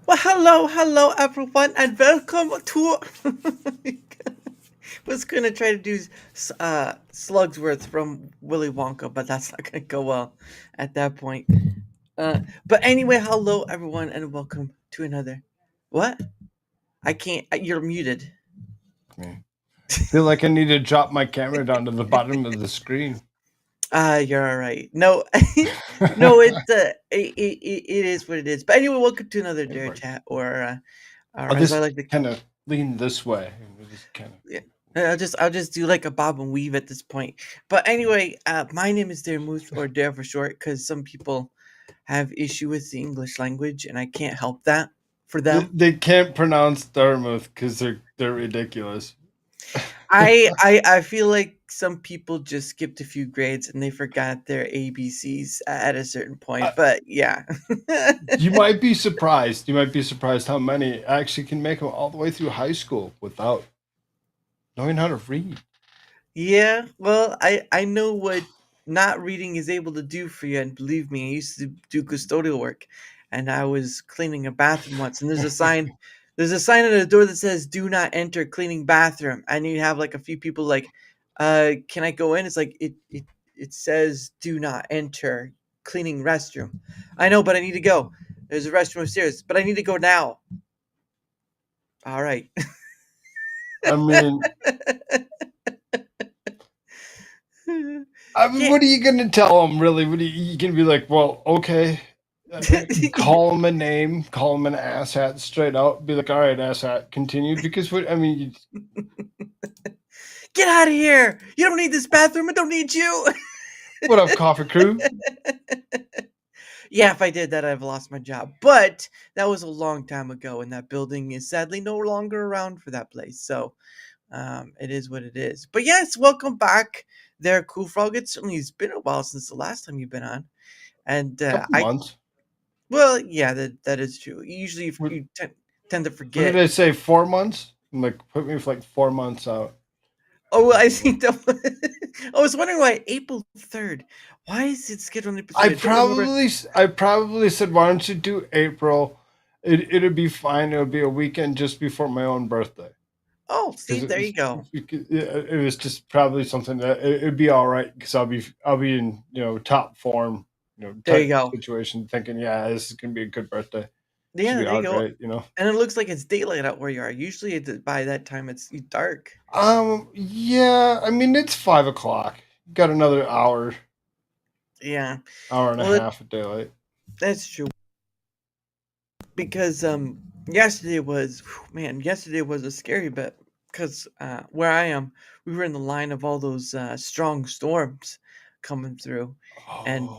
Well, hello, everyone, and welcome to. Was gonna try to do Slugsworth from Willy Wonka, but that's not gonna go well at that point. But anyway, hello, everyone, and welcome to another. What? I can't. You're muted. Me. Feel like I need to drop my camera down to the bottom of the screen. You're all right. No, no, it is what it is. But anyway, welcome to another Darachat, or I'll as I just like to. kind of lean this way. We'll just kind of. Yeah. I'll just do like a bob and weave at this point. But anyway, my name is Daramouthe, or Dara for short, because some people have issue with the English language, and I can't help that for them. They can't pronounce Daramouthe because they're ridiculous. I feel like some people just skipped a few grades and they forgot their ABCs at a certain point. But yeah, You might be surprised. You might be surprised how many actually can make them all the way through high school without knowing how to read. yeah. Well, I know what not reading is able to do for you, and believe me, I used to do custodial work, and I was cleaning a bathroom once, and there's a sign. There's a sign on the door that says "Do not enter cleaning bathroom," and you have like a few people like, "Can I go in?" It's like it says "Do not enter cleaning restroom." I know, but I need to go. There's a restroom upstairs, but I need to go now. All right. I mean, what are you gonna tell them? Really? What are you gonna be like? Well, okay. Call him a name, call him an asshat straight out. Be like, all right, asshat, continue. Because what I mean, Get out of here! You don't need this bathroom. I don't need you. what up, coffee crew? Yeah, if I did that, I've lost my job. But that was a long time ago, and that building is sadly no longer around for that place. So it is what it is. But yes, welcome back there, KoolFrogg. It certainly has been a while since the last time you've been on. And Couple I, months. well, yeah, that is true. Usually What, you tend to what forget. did I say? 4 months? I'm like, put me for like 4 months out. Oh, I think that. I was wondering why April 3rd. Why is it scheduled on April 3rd? I probably said, why don't you do April? It'd be fine. It would be a weekend just before my own birthday. Oh, see, Because there you go. it was just probably something that it'd be all right because I'll be in top form, There you type go. situation, thinking yeah, this is gonna be a good birthday. Should Yeah, be there you all go. great. And it looks like it's daylight out where you are. Usually by that time it's dark. Yeah, I mean it's 5 o'clock. Got another hour, Yeah. hour and a Well, half of daylight. that's true. Because yesterday was yesterday was a scary bit because where I am, we were in the line of all those strong storms coming through, and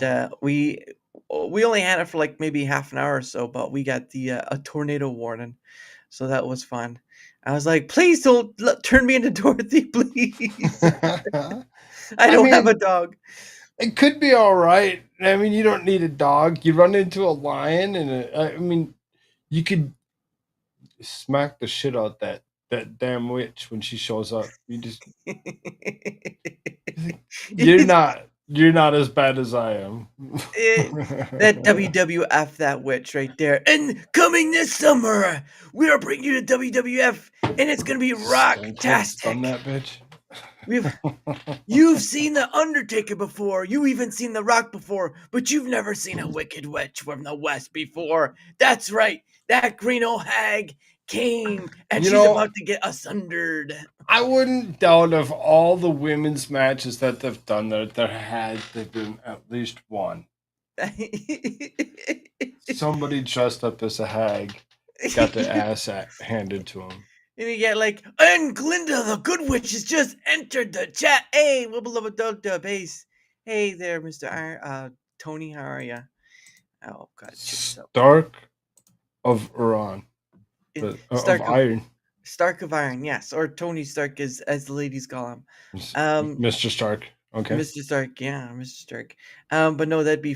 Oh, we only had it for like maybe half an hour or so, but we got the a tornado warning, so that was fun. I was like, please don't turn me into Dorothy, please. I I don't have a mean dog. it could be all right. I mean you don't need a dog. You run into a lion, and I mean you could smack the shit out that damn witch when she shows up. You just you're not as bad as I am. That WWF, that witch right there. And coming this summer, we are bringing you to WWF, and it's gonna be Stone Cold stun rock-tastic. that bitch. You've seen the Undertaker before, you even seen the Rock before, but you've never seen a wicked witch from the West before. That's right, that green old hag came, and You she's know, about to get sundered. I wouldn't doubt of all the women's matches that they've done they've been at least one. Somebody dressed up as a hag got their ass handed to them. And you get like, and Glinda, the good witch, has just entered the chat. Hey, wibble of a dub dub base. Hey there, Mr. Tony, how are ya? Oh god, check this out. Stark of Iran, of Stark of Iron, Stark of Iron, yes, or Tony Stark as the ladies call him. Mr. Stark. Okay. Mr. Stark, yeah, Mr. Stark. But no, that'd be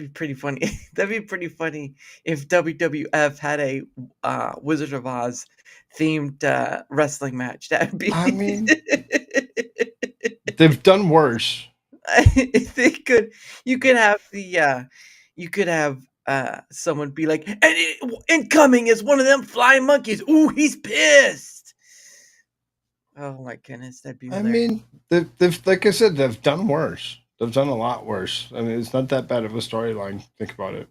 pretty funny. That'd be pretty funny if WWF had a Wizard of Oz themed wrestling match. That'd be. I mean, they've done worse. If they could, you could have you could have someone be like, and incoming is one of them flying monkeys. Ooh, he's pissed. Oh my goodness, that'd be I hilarious. mean, they've like I said, they've done worse. They've done a lot worse. I mean, it's not that bad of a storyline. Think about it.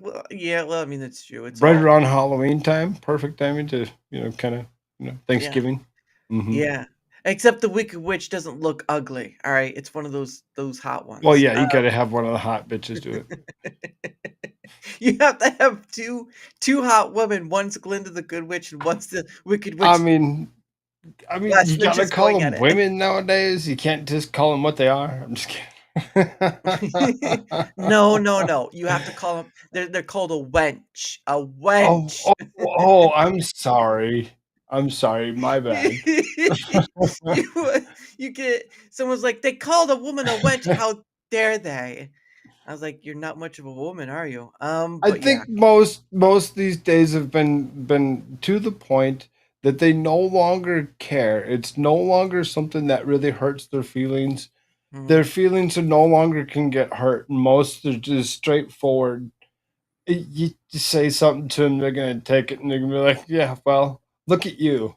Well, yeah, well, I mean that's true. It's Right all around Halloween time, perfect timing to kind of yeah. Thanksgiving. Hmm. Yeah. Except the Wicked Witch doesn't look ugly. All right, it's one of those hot Well, ones. yeah, you got to have one of the hot bitches do it. You have to have two hot women. One's Glinda the Good Witch, and one's the Wicked I Witch. mean, Yes, you they're gotta just call going at them it. women nowadays. You can't just call them what they are. I'm just kidding. No, no, no. You have to call them. They're called a wench. A Oh, wench. oh, oh, I'm sorry. I'm sorry. My bad. you you get someone's like they called a woman a wench. How dare they? I was like, you're not much of a woman, are you? I But yeah. think most these days have been to the point that they no longer care. It's no longer something that really hurts their feelings. Their Mhm. feelings are no longer can get hurt. Most are just straightforward. You just say something to them, they're gonna take it, and they're gonna be like, "Yeah, well, look at you."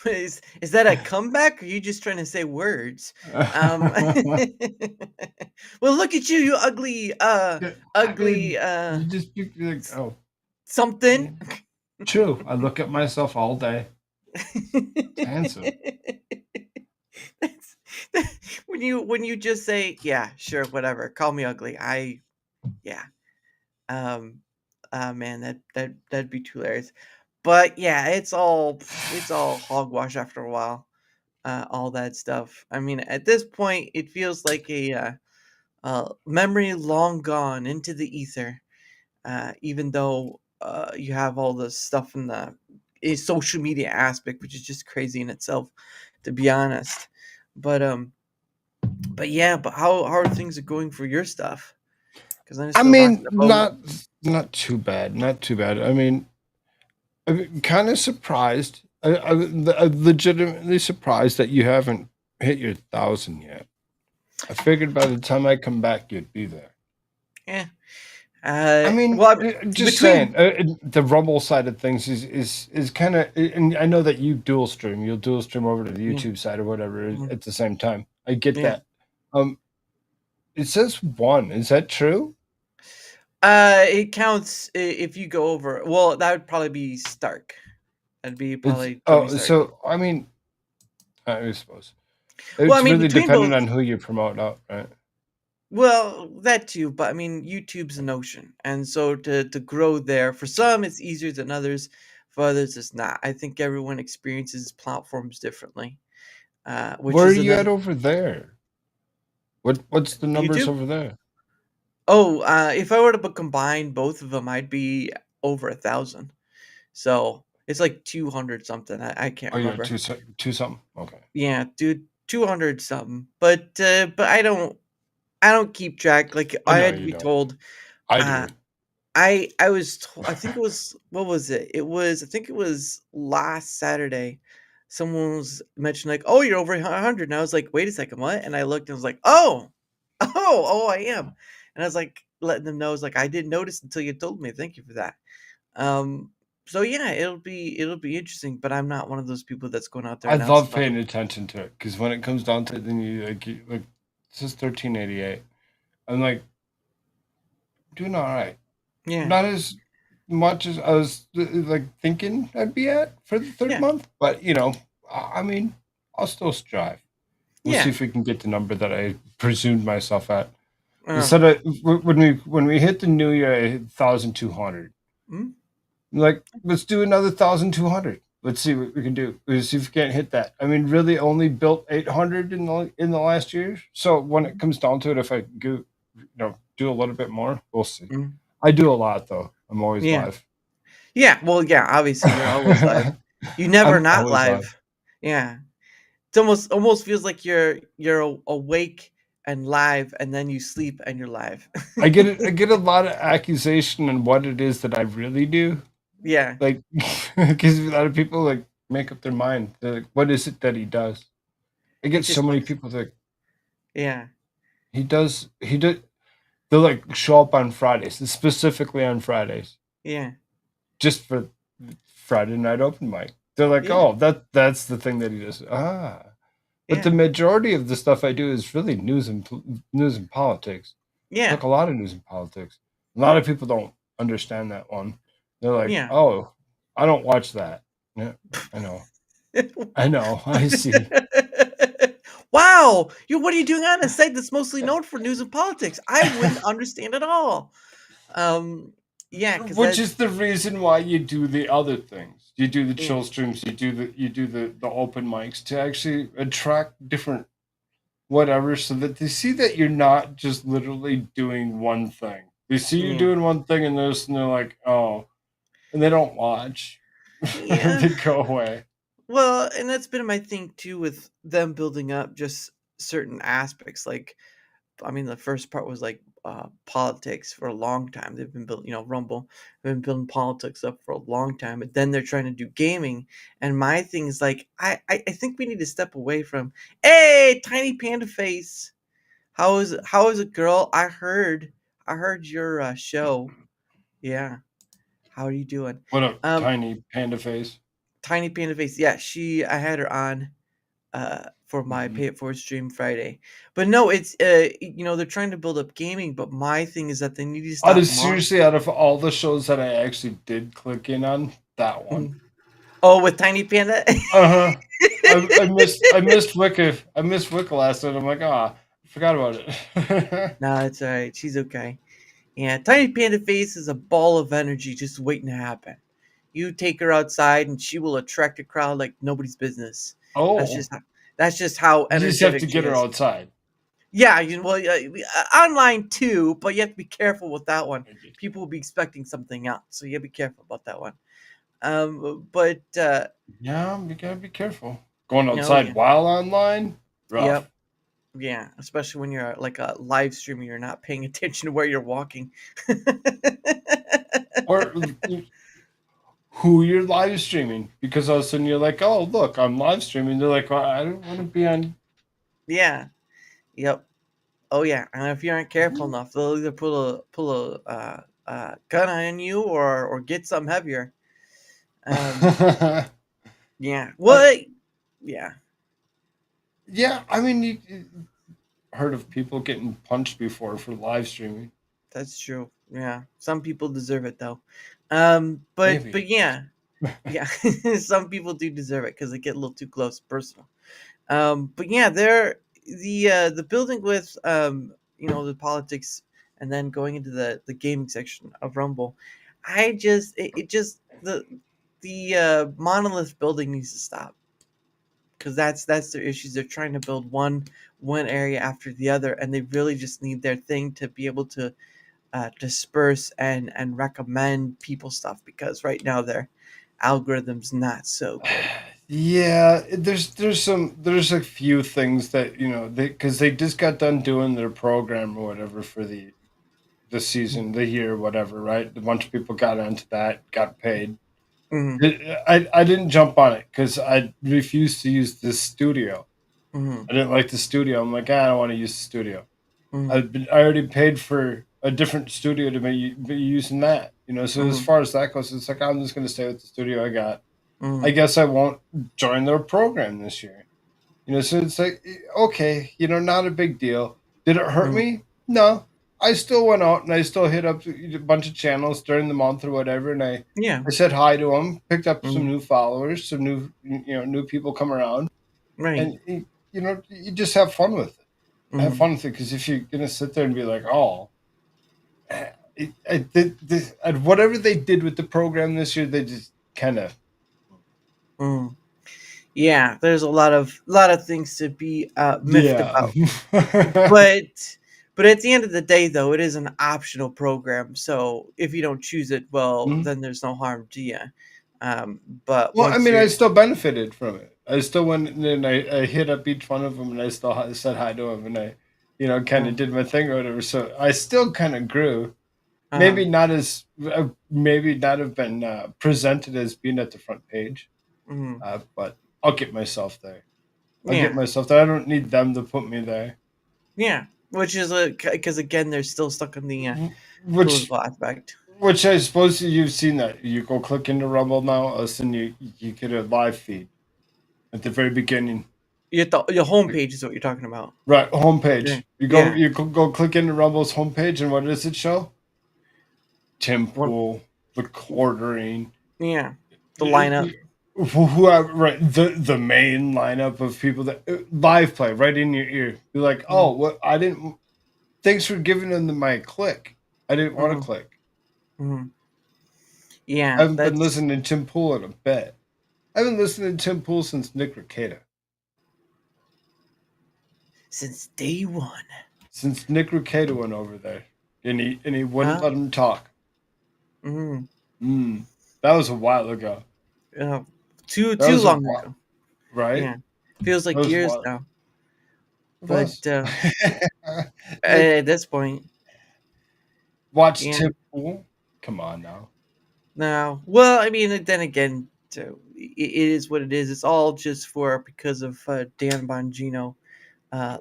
Is that a comeback? Or are you just trying to say words? Um, well, look at you, you ugly, Yeah, I ugly, mean, you just be like, "Oh, yeah, something. true." I look at myself all day. It's handsome. That's, when you just say, yeah, sure, whatever, call me ugly. Yeah. Um, man, that'd be too hilarious. But yeah, it's all hogwash after a while. All that stuff. I mean, at this point, it feels like a memory long gone into the ether. Even though you have all the stuff in the social media aspect, which is just crazy in itself, to be honest. But but yeah, but how are things going for your stuff? Because I'm I still rocking mean, the boat. not too bad, not too bad. I mean, I'm kind of surprised. I'm legitimately surprised that you haven't hit your 1,000 yet. I figured by the time I come back, you'd be there. Yeah. I mean, Well, just between saying, the Rumble side of things is kind of, and I know that you dual stream. You'll dual stream over to the yeah, YouTube side or whatever mhm, at the same time. I get yeah. that. Um, it says one. Is that true? It counts if you go over. Well, that would probably be Stark. That'd be It's probably Tony oh, Stark. so I mean, I suppose Well, I it's mean, really between dependent both. on who you promote out, right? Well, that too, but I mean, YouTube's an ocean, and so to grow there, for some it's easier than others. For others, it's not. I think everyone experiences platforms differently, which Where are is you another at over there? What's the numbers YouTube. over there? Oh, if I were to combine both of them, I'd be over 1,000. So it's like 200 something. I can't Oh, you're at remember. two something. Okay, Yeah, dude, 200 something. But I don't keep track. Like I I know had to you be don't. told. I Uh, do. I was I think it was what was it? It was I think it was last Saturday. Someone was mentioned like, "Oh, you're over 100," and I was like, "Wait a second, what?" And I looked and was like, "Oh, I am." And I was like, letting them know, I was like, "I didn't notice until you told me. Thank you for that." Um, so yeah, it'll be interesting, but I'm not one of those people that's going out there I announcing love like, paying attention to it because when it comes down to it, then you like this is 1388. I'm like doing all right. yeah, Not as much as I was like thinking I'd be at for the third yeah, month, but I mean, I'll still strive. We'll see yeah. if we can get the number that I presumed myself at. Uh, Instead of when we hit the new year, I hit 1,200. mm, Like, let's do another 1,200. Let's see what we can do. Let's see if we can't hit that. I mean, really only built 800 in the last year. So when it mm, comes down to it, if I go, do a little bit more, we'll see. mm, I do a lot though. I'm always yeah, live. yeah. Well, yeah. Obviously, you're always live. You never I'm not always live. live. Yeah. almost feels like you're awake and live, and then you sleep and you're live. I get a lot of accusation on what it is that I really do. Yeah, Like, because a lot of people like make up their mind. They're like, "What is it that he does?" I he get so just many likes. people that Yeah, he does. They'll like show up on Fridays, specifically on Fridays, yeah, just for Friday night open mic. They're like, yeah, "Oh, that's the thing that he does." Ah, but the yeah, majority of the stuff I do is really news and politics. yeah, Like a lot of news and politics. A lot of people don't understand that one. They're like, yeah. "Oh, I don't watch that." Yeah, I know. I know. I see. Wow, you what are you doing on a site that's mostly known for news and politics? I wouldn't understand at all. Um, yeah, because Which that. is the reason why you do the other things. You do the Yeah, chill streams, you do the open mics to actually attract different whatever so that they see that you're not just literally doing one thing. They see you yeah, doing one thing and they're like, "Oh," and they don't watch. yeah. They go away. Well, and that's been my thing too with them building up just certain aspects. Like, I mean, the first part was like politics for a long time. They've been building, Rumble. They've been building politics up for a long time, but then they're trying to do gaming. And my thing is like, I think we need to step away from. Hey, tiny panda face. How is it, girl? I heard your show. Yeah. How are you doing? What a Um, tiny panda face. tiny panda face. Yeah, I had her on for my Mhm. pay it forward stream Friday. But no, it's they're trying to build up gaming, but my thing is that they need to Out stop of seriously, out of all the shows that I actually did click in on, that one. Mhm. Oh, with Tiny Panda? Uh-huh. I missed Wicca. I missed Wicca last night. I'm like, ah, I forgot about it. No, it's all right. She's okay. Yeah, Tiny Panda Face is a ball of energy just waiting to happen. You take her outside and she will attract a crowd like nobody's business. That's Oh, just that's just how you just have energetic to she get her is. outside. Yeah, well, online too, but you have to be careful with that one. I get you. People will be expecting something else, so you have to be careful about that one. But Yeah, you gotta be careful. Going no, outside yeah, while online, yep, rough. yeah, especially when you're like a live streamer, you're not paying attention to where you're walking. Or who you're live streaming, because all of a sudden you're like, oh, look, I'm live streaming. They're like, well, I don't want to be on. Yeah, yep. Oh yeah, and if you aren't careful enough, they'll either pull a gun on you or get something heavier. Um, yeah. I, What? Yeah, yeah, I mean, you heard of people getting punched before for live streaming. that's true. Yeah, some people deserve it though. But Maybe. yeah, yeah, some people do deserve it because they get a little too close, personal. But yeah, the building with the politics and then going into the gaming section of Rumble. It just the monolith building needs to stop because that's their issues. They're trying to build one area after the other, and they really just need their thing to be able to disperse and recommend people stuff because right now their algorithm's not so good. Yeah, there's a few things that because they just got done doing their program or whatever for the season, the year, whatever, right? A bunch of people got onto that, got paid. Mm-hmm. I didn't jump on it because I refused to use this studio. Mm-hmm. I didn't like the studio. I'm like, I don't want to use the studio. Mm-hmm. I already paid for a different studio to be using that. So as Mm-hmm. far as that goes, it's like I'm just going to stay with the studio I got. I Mm-hmm. guess I won't join their program this year. So it's like, okay, not a big deal. Did it hurt Mm-hmm. me? No. I still went out and I still hit up a bunch of channels during the month or whatever, and Yeah. I said hi to them, picked up some Mm-hmm. new followers, some new people come around, Right. and you just have fun with it. Have Mm-hmm. fun with it because if you're gonna sit there and be like, oh, and whatever they did with the program this year, they just kind of. Mm-hmm. Yeah. There's a lot of things to be miffed Yeah. about, but at the end of the day, though, it is an optional program. So if you don't choose it, well, Mhm. then there's no harm to you. But Well, I once mean, I you're, still benefited from it. I still went and then I hit up each one of them, and I still said hi to them, and I, kind of uh, did my thing or whatever. So I still kind of grew. uh, Maybe not have been presented as being at the front page, mm, but I'll get myself there. I'll get yeah, myself there. I don't need them to put me there. yeah, which is because again they're still stuck in the Which political aspect. which I suppose you've seen that. You go click into Rumble now, all of a sudden you get a live feed at the very beginning. Your homepage is what you're talking about. Right, Yeah, homepage. yeah, Go click into Rumble's homepage, and what does it show? Tim what, Pool, the quartering, yeah, the lineup. whoever, right? The main lineup of people that live play right in your ear. You're like, oh, Mm-hmm, what? I didn't. Thanks for giving them my click. I didn't want to mm-hmm, click. mm-hmm. I Yeah, haven't been that's listening to Tim Pool in a bit. I haven't listened to Tim Pool since Nick Rekieta. since day one. Since Nick Rekieta went over there, and he wouldn't Huh? let him talk. Mm-hmm. That was a while ago. Uh, too That too was a long while, ago. right? Yeah, feels That like was a years while. now. It was. But Like, at this point, watch yeah. Tim Pool. Come on now. No, well, I mean, then again, so it is what it is. It's all just for because of Dan Bongino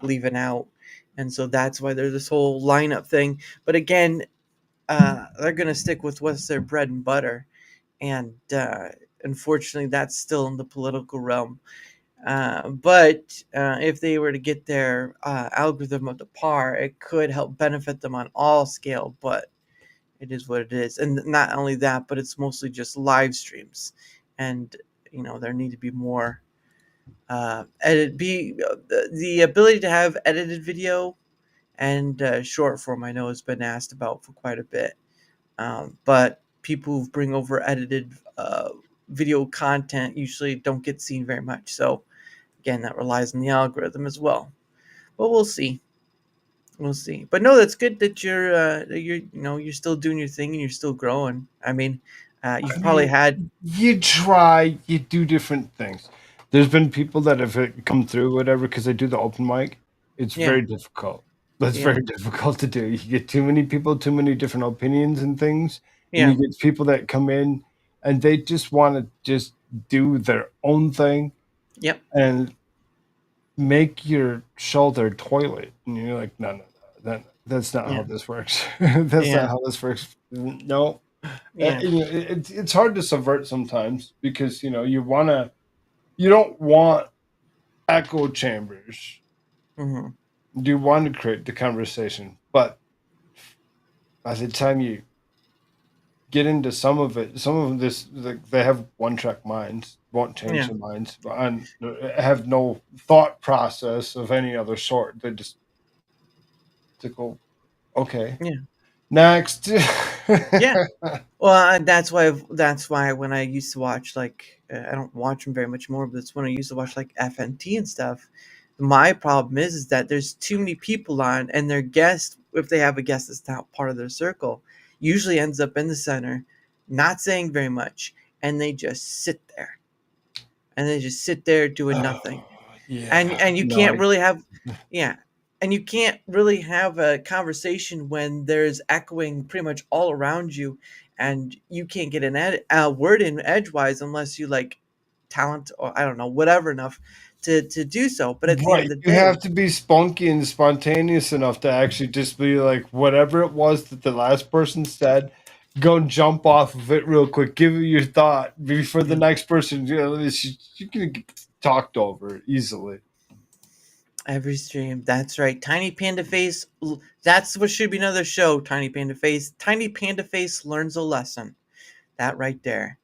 leaving out, and so that's why there's this whole lineup thing. But again, they're gonna stick with what's their bread and butter, and unfortunately, that's still in the political realm. But if they were to get their algorithm up to par, it could help benefit them on all scale. But it is what it is, and not only that, but it's mostly just live streams, and there need to be more the ability to have edited video and short form. I know has been asked about for quite a bit, but people who bring over edited video content usually don't get seen very much. So again, that relies on the algorithm as well. But we'll see. We'll see. But no, that's good that you're still doing your thing and you're still growing. I mean, I you've probably mean, had you try, you do different things. There's been people that have come through, whatever, because they do the open mic. It's yeah, very difficult. That's yeah, very difficult to do. You get too many people, too many different opinions and things, and yeah, you get people that come in and they just want to just do their own thing yep, and make your show their toilet. And you're like, no, no, no, that's not how yeah, this works. That's yeah, not how this works. No, yeah, it's hard to subvert sometimes because you don't want echo chambers. hmm You want to create the conversation, but by the time you get into some of it, some of this like, they have one track minds, won't change yeah, their minds, and have no thought process of any other sort. They just to go, okay, yeah, next. yeah. Well, that's why when I used to watch like I don't watch them very much more, but it's when I used to watch like FNT and stuff. My problem is that there's too many people on, and their guest, if they have a guest that's not part of their circle, usually ends up in the center, not saying very much, and they just sit there, and they just sit there doing Oh, nothing, and yeah, and you no, can't really have, yeah, and you can't really have a conversation when there's echoing pretty much all around you, and you can't get a word in edgewise unless you like talent or I don't know whatever enough to do so. But at the end right. of the You day, have to be spunky and spontaneous enough to actually just be like whatever it was that the last person said. Go and jump off of it real quick. Give it your thought before the yeah, next person. You're gonna get talked over easily. every stream. That's right. Tiny Panda Face. That's what should be another show. Tiny Panda Face. Tiny Panda Face learns a lesson. That right there,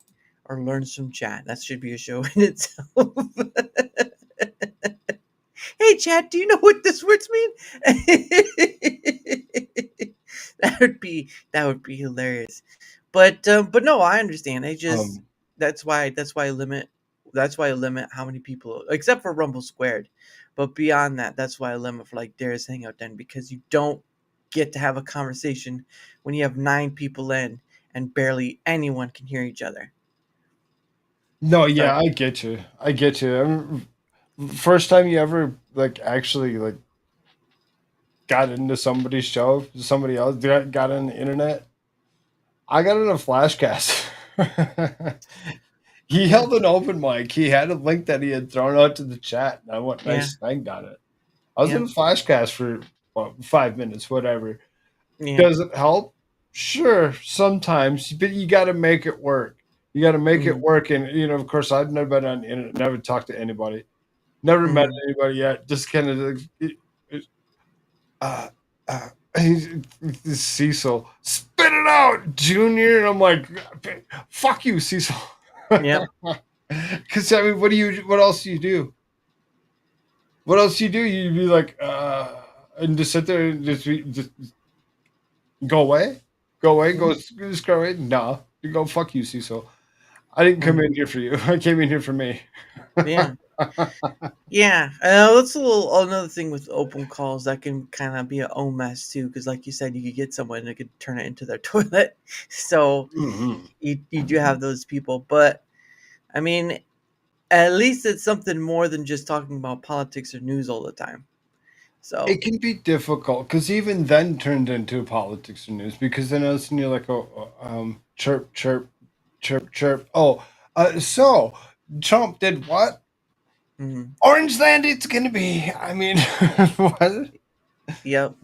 or learns from chat. That should be a show in itself. Hey, chat, do you know what this words mean? That would be hilarious. But no, I understand. I just Um, that's why I limit how many people, except for Rumble Squared. But beyond that, that's why I limit for like Dara's Hangout Den, because you don't get to have a conversation when you have 9 people in and barely anyone can hear each other. No, So yeah, I get you. I get you. First time you ever like actually like got into somebody's show, somebody else got on the internet. I got in a flashcast. He yeah, held an open mic. He had a link that he had thrown out to the chat, and I went yeah, nice snagged on it. I was in yeah, a flashcast for 5 minutes, whatever. yeah. Does it help? Sure, sometimes, but you got to make it work. You got to make it Mm-hmm, work, and of course, I've never been on the internet, never talked to anybody, never met mm-hmm. anybody yet. Just kind of uh, uh, he's, Cecil, spit it out, Junior. And I'm like, fuck you, Cecil. Yep. Because I mean, what do you? What else do you do? What else do you do? You'd be like, and just sit there and just go away, go away, Mm-hmm. just go away. No, you go fuck you, Cecil. I didn't come Mm-hmm. in here for you. I came in here for me. Yeah. Yeah, that's a little another thing with open calls that can kind of be a own mess too, because like you said, you could get someone that could turn it into their toilet. So Mhm. you do have those people, but I mean, at least it's something more than just talking about politics or news all the time. So, It can be difficult because even then turned into politics and news because then all of a sudden you're like, oh, chirp, chirp, chirp, chirp. Oh, so Trump did what? mhm. Orange Land, it's going to be. I mean, what? Yep,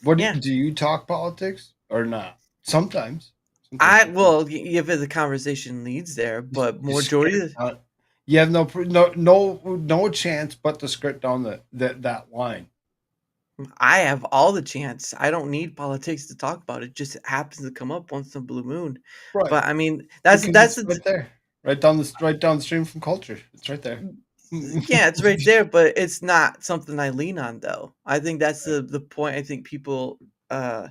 What yeah. do you talk politics or not? Sometimes. Sometimes. If the conversation leads there, but You majority skirt of down. You have no chance but to skirt down that line. I have all the chance. I don't need politics to talk about it. Just happens to come up once in a blue moon. Right. But I mean, Because that's it's the right there. Right down the stream from culture. It's right there. yeah, it's right there, but it's not something I lean on though. I think that's the point. I think people uh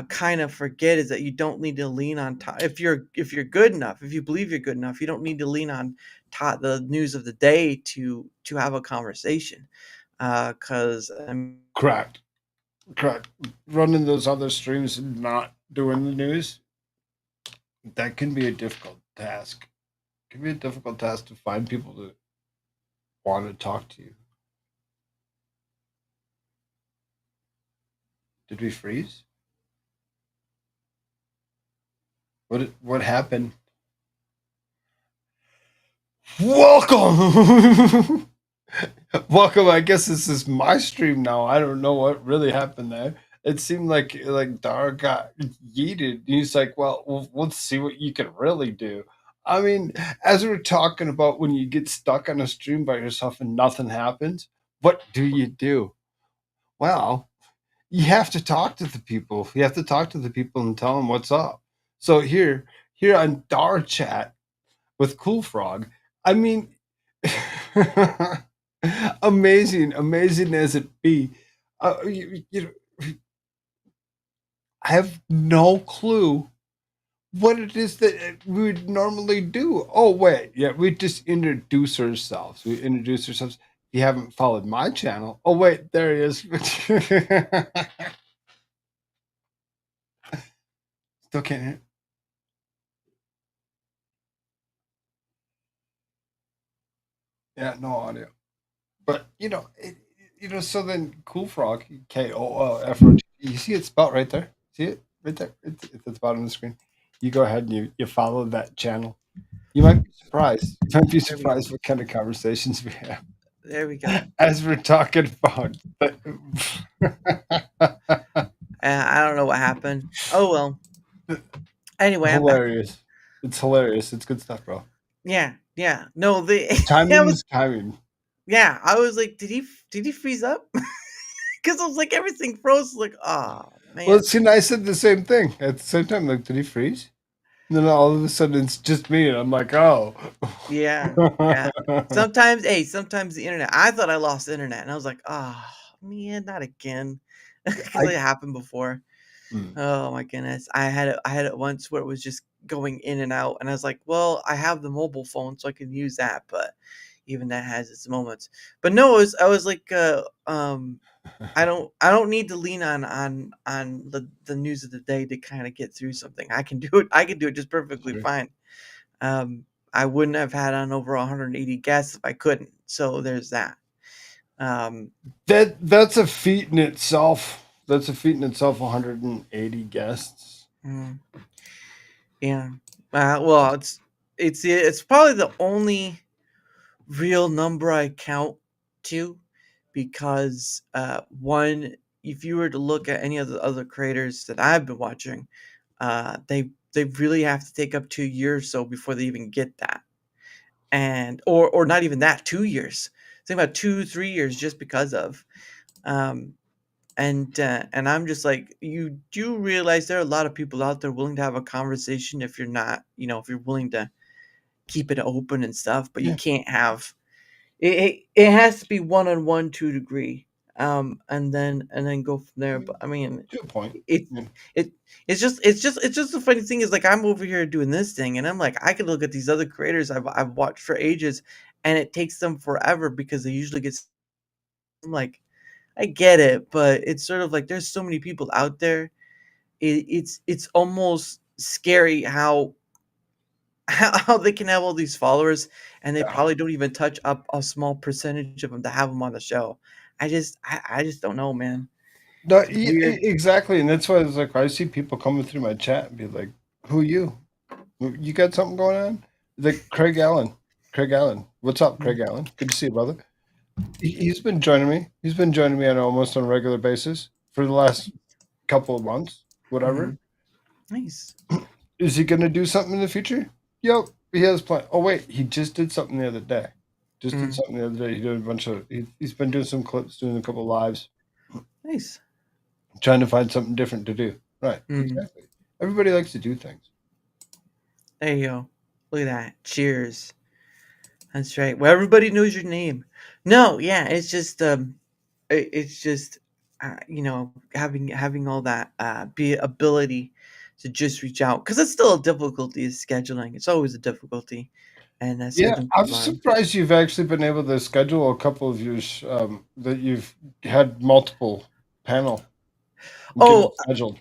kind of forget is that you don't need to lean on if you're good enough, if you believe you're good enough, you don't need to lean on the news of the day to have a conversation. Because Correct. Correct. Running those other streams and not doing the news, that can be a difficult task. It can be a difficult task to find people that want to talk to you. Did we freeze? What happened? Welcome. Welcome. I guess this is my stream now. I don't know what really happened there. It seemed like Dara got yeeted. He's like, well, let's see what you can really do. I mean, as we're talking about when you get stuck on a stream by yourself and nothing happens, what do you do? Well, you have to talk to the people. You have to talk to the people and tell them what's up. So here on Darachat with KoolFrogg, I mean, amazing as it be, I have no clue what it is that we would normally do. Oh wait, yeah, we just introduce ourselves. We introduce ourselves. If you haven't followed my channel, oh wait, there he is. Still can't hear. Yeah, no audio. But so then KoolFrogg, KoolFrogg. You see it spelled right there. See it right there. It's at the bottom of the screen. You go ahead and you follow that channel. You might be surprised. You might be there we go. surprised what kind of conversations we have There we go. as we're talking about. I don't know what happened. Oh well. Anyway, I'm back. Hilarious. It's hilarious. It's good stuff, bro. Yeah, yeah. No, the I Timing was is timing. yeah. I was like, did he freeze up? Because I was like, everything froze. Like, oh Well, man. see, and I said the same thing at the same time. Like, did he freeze? And then all of a sudden, it's just me, and I'm like, oh. Yeah, yeah. Sometimes the internet. I thought I lost the internet, and I was like, oh man, not again, because I it happened before. mm, Oh my goodness. I had it once where it was just going in and out, and I was like, "Well, I have the mobile phone, so I can use that," but even that has its moments. But no, I was like, I don't need to lean on the news of the day to kinda get through something. I can do it just perfectly sure. fine. I wouldn't have had on over 180 guests if I couldn't. So there's that. Um, That's a feat in itself. That's a feat in itself. 180 guests. mm, yeah. Well, it's probably the only real number I count to, because one, if you were to look at any of the other creators that I've been watching, they really have to take up 2 years or so before they even get that, and or not even that, 2 years. Think about 2 3 years just because of um and I'm just like, you do realize there are a lot of people out there willing to have a conversation if you're not, if you're willing to keep it open and stuff, but you Yeah, can't have it has to be one-on-one to a degree, and then go from there. But I mean, to a point. it Yeah. it it's just the funny thing is, like, I'm over here doing this thing, and I'm like, I could look at these other creators I've watched for ages, and it takes them forever because they usually get. I'm like, I get it, but it's sort of like there's so many people out there. It's almost scary how how they can have all these followers, and they Yeah. probably don't even touch up a small percentage of them to have them on the show. I just don't know, man. No, It's weird. exactly, and that's why it's like I see people coming through my chat and be like, "Who you? You got something going on?" Like Craig Allen. Craig Allen. What's up, Mm, Craig Allen? Good to see you, brother. He's been joining me. He's been joining me on almost on a regular basis for the last couple of months, whatever. mhm. Nice. Is he going to do something in the future? Yep, he has plan. Oh wait, he just did something the other day. Just did Mm, something the other day. He did a bunch of. He's been doing some clips, doing a couple of lives, nice. trying to find something different to do. Right, Mm, exactly. Everybody likes to do things. there you go. Look at that. Cheers. That's right. Well, everybody knows your name. No, yeah, it's just it's just having all that be ability to just reach out, because it's still a difficulty is scheduling. It's always a difficulty, and Yeah, scheduling I'm people on. surprised you've actually been able to schedule a couple of yours that you've had multiple panel and get it Oh, scheduled.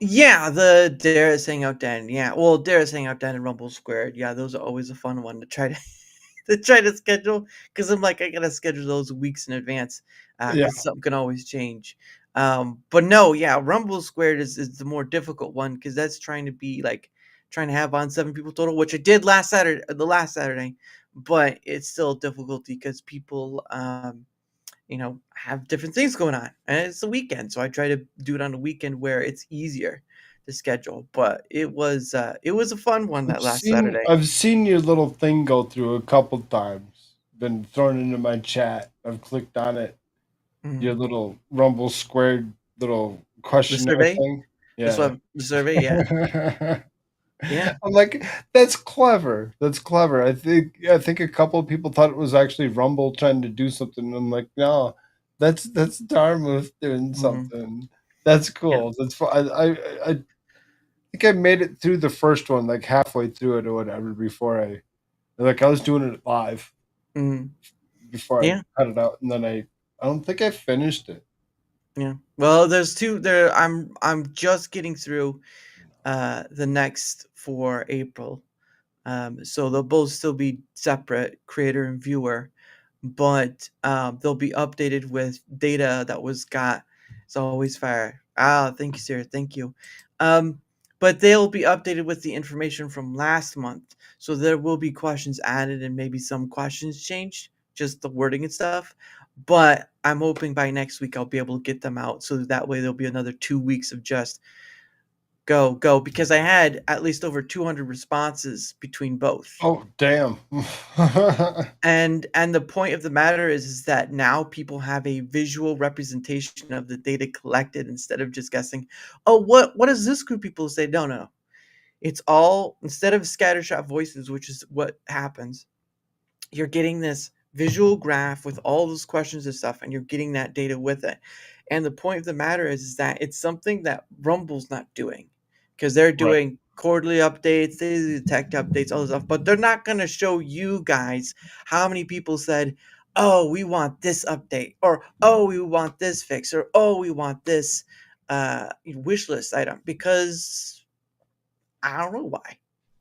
yeah, the Dara's Hangout Den. Yeah, well, Dara's Hangout Den and Rumble Squared. Yeah, those are always a fun one to try to to try to schedule, because I'm like, I gotta schedule those weeks in advance, Yeah. because something can always change. But no, yeah, Rumble Squared is the more difficult one, because that's trying to be like trying to have on 7 people total, which I did the last Saturday, but it's still a difficulty because people have different things going on, and it's the weekend, so I try to do it on a weekend where it's easier to schedule. But it was a fun one that last Saturday. I've seen your little thing go through a couple times. Been thrown into my chat. I've clicked on it. Your Mhm. little Rumble squared little The questionnaire survey, thing. this Yeah. one, the survey, yeah, yeah. I'm like, that's clever. That's clever. I think a couple of people thought it was actually Rumble trying to do something. I'm like, no, that's Daramouthe doing Mhm. something. That's Yeah. cool. That's fun. I think I made it through the first one, like halfway through it or whatever, before I was doing it live Mhm. before I Yeah, cut it out, and then I don't think I finished it. yeah. Well, there's 2 there. I'm just getting through, the next for April. So they'll both still be separate, creator and viewer, but they'll be updated with data that was got. It's always fire. Ah, thank you, sir. Thank you. Um, but they'll be updated with the information from last month. So there will be questions added and maybe some questions changed, just the wording and stuff. But I'm hoping by next week I'll be able to get them out, so that way there'll be another 2 weeks of just go, go, because I had at least over 200 responses between both. Oh damn! And the point of the matter is that now people have a visual representation of the data collected instead of just guessing, "Oh, what does this group of people say?" No, no. It's all, instead of scattershot voices, which is what happens, you're getting this visual graph with all those questions and stuff, and you're getting that data with it. And the point of the matter is that it's something that Rumble's not doing, because they're Right. doing quarterly updates, they do tech updates, all this stuff, but they're not going to show you guys how many people said, "Oh, we want this update," or "Oh, we want this fix," or "Oh, we want this wish list item," because I don't know why.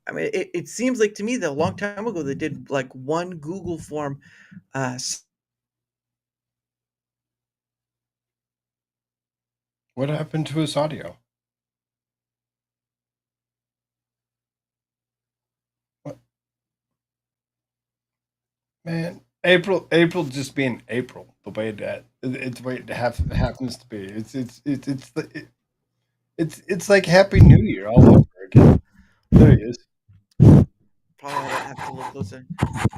I mean, it seems like to me that a long time ago they did like one Google form. Uh, What happened to his audio? What? Man, April just being April, the way that it's the way it happens to be. It's like Happy New Year all over again. There he is. Probably have to look closer.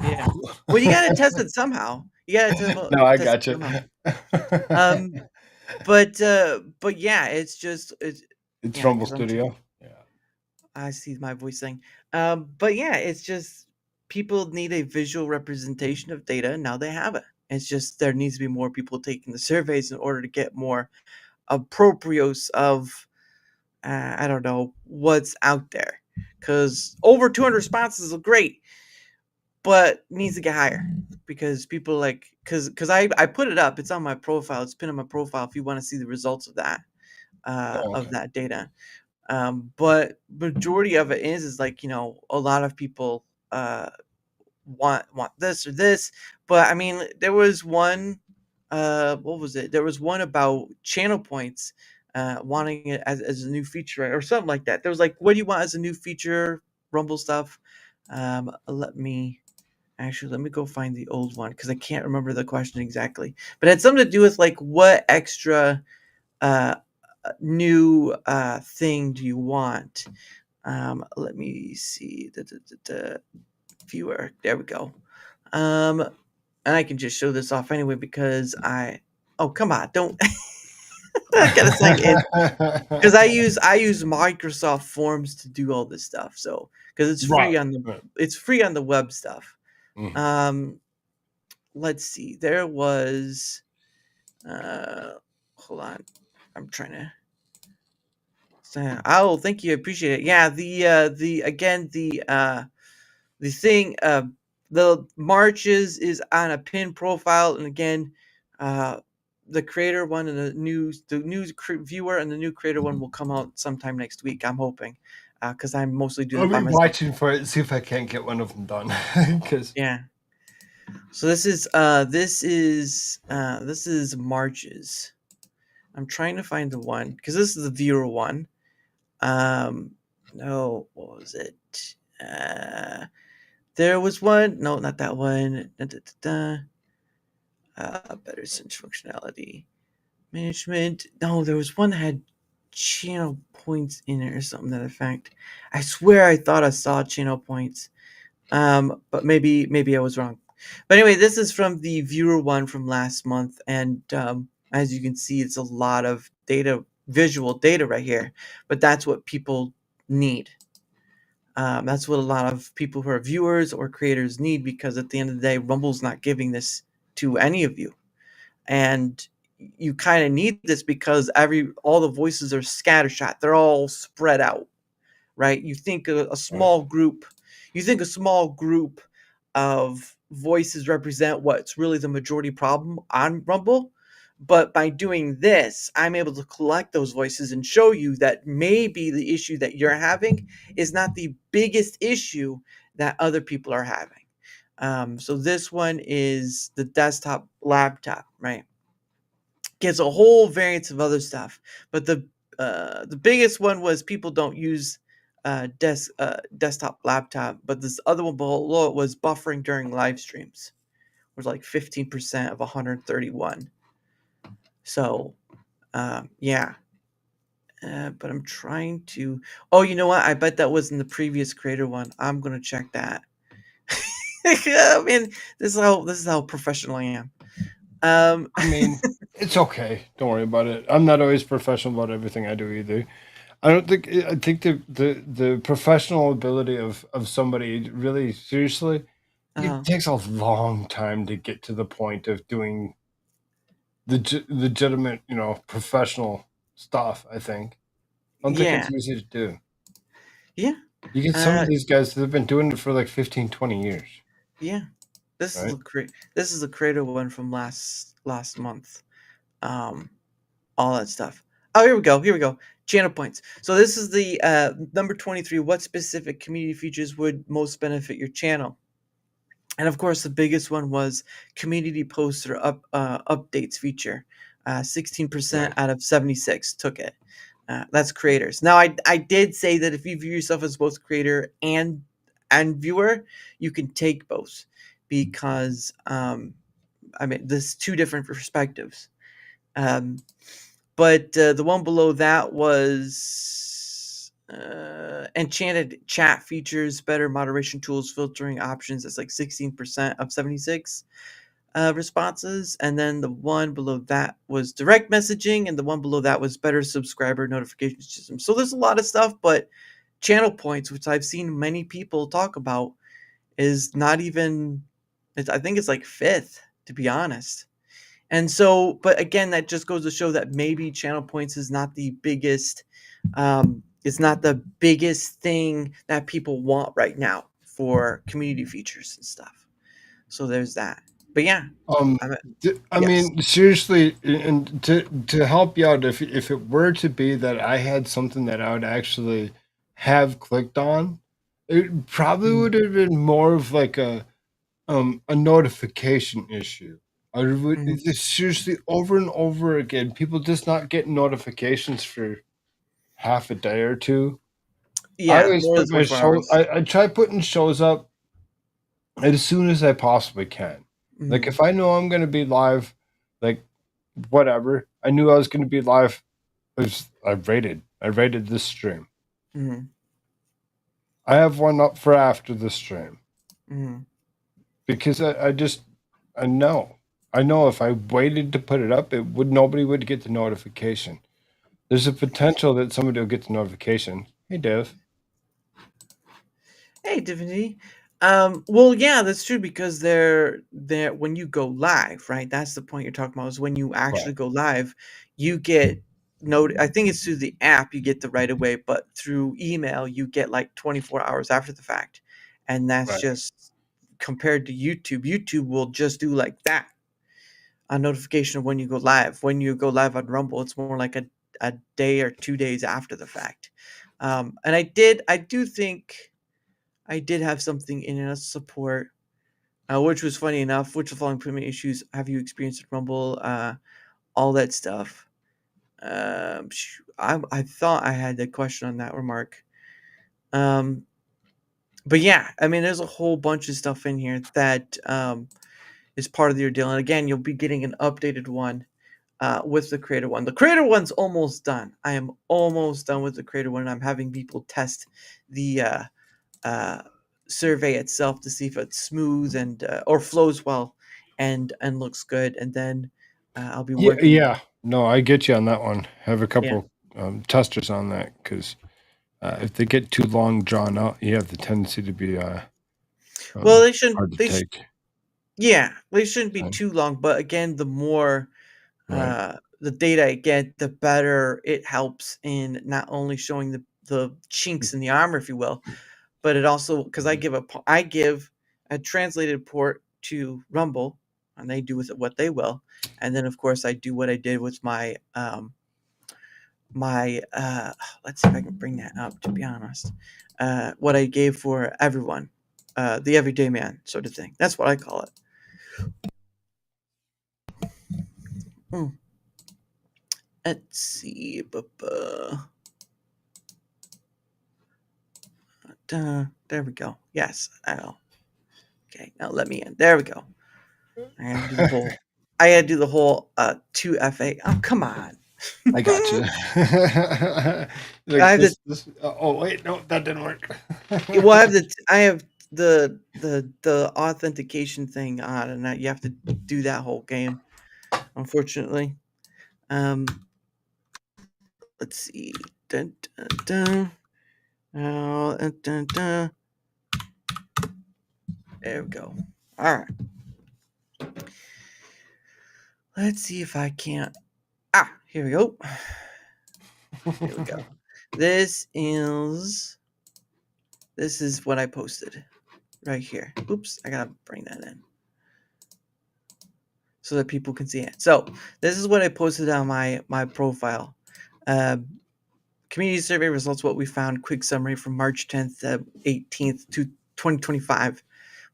Yeah. Well, you gotta test it somehow. You gotta No, I test got it you. somehow. But yeah, it's It's yeah, Rumble because Studio. Yeah. I see my voice thing. But yeah, it's just people need a visual representation of data, and now they have it. It's just there needs to be more people taking the surveys in order to get more appropriate of I don't know what's out there, because over 200 responses is great, but needs to get higher because people like because I put it up. It's on my profile. It's pinned on my profile if you want to see the results Oh, of okay. that data. But majority of it is like a lot of people want this or this. But I mean, there was one. What was it? There was one about channel points. Wanting it as a new feature or something like that. There was like, what do you want as a new feature? Rumble stuff. Let me go find the old one because I can't remember the question exactly. But it had something to do with like what extra uh, new thing do you want? Let me see the viewer. There we go. Um, and I can just show this off anyway because I. Oh come on! Don't. I gotta sign in because I use Microsoft Forms to do all this stuff. So because Right. Right. it's free on the web stuff. Mhm. Um, let's see. There was. Uh, hold on. I'm trying to. Oh, thank you. I appreciate it. Yeah, the again the thing the marches is on a pin profile, and again uh the creator one and the new viewer and the new creator one will come out sometime next week. I'm hoping because I'm mostly doing I'll it by be myself. watching for it, see if I can't get one of them done. Because Yeah. So this is marches. I'm trying to find the one because this is the viewer one. Um, no, what was it? Uh, there was one. No, not that one. Da, da, da, da. Better search functionality. Management. No, there was one that had channel points in it or something to that effect. I swear I thought I saw channel points. But maybe I was wrong. But anyway, this is from the viewer one from last month, and as you can see, it's a lot of data, visual data right here. But that's what people need. That's what a lot of people who are viewers or creators need because at the end of the day, Rumble's not giving this to any of you, and you kind of need this because all the voices are scattershot. They're all spread out, right? right. You think a small group of voices represent what's really the majority problem on Rumble. But by doing this, I'm able to collect those voices and show you that maybe the issue that you're having is not the biggest issue that other people are having. So this one is the desktop laptop, right? Gets a whole variance of other stuff, but the biggest one was people don't use desktop laptop, but this other one below it was buffering during live streams was like 15% of 131. So yeah, but I'm trying to. Oh, you know what? I bet that was in the previous creator one. I'm gonna check that. I mean, this is how professional I am. Um, I mean, it's okay. Don't worry about it. I'm not always professional about everything I do either. I don't think I think the professional ability of somebody really seriously, it uh, takes a long time to get to the point of doing legitimate, professional stuff. I think. I don't think yeah, it's easy to do. yeah. You get some of Uh, these guys that have been doing it for like 15, 20 years, Yeah, right? this is the creator one from last month. Um, all that stuff. Oh, here we go. Here we go. channel points. So this is the number 23. What specific community features would most benefit your channel? And of course, the biggest one was community posts or updates feature. 16% Right. out of 76 took it. That's creators. Now, I did say that if you view yourself as both creator and viewer, you can take both because I mean, there's two different perspectives. Um, but the one below that was enchanted chat features, better moderation tools, filtering options. That's like 16% of 76 responses. And then the one below that was direct messaging, and the one below that was better subscriber notification system. So there's a lot of stuff, but channel points, which I've seen many people talk about, is not even, I think it's like fifth, to be honest. And so, but again, that just goes to show that maybe channel points is not the biggest, it's not the biggest thing that people want right now for community features and stuff. So there's that. But yeah, I'm, I yes. mean, seriously, and to help you out, if it were to be that I had something that I would actually have clicked on, it probably Mm, would have been more of like a notification issue. I would mhm. it's seriously over and over again, people just not getting notifications for half a day or two. I Yeah, always more than put my 24 show. hours. I try putting shows up as soon as I possibly can. Like Mm, if I know I'm going to be live, like whatever, I knew I was going to be live. I rated this stream. mm, I have one up for after the stream mm. because I know. I know if I waited to put it up, it would nobody would get the notification. There's a potential that somebody will get the notification. Hey, Dev. Hey, Divinity. Well, yeah, that's true because they're when you go live, right? That's the point you're talking about is when you Right. actually go live, you get I think it's through the app you get the right away, but through email you get like 24 hours after the fact. And that's Right. just compared to YouTube. YouTube will just do like that. A notification of when you go live. When you go live on Rumble, it's more like a day or 2 days after the fact. And I do think I did have something in us support, which was funny enough. Which of the following payment issues have you experienced at Rumble? All that stuff. I thought I had the question on that remark. Um, but yeah, I mean, there's a whole bunch of stuff in here that is part of your deal. And again, you'll be getting an updated one with the creator one. The creator one's almost done. I am almost done with the creator one. I'm having people test the uh, survey itself to see if it's smooth and or flows well and looks good, and then I'll be Yeah, working. yeah. No, I get you on that one. Have a Yeah. couple testers on that because if they get too long drawn out, you have the tendency to be Well, they shouldn't. hard to take. Yeah, they shouldn't be So, too long. But again, the more right. the data I get, the better it helps in not only showing the chinks in the armor, if you will, but it also because I give a translated port to Rumble, and they do with it what they will, and then of course I do what I did with my let's see if I can bring that up. To be honest, what I gave for everyone, the everyday man sort of thing. That's what I call it. Hmm. Let's see. There we go. Yes. Oh. Okay. Now let me in. There we go. I had to do the whole. I had to do the whole 2FA. Oh, come on. I got you. I Like have the this. Oh wait, no, that didn't work. well, I have the authentication thing on, and that you have to do that whole game. Unfortunately, um, let's see. Dun, dun, dun. Oh, dun, dun, dun. There we go. All right. Let's see if I can't. Ah, here we go. Here we go. This is what I posted right here. Oops, I gotta bring that in so that people can see it. So this is what I posted on my profile. Um, community survey results. What we found. Quick summary from March 10th to 18th to 2025,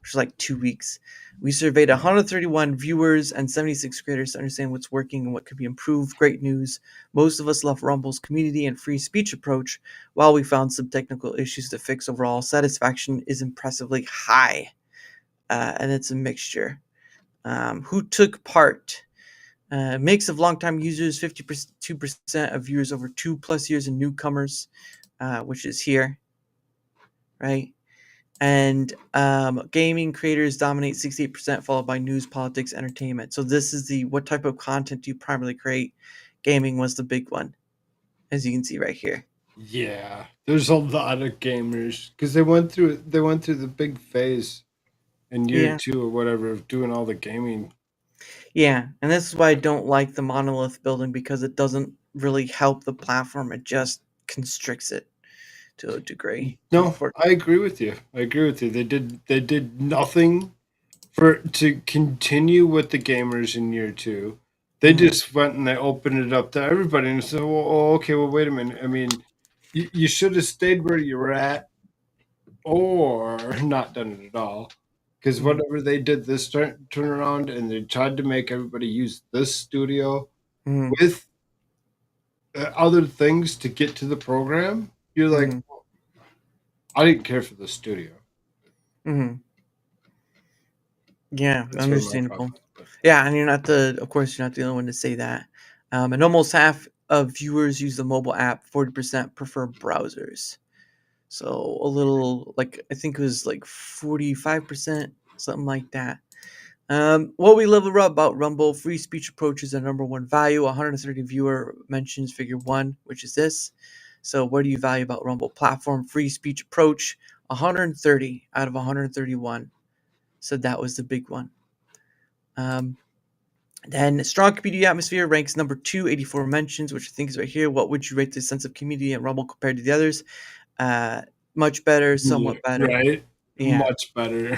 which is like 2 weeks. We surveyed 131 viewers and 76 creators to understand what's working and what could be improved. Great news. Most of us love Rumble's community and free speech approach. While we found some technical issues to fix, overall satisfaction is impressively high. And it's a mixture. Who took part? Mix of longtime users, 52% of viewers over 2+ years, and newcomers, which is here, right? And gaming creators dominate 68%, followed by news, politics, entertainment. So this is the what type of content do you primarily create? Gaming was the big one, as you can see right here. Yeah, there's a lot of gamers because they went through the big phase in year Yeah, 2 or whatever of doing all the gaming. yeah, and this is why I don't like the monolith building, because it doesn't really help the platform. It just constricts it to a degree. No, I Unfortunately. agree with you. I agree with you. They did nothing for to continue with the gamers in year 2. They Mm-hmm. just went and they opened it up to everybody and said, "Well, oh, okay, well, wait a minute. I mean, you should have stayed where you were at, or not done it at all." Because Mm-hmm. whatever they did this turnaround, and they tried to make everybody use this studio Mm-hmm. with other things to get to the program. You're like, Mm-hmm. I didn't care for the studio. Mm-hmm. Yeah, That's where my understandable. problem is. Yeah, and of course, you're not the only one to say that. And almost half of viewers use the mobile app. 40% prefer browsers. So a little, like, I think it was like 45%, something like that. What we love about Rumble: free speech approach is our number one value. 130 viewer mentions figure one, which is this. So what do you value about Rumble platform? Free speech approach. 130 out of 131 said that was the big one. Um, Then strong community atmosphere ranks number two, 84 mentions, which I think is right here. What would you rate the sense of community at Rumble compared to the others? Uh, Much better, Yeah, somewhat better. right? Yeah, Much better.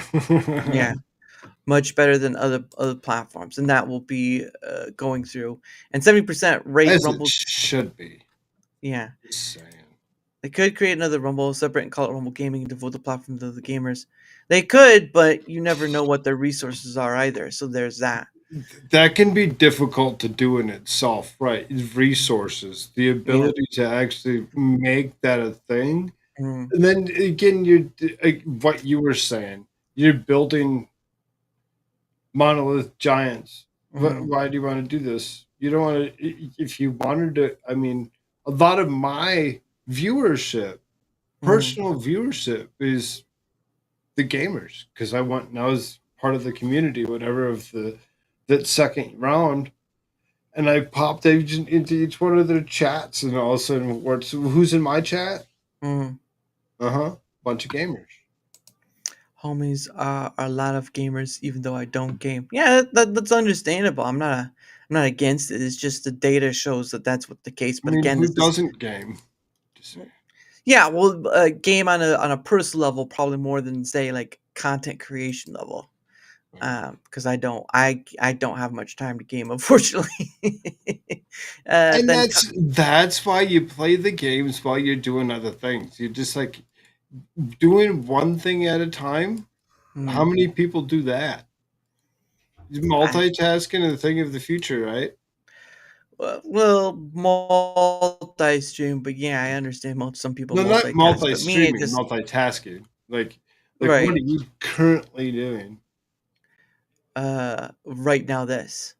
yeah, much better than other platforms, and that will be going through. And 70% rate As it Rumble. should be. Yeah, Just saying. they could create another Rumble, separate and call it Rumble Gaming, and devote the platform to the gamers. They could, but you never know what their resources are either. So there's that. That can be difficult to do in itself, right? Resources, the Yeah. ability to actually make that a thing. Mm-hmm. And then again, you're like what you were saying, you're building monolith giants. Mm-hmm. Why do you want to do this? You don't want to, if you wanted to, I mean, a lot of my viewership, Mm-hmm. personal viewership is the gamers because I was part of the community, whatever of the that second round, and I popped into each one of their chats, and all of a sudden, who's in my chat? Mm-hmm. Bunch of gamers. Homies are a lot of gamers, even though I don't game. Yeah, that's understandable. I'm not against it. It's just the data shows that that's what the case. I But mean, again, who this is doesn't game? Just saying. yeah. Well, game on a personal level, probably more than say like content creation level. Because I don't have much time to game, unfortunately. And Then that's why you play the games while you're doing other things. You're just like doing one thing at a time. How mm, many people do that? I Multitasking is a thing of the future, right? well multi-stream, but yeah, I understand some people No, not multitask, but me, it multi-streaming, just multitasking. Like what right. are you currently doing? Right now, this.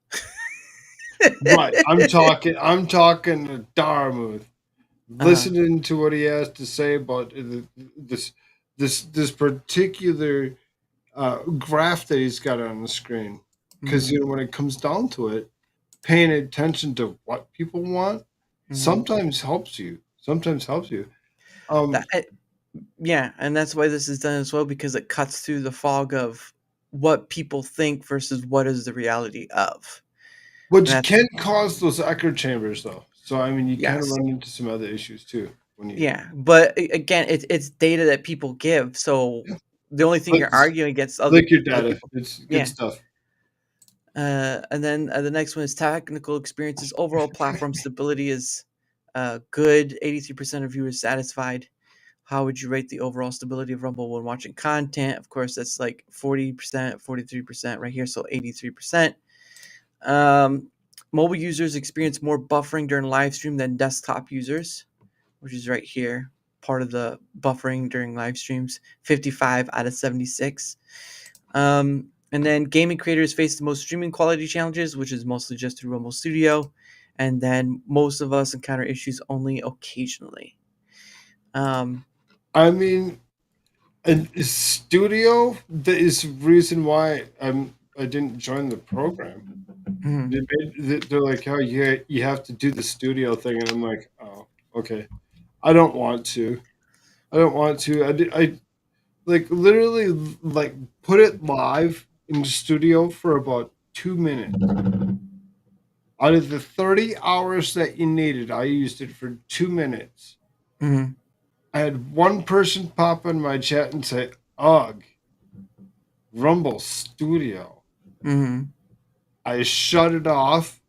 Right. I'm talking to Daramouthe. Uh-huh. Listening to what he has to say about this this particular graph that he's got on the screen. Because Mhm. when it comes down to it, paying attention to what people want Mhm. sometimes helps you. Sometimes helps you. That yeah, and that's why this is done as well, because it cuts through the fog of what people think versus what is the reality of. And Which that's can cause those echo chambers, though. So I mean, you kind of yes. run into some other issues too when you. Yeah, but again, it's data that people give. So Yeah. the only thing But you're arguing against like your other data, people. it's good Yeah. stuff. And then the next one is technical experiences. Overall platform stability is Good, 83% of viewers satisfied. How would you rate the overall stability of Rumble when watching content? Of course, that's like 40%, 43% right here, so 83%. Um, Mobile users experience more buffering during live stream than desktop users, which is right here. Part of the buffering during live streams, 55 out of 76. And then gaming creators face the most streaming quality challenges, which is mostly just through Rumble Studio. And then most of us encounter issues only occasionally. Um, I mean, and studio, that is the reason why I didn't join the program. mhm, They're like, oh, you have to do the studio thing, and I'm like, oh, okay. I don't want to. I don't want to. I like literally like put it live in the studio for about 2 minutes. Out of the 30 hours that you needed, I used it for 2 minutes. mhm, I had one person pop in my chat and say, "Ugh, Rumble Studio." mhm. I shut it off,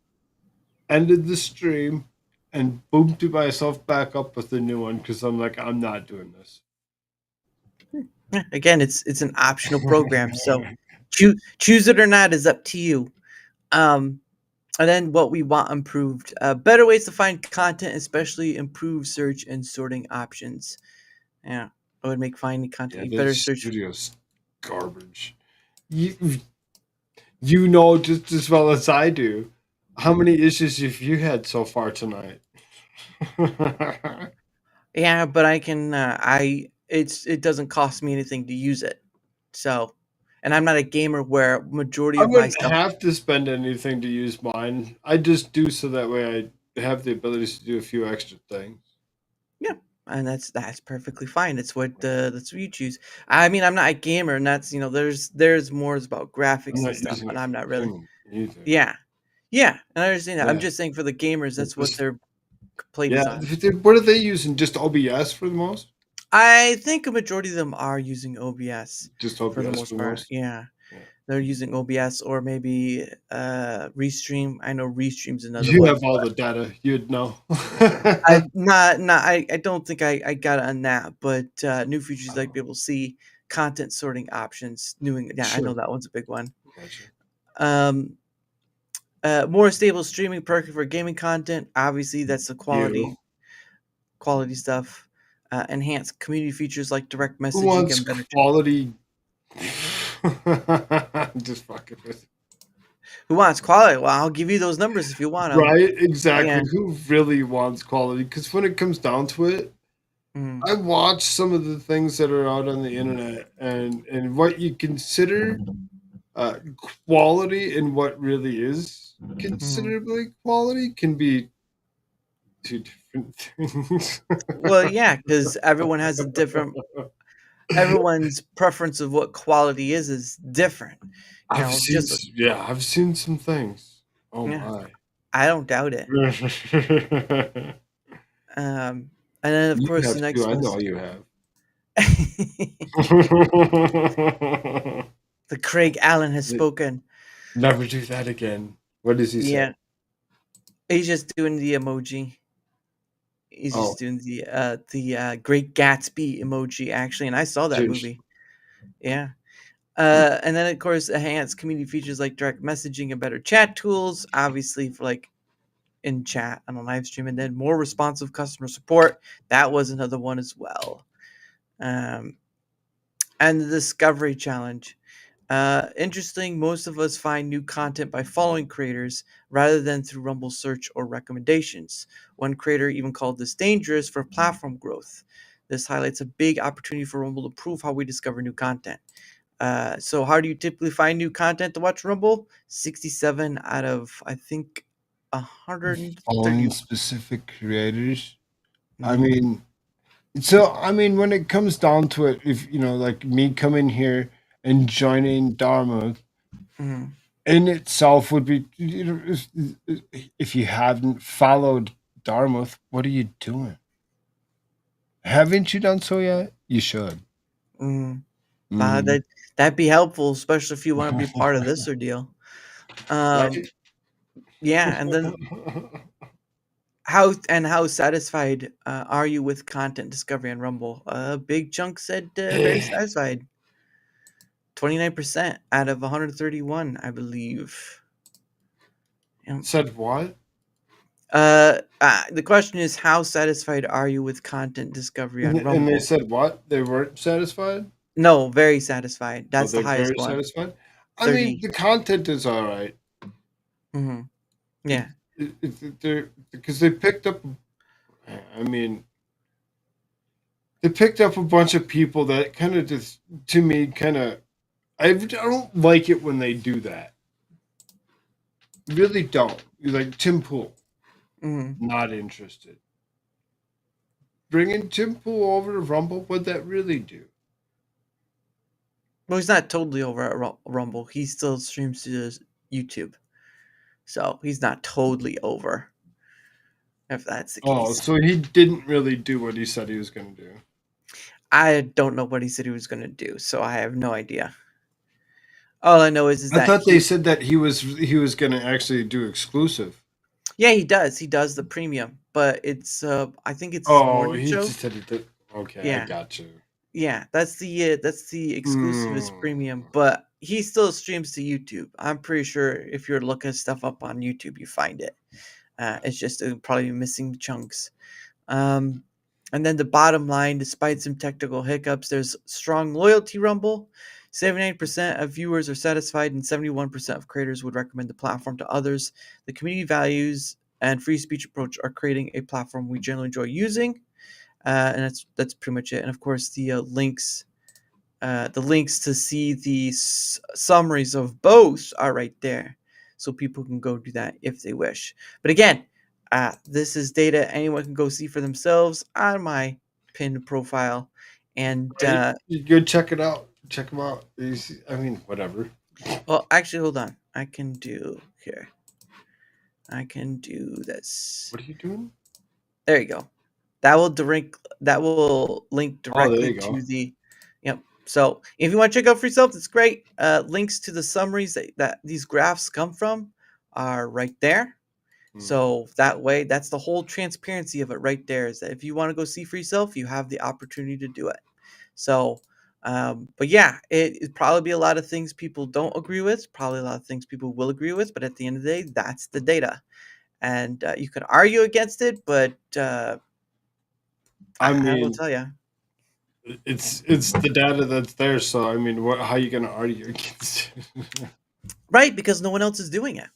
ended the stream, and boomed myself back up with a new one because I'm like, I'm not doing this. Yeah, again, it's an optional program, so choose it or not is up to you. Um, and then what we want improved, better ways to find content, especially improved search and sorting options. Yeah, it would make finding content Yeah, a that better search. studio's garbage. You you know just as well as I do. How many issues have you had so far tonight? Yeah, but I can. It doesn't cost me anything to use it, so, and I'm not a gamer where majority I of my wouldn't stuff. have to spend anything to use mine. I just do so that way I have the ability to do a few extra things. Yeah, and that's perfectly fine. That's what you choose. I mean, I'm not a gamer, and that's there's more is about I'm graphics and not stuff, using but it I'm for not really. gaming either. Yeah, yeah, and I understand that. I'm Yeah. just saying for the gamers, But that's what this, their play yeah. design. What are they using? Just OBS for the most? I think a majority of them are using OBS Just for the OBS for most the part. most? Yeah, Yeah. they're using OBS or maybe Restream. I know Restream's another You one. have all the data. You'd know. I not I don't think I got it on that, but new features like Oh, be able to see content sorting options. Yeah, I know sure. that one's a big one. Gotcha. Um, More stable streaming, perfect for gaming content. Obviously, that's the You. quality stuff. Enhanced community features like direct Who messaging wants and better. quality? Just fucking with. Who wants quality? Well, I'll give you those numbers if you want them. Right? Exactly. Yeah. Who really wants quality? Because when it comes down to it, Mm, I watch some of the things that are out on the internet, and what you consider uh, quality and what really is mm. considerably quality can be two different things. Well, yeah, because everyone has a different. Everyone's preference of what quality is different. Just Yeah, I've seen some things. Oh yeah. my. I don't doubt it. Um, and then of You course the have too. next I one's know you have. the Craig Allen has spoken. Never do that again. What does he say? Yeah, he's just doing the emoji. He's Oh, just doing the Great Gatsby emoji actually, and I saw that cheers. movie. Yeah. And then of course enhanced community features like direct messaging and better chat tools, obviously for like in chat on a live stream, and then more responsive customer support. That was another one as well. Um, and the discovery challenge. Interesting, most of us find new content by following creators rather than through Rumble search or recommendations. One creator even called this dangerous for platform growth. This highlights a big opportunity for Rumble to prove how we discover new content. So, how do you typically find new content to watch Rumble? 67 out of, I think, 130. Following specific creators. I Mhm, mean, I mean, when it comes down to it, if like me coming here and joining Dharma mhm, in itself would be, if you haven't followed Dharma, what are you doing? Haven't you done so yet? You should. mhm. Mhm. That'd be helpful, especially if you want to be part of this ordeal. Um, Right? yeah, and then how satisfied are you with content discovery on Rumble? A big chunk said very satisfied. 29% out of 131, I believe. Yeah. Said what? The question is, how satisfied are you with content discovery on And they Rumble? said what? They weren't satisfied? No, very satisfied. Oh, That's the they're highest very one. satisfied? I mean, 30. the content is all right. Mm-hmm. Yeah. They're because they picked up. I mean, they picked up a bunch of people that kind of just, to me, kind of. I don't like it when they do that. Really don't. Like Tim Pool, Mm-hmm. not interested. Bringing Tim Pool over to Rumble, what'd that really do? Well, he's not totally over at Rumble. He still streams to his YouTube, so he's not totally over. If that's the Oh, case, so he didn't really do what he said he was going to do. I don't know what he said he was going to do, so I have no idea. All I know is I that thought they said that he was going to actually do exclusive. yeah, he does. He does the premium, but it's I think it's his Oh, morning he show. just said he did. Okay, I Yeah, got you. yeah, that's the exclusivist Mm, premium, but he still streams to YouTube. I'm pretty sure if you're looking stuff up on YouTube, you find it. It's just probably missing chunks. Um, and then the bottom line, despite some technical hiccups, there's strong loyalty Rumble. 79% of viewers are satisfied, and 71% of creators would recommend the platform to others. The community values and free speech approach are creating a platform we generally enjoy using, and that's pretty much it. And of course, the links to see the summaries of both are right there, so people can go do that if they wish. But again, this is data anyone can go see for themselves on my pinned profile. And right? You go check it out. Check him out. I mean, whatever. well, actually, hold on. I can do here. I can do this. What are you doing? There you go. That will link Oh, there directly you go. to the yep. So if you want to check out for yourself, that's great. Links to the summaries that these graphs come from are right there. Hmm. So that way, that's the whole transparency of it right there. Is that if you want to go see for yourself, you have the opportunity to do it. So, but yeah, it probably be a lot of things people don't agree with. Probably a lot of things people will agree with. But at the end of the day, that's the data, and you can argue against it, but I I will mean, tell you. it's the data that's there. So I mean, how are you going to argue against it? Right, because no one else is doing it.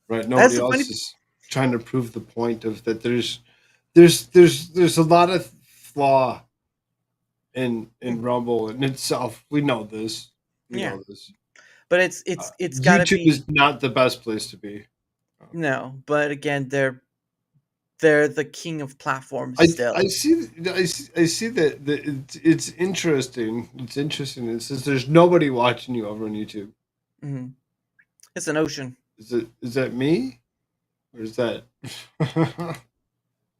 Right? That's Nobody the funny. else is trying to prove the point of that. There's a lot of flaw in Rumble in itself. We know this. We Yeah, know this. but it's got to YouTube is be not the best place to be. no. But again, they're the king of platforms I still. see I see that it's interesting. It's interesting. It says there's nobody watching you over on YouTube. Mhm. It's an ocean. Is that me or is that?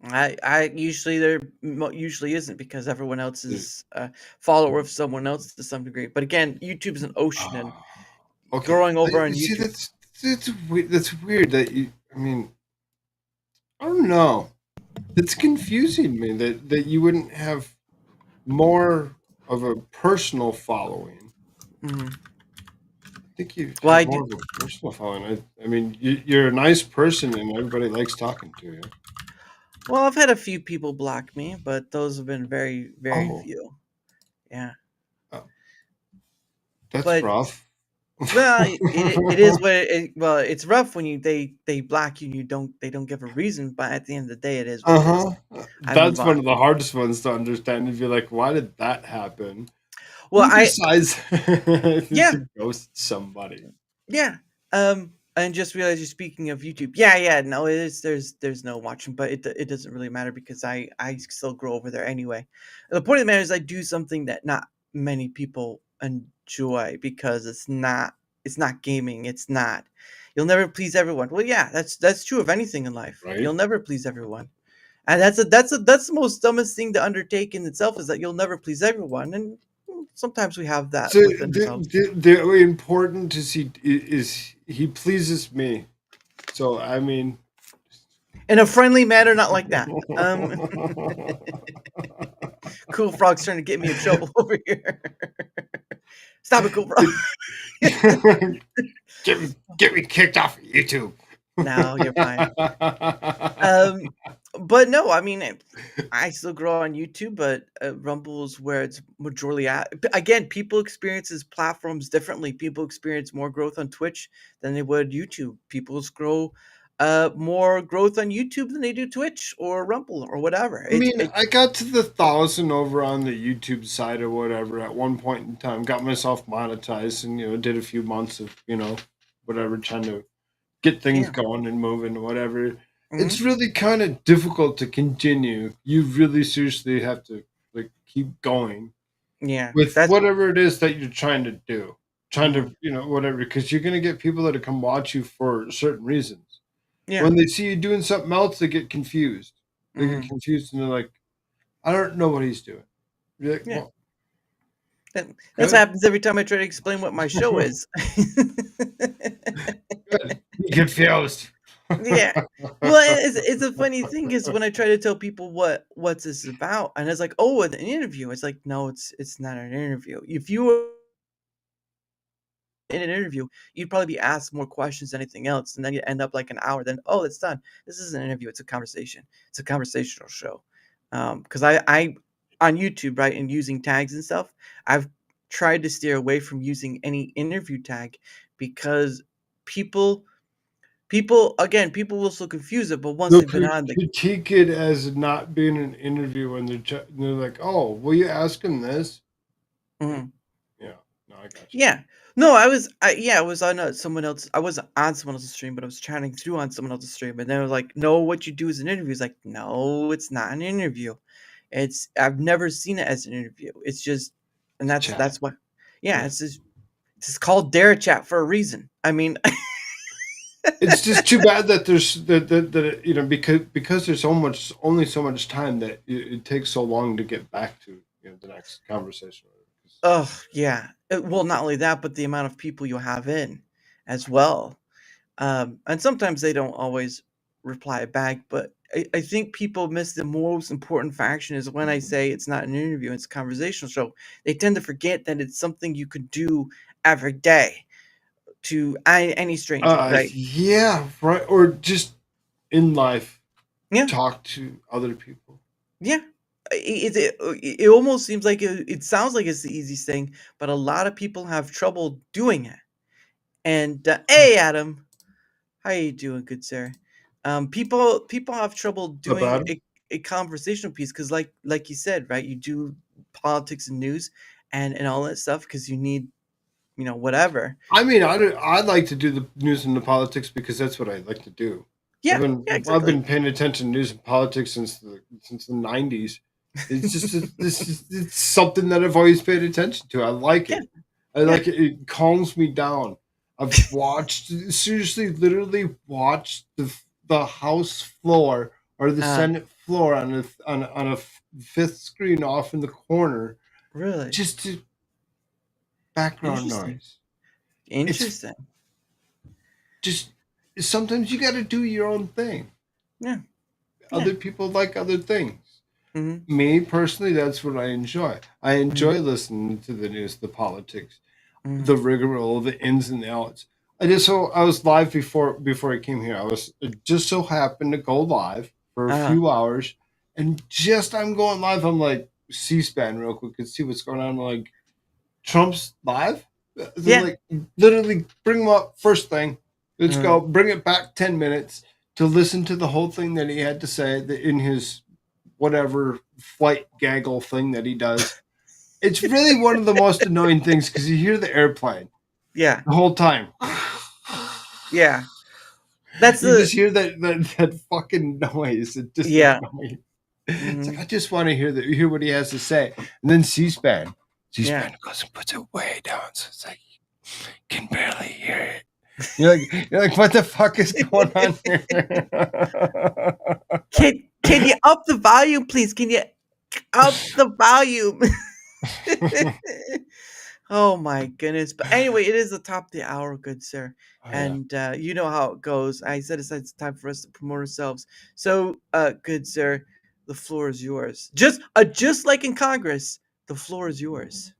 I usually usually isn't because everyone else is a follower of someone else to some degree. But again, YouTube is an ocean, and Oh, okay. growing over on See, YouTube. that's weird. That you. I mean, I don't know. It's confusing me that you wouldn't have more of a personal following. Mhm. I think you Well, have I more do. of a personal following. I mean, you're a nice person, and everybody likes talking to you. Well, I've had a few people block me, but those have been very, very Oh, few. Yeah, uh, that's but rough. well, it is what well, it's rough when they block you and they don't give a reason. But at the end of the day, it is what it is. Uh-huh. I move That's one on. of the hardest ones to understand and be like, why did that happen? Well, Who decides yeah, to ghost somebody? yeah. And just realized you're speaking of YouTube. Yeah, yeah. No, it is. There's no watching, but it doesn't really matter because I still grow over there anyway. The point of the matter is I do something that not many people enjoy because it's not gaming. It's not. You'll never please everyone. Well, yeah, that's true of anything in life. Right? You'll never please everyone, and that's the most dumbest thing to undertake in itself is that you'll never please everyone, and sometimes we have that So within ourselves. the important to see is he pleases me. So I mean, In a friendly manner, not like that. KoolFrogg's trying to get me in trouble over here. Stop it, KoolFrogg. Get me kicked off of YouTube. No, you're fine. Um, but no, I mean, I still grow on YouTube, but Rumble's where it's majorly at. Again, people experiences platforms differently. People experience more growth on Twitch than they would YouTube. People grow more growth on YouTube than they do Twitch or Rumble or whatever. I mean, I got to the 1,000 over on the YouTube side or whatever at one point in time. Got myself monetized and did a few months of whatever, trying to get things going and moving or whatever. It's really kind of difficult to continue. You really seriously have to keep going. Yeah, With whatever it is that you're trying to do, trying to whatever, because you're gonna get people that come watch you for certain reasons. Yeah. When they see you doing something else, they get confused. They get confused and they're like, "I don't know what he's doing." You're like, Yeah. well, That's what happens every time I try to explain what my show is. good. Be confused. Yeah. Well, it's a funny thing is when I try to tell people what's this about, and it's like, oh, an interview. It's like, no, it's not an interview. If you were in an interview, you'd probably be asked more questions than anything else, and then you end up like an hour. Then, oh, it's done. This is an interview. It's a conversation. It's a conversational show. Because I on YouTube, right, and using tags and stuff, I've tried to steer away from using any interview tag because people people will still confuse it, but once They'll they've been on, critique it as not being an interview, and they're like, "Oh, will you ask him this?" Mhm. Yeah, no, I got you. Yeah. No, I was on someone else. I wasn't on someone else's stream, but I was chatting through on someone else's stream, and they were like, "No, what you do is an interview." It's like, no, it's not an interview. I've never seen it as an interview. It's just, and Chat. that's what. Yeah, it's called Darachat for a reason. I mean, It's just too bad that there's because there's only so much time that it takes so long to get back to the next conversation. oh yeah. Well, not only that, but the amount of people you have in as well. And sometimes they don't always reply back, but I think people miss the most important faction is when I say it's not an interview, it's a conversational show. They tend to forget that it's something you could do every day to any stranger, right? Yeah, right. Or just in life, Yeah, talk to other people. yeah. It almost seems like it sounds like it's the easiest thing, but a lot of people have trouble doing it. And hey, Adam, how you doing, good sir? People have trouble doing About a conversational piece because, like you said, right? You do politics and news and all that stuff because you need, whatever. I mean, I'd like to do the news and the politics because that's what I like to do. Yeah, yeah, I've exactly. been paying attention to news and politics since the 90s. It's just it's something that I've always paid attention to. I like Yeah, it. I yeah. like it. It calms me down. I've watched seriously, literally watched the House floor or the Uh, Senate floor on a fifth screen off in the corner, really just to background interesting. noise. It's Interesting. just sometimes you got to do your own thing. Yeah, yeah. Other people like other things. Mm-hmm. Me personally, that's what I enjoy. I Mm-hmm. enjoy listening to the news, the politics, Mm-hmm. the rigmarole, the ins and the outs. I was live before I came here. It just so happened to go live for a Uh, few hours, and just I'm going live. I'm like C-SPAN real quick and see what's going on. I'm like Trump's live. They're yeah. like literally bring him up first thing. Let's Uh, go. Bring it back 10 minutes to listen to the whole thing that he had to say in his whatever flight gaggle thing that he does. It's really one of the most annoying things because you hear the airplane yeah, the whole time. yeah. That's You the just hear that fucking noise. It's just yeah. annoying. It's like Mm-hmm. I just want to hear what he has to say. And then C-SPAN. Yeah. C-SPAN goes and puts it way down, so it's like you can barely hear it. You're like, what the fuck is going on here? Can you up the volume, please? Can you up the volume? Oh my goodness. But anyway, it is the top of the hour, good sir. Oh yeah. And you know how it goes. I set aside some time for us to promote ourselves. So, good sir, the floor is yours. Just like in Congress, the floor is yours.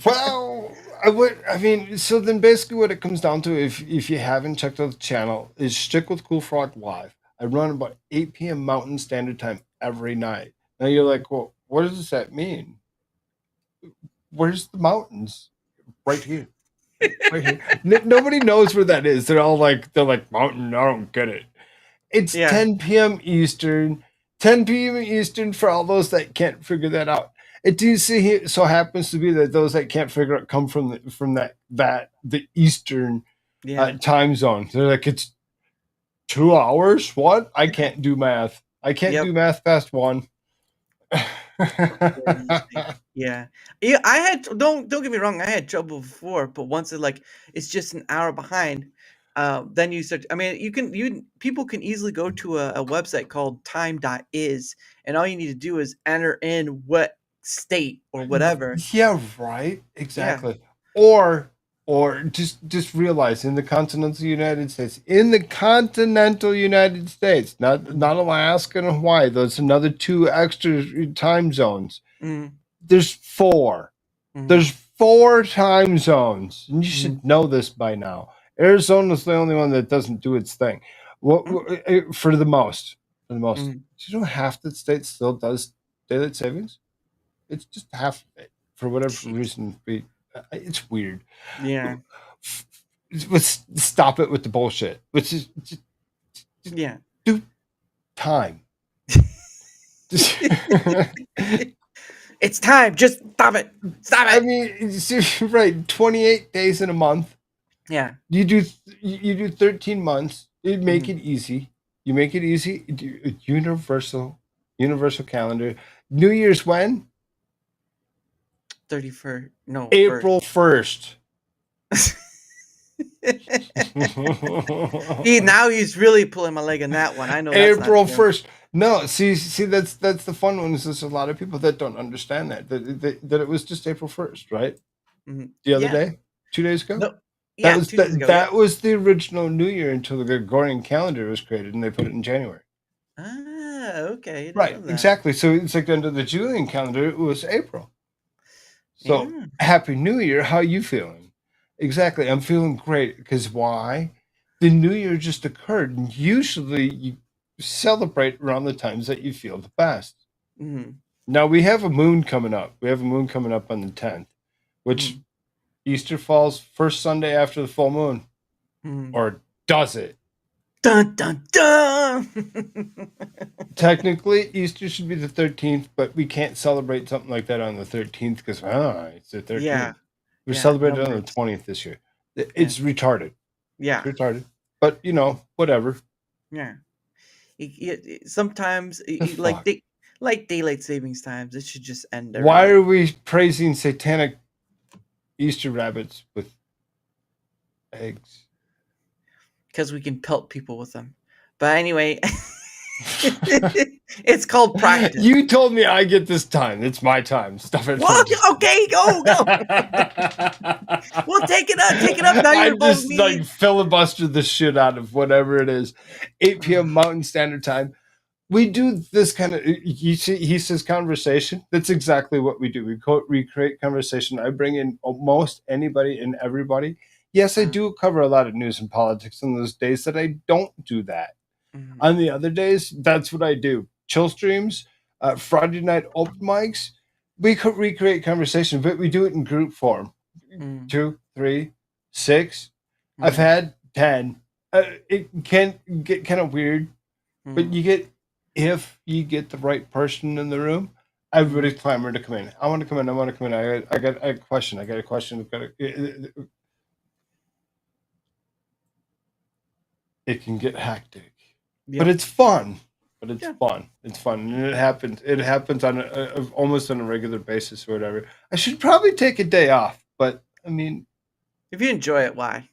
Well, I mean, so then basically what it comes down to, if you haven't checked out the channel, is stick with KoolFrogg Live. I run about 8 p.m. Mountain Standard Time every night. Now you're like, well, what does that mean? Where's the mountains? Right here. Right here. Nobody knows where that is. They're like, mountain, I don't get it. It's Yeah. 10 p.m. Eastern. 10 p.m. Eastern for all those that can't figure that out. It do see so happens to be that those that can't figure it come from the Eastern Yeah. time zone. They're like, it's 2 hours. What? I can't do math. I can't Yep. do math past one. Crazy. Yeah. Yeah, I had don't get me wrong, I had trouble before, but once it's just an hour behind, then you start I mean, you people can easily go to a website called time.is, and all you need to do is enter in what state or whatever. Yeah, right. Yeah. Exactly. Or just realize in the continental United States, not Alaska and Hawaii, there's another two extra time zones. Mhm. There's four. Mhm. There's four time zones, and you Mhm. should know this by now. Arizona's the only one that doesn't do its thing. For the most, for the most. Mhm. You know, half the state still does daylight savings. It's just half of it for whatever Jeez. reason. It's weird. Yeah. Let's stop it with the bullshit. Let's just Yeah. do time. It's time. Just stop it. Stop I it. mean, right? 28 days in a month. Yeah. You do 13 months. You make Mhm. it easy. You make it easy. Universal calendar. New Year's when? 31st. No, first. April 1st. See, now he's really pulling my leg on that one. I know that's not April true. 1st. No, see, that's the fun one. Is there's a lot of people that don't understand that it was just April 1st, right? Mhm. The other Yeah. day, 2 days ago. No. That Yeah, was 2 days ago. that Yep. was the original New Year until the Gregorian calendar was created, and they put it in January. Ah, okay. I didn't Right, know that. exactly. So it's like under the Julian calendar, it was April. So Yeah. Happy New Year. How you feeling? Exactly. I'm feeling great because why? The New Year just occurred, and usually you celebrate around the times that you feel the best. Mhm. Now we have a moon coming up. We have a moon coming up on the 10th, which Mhm. Easter falls first Sunday after the full moon, Mhm. or does it? Dun dun dun. Technically, Easter should be the 13th, but we can't celebrate something like that on the 13th because it's the Yeah. 13th. We're Yeah. celebrating on the Numbers. 20th this year. Yeah. It's retarded. Yeah. It's retarded. But whatever. Yeah. Sometimes, The fuck. like daylight savings times, it should just end Why already. are we praising satanic Easter rabbits with eggs? Because we can pelt people with them. But anyway, it's called practice. You told me I get this time. It's my time. Stuff it. Well, okay, go, go. Well, take it up, take it up. Now you're I involving just like me. filibuster the shit out of whatever it is. 8 p.m. Mountain Standard Time. We do this kind of he says conversation. That's exactly what we do. We create conversation. I bring in most anybody and everybody. Yes, I do cover a lot of news and politics on those days that I don't do that. Mhm, On the other days, that's what I do. Chill streams, Friday night open mics. We could recreate conversation, but we do it in group form. mhm, 2, 3, 6. I've mhm, had 10. It can get kind of weird, but mhm, if you get the right person in the room, mhm. everybody's clamoring to come in. I want to come in. I want to come in. I got a question. I got a question. It can get hectic, but Yep. it's fun. But it's Yeah. fun. It's fun, and it happens. It happens on almost on a regular basis or whatever. I should probably take a day off, but I mean, If you enjoy it, why?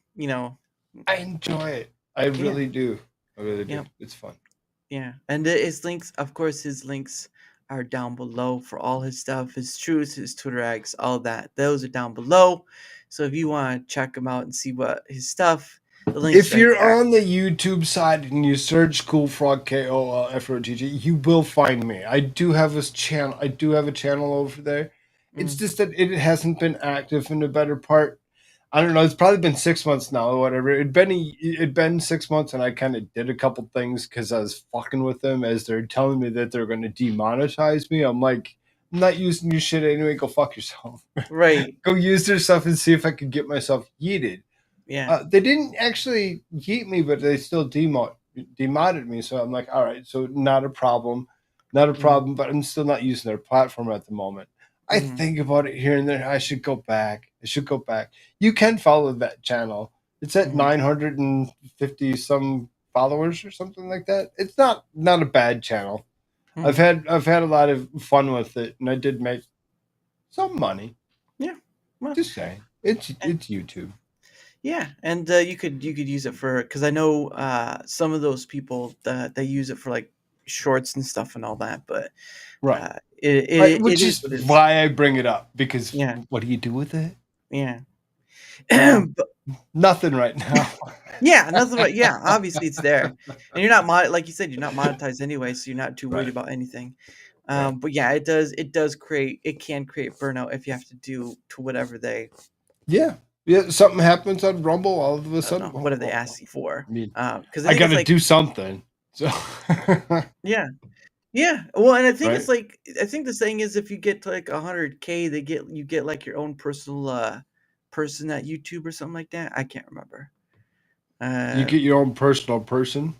I enjoy it. I Yeah. really do. I really do. Yep. It's fun. Yeah. And his links, of course, his links are down below for all his stuff, his truths, his Twitter eggs, all that. Those are down below. So if you want to check him out and see what his stuff, the link's If right you're there. on the YouTube side and you search KoolFrogg, KoolFrogg, you will find me. I do have this channel. I do have a channel over there. It's Mm, just that it hasn't been active in the better part. I don't know. It's probably been 6 months now, or whatever. It'd been 6 months, and I kind of did a couple things because I was fucking with them as they're telling me that they're going to demonetize me. I'm like, I'm not using your shit anyway. Go fuck yourself. right. Go use their stuff and see if I can get myself yeeted. Yeah. They didn't actually yeet me, but they still demodded me. So I'm like, all right, so not a problem, not a Mm, problem. But I'm still not using their platform at the moment. I mm, think about it here and there. I should go back. I should go back. You can follow that channel. It's at mm, 950 some followers or something like that. It's not a bad channel. mm. I've had a lot of fun with it, and I did make some money. Yeah. Well, Just saying, it's YouTube. yeah, and you could use it for, because I know some of those people that they use it for like shorts and stuff and all that, but Right. it Which is is what it is. why I bring it up because Yeah, what do you do with it? yeah. But Nothing right now. yeah, nothing but yeah, obviously it's there, and you're not like you said, you're not monetized anyway, so you're not too worried Right. about anything. Right. But yeah, it create, it can create burnout if you have to do to whatever they, Yeah. Yeah. Something happens on Rumble. All of a I don't sudden, know, whatever they ask you for. I mean, Because I I think got it's to like, do something. So, yeah. Yeah, well, and I think it's right. like, I think the saying is if you get to like 100K, you get like your own personal person at YouTube or something like that. I can't remember. You Uh, get your own personal person.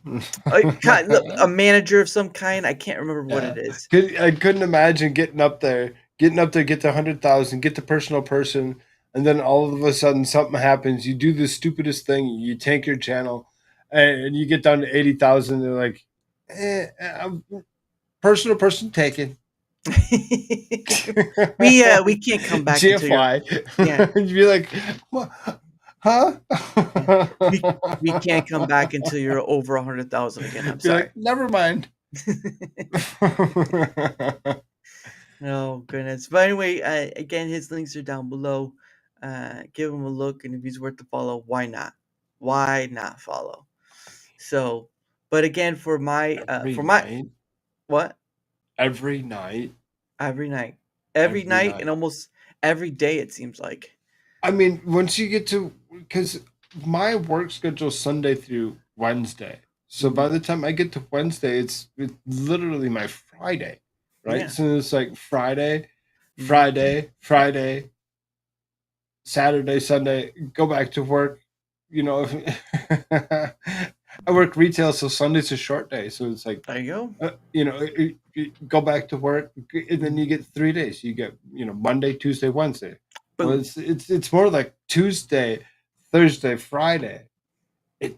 a manager of some kind. I can't remember what Yeah. it is. I couldn't imagine getting up there, get to 100,000, get the personal person, and then all of a sudden something happens. You do the stupidest thing, you tank your channel, and you get down to 80,000. They're like, personal person taken. We can't come back until you're, GFY. yeah, You'd be like, what? Huh? yeah. We can't come back until you're over 100,000 again. I'm Be sorry. like, never mind. Oh goodness. But anyway, again, his links are down below. Give him a look, and if he's worth the follow, why not? Why not follow? So, but again, Every for my night. what? Every night. Every night, every Every night, and night. almost every day, it seems like. I mean, once you get to, because my work schedule is Sunday through Wednesday. So by Mhm. the time I get to Wednesday, it's literally my Friday, right? Yeah. So it's like Friday, Mhm. Friday, Friday, Saturday, Sunday, go back to work. You know, I work retail, so Sunday's a short day. So it's like, There you go. you go back to work, and then Mhm. you get 3 days. You get, Monday, Tuesday, Wednesday. Well, Boom. it's more like Tuesday, Thursday, Friday. It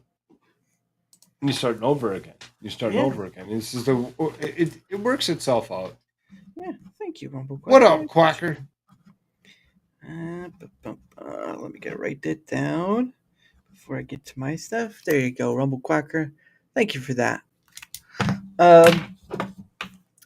and you're starting over again. You're starting Yeah. over again. This is it works itself out. Yeah. Thank you, Rumble What Quacker. up, Quacker? Let me get write that down before I get to my stuff. There you go, Rumble Quacker. Thank you for that. Um,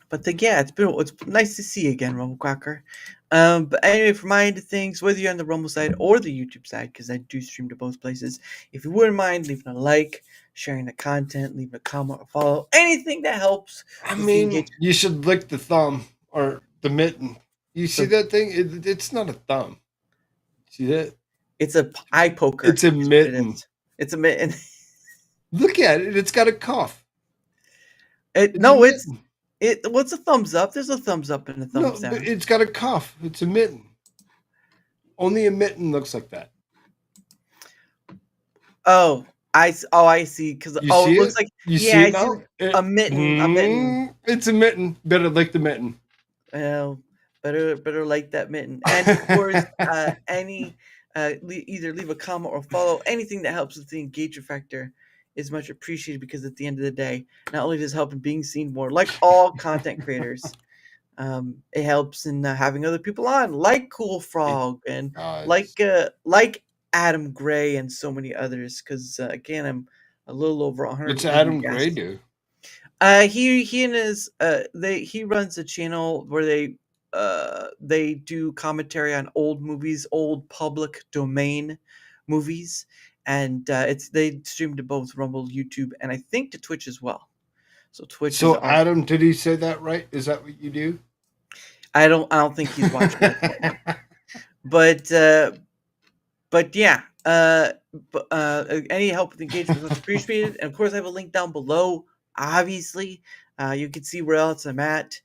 but yeah, it's nice to see you again, Rumble Quacker. But anyway, for my end of things, whether you're on the Rumble side or the YouTube side, because I do stream to both places, if you wouldn't mind leaving a like, sharing the content, leaving a comment or follow, anything that helps I with the mean, engagement. you should lick the thumb or the mitten. You see The that thing? It's not a thumb. See that? It's a eye poker, It's a is what it mitten. is. It's a mitten. Look at it. It's got a cuff. It It's a no, it's mitten. it. What's a thumbs up? There's a thumbs up and a No, thumbs but down. it's got a cuff. It's a mitten. Only a mitten looks like that. Oh, I see. Because You oh, it see looks it? like, You yeah, see I it see now? a mitten, a mitten. It's a mitten. Better lick the mitten. Well, better like that mitten. And of course, either leave a comment or follow. Anything that helps with the engagement factor is much appreciated, because at the end of the day, not only does it help in being seen more, like all content creators, it helps in having other people on, like It KoolFrogg and does. like Adam Gray and so many others. Because again, I'm a little over What's 180 Adam Gray guests. do? He and his he runs a channel where they do commentary on old movies, old public domain movies, and it's they stream to both Rumble, YouTube, and I think to Twitch as well. So Twitch is So our. Adam, did he say that right? Is that what you do? I don't think he's watching at the moment, but yeah, any help with engagement is much appreciated. And of course, I have a link down below. Obviously, you can see where else I'm at: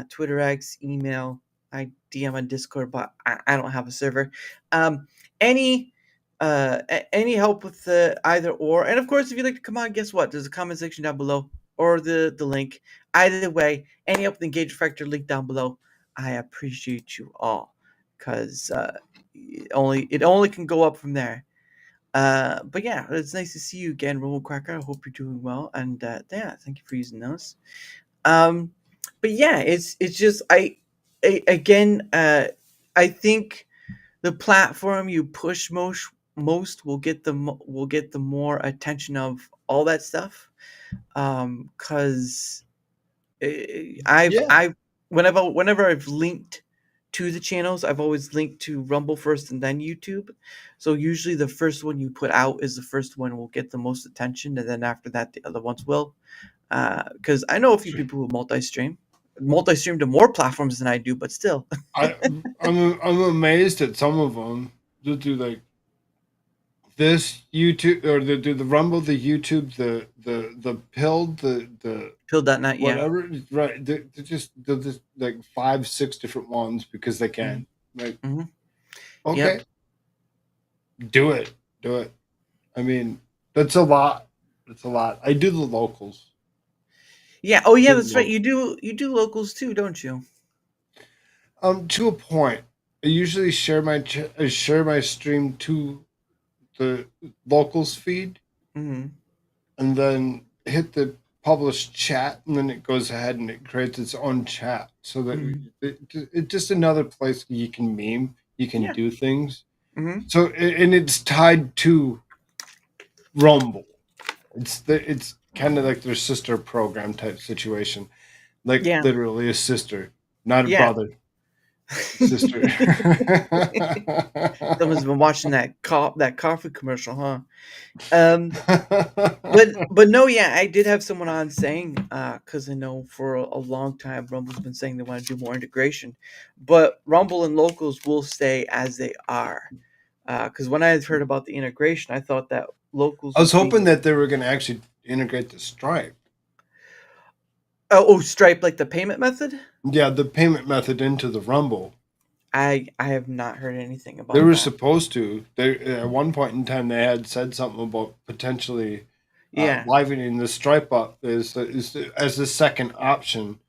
Twitter X, email, I DM on Discord, but I don't have a server. Um, any any help with the either or, and of course, if you'd like to come on, guess what? There's a comment section down below or the link. Either way, any help with the engagement factor link down below. I appreciate you all because it only can go up from there. But yeah, it's nice to see you again, Romo Cracker. I hope you're doing well, and yeah, thank you for using those. Um, but yeah, it's just again, I think the platform you push most will get the more attention of all that stuff. Because Yeah. I've whenever I've linked to the channels, I've always linked to Rumble first and then YouTube. So usually the first one you put out is the first one will get the most attention, and then after that the other ones will. Because I know a few people who multi-stream to more platforms than I do, but still. I I'm amazed at some of them. They'll do like this YouTube, or they do the Rumble, the YouTube, the pill, the Pill.net, yeah. whatever. Right? They're just like 5, 6 different ones because they can. Like, Mm-hmm. okay, Yep. do it, do it. I mean, that's a lot. That's a lot. I do the locals. Yeah. Oh yeah, Do the that's right. locals. You do locals too, don't you? To a point. I usually I share my stream to the locals feed, Mm-hmm. and then hit the publish chat, and then it goes ahead and it creates its own chat, so that Mm-hmm. it's just another place you can meme, you can Yeah. do things. Mm-hmm. So and it's tied to Rumble. It's kind of like their sister program type situation, like Yeah. literally a sister, not a Yeah. brother, sister. Someone's been watching that coffee commercial, huh? But no, yeah, I did have someone on saying, because I know for a long time Rumble's been saying they want to do more integration, but Rumble and locals will stay as they are. Because when I had heard about the integration, I thought that locals I was was hoping being that they were going to actually integrate the Stripe. Stripe, like the payment method. Yeah, the payment method into the Rumble. I have not heard anything They about were that. supposed to. They at one point in time they had said something about potentially Yeah, livening the Stripe up as the second option,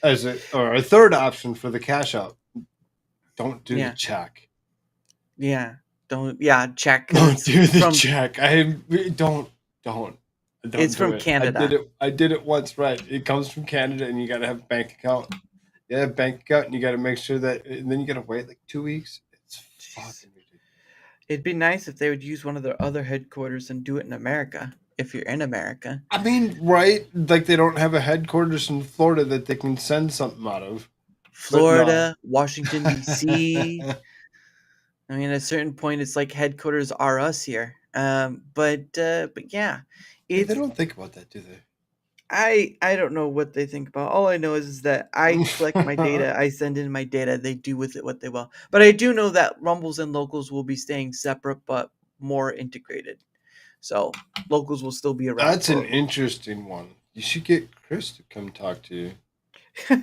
as a third option for the cash out. Don't do the yeah, check. yeah. Don't check because Don't it's do the from check. Don't it's do from it. Canada. I did it once. Right. It comes from Canada, and you got to have a bank account. Yeah, bank account, and you got to make sure that, and then you got to wait like 2 weeks. It's Jeez. fucking ridiculous. It'd be nice if they would use one of their other headquarters and do it in America. If you're in America, I mean, right? Like they don't have a headquarters in Florida that they can send something out of. But no. Florida, Washington D.C. I mean, at a certain point, it's like headquarters are us here. But yeah, Yeah, they it's don't think about that, do they? I don't know what they think about. All I know is that I collect my data, I send in my data, they do with it what they will. But I do know that Rumbles and locals will be staying separate but more integrated. So locals will still be around That's for an interesting one. You should get Chris to come talk to you.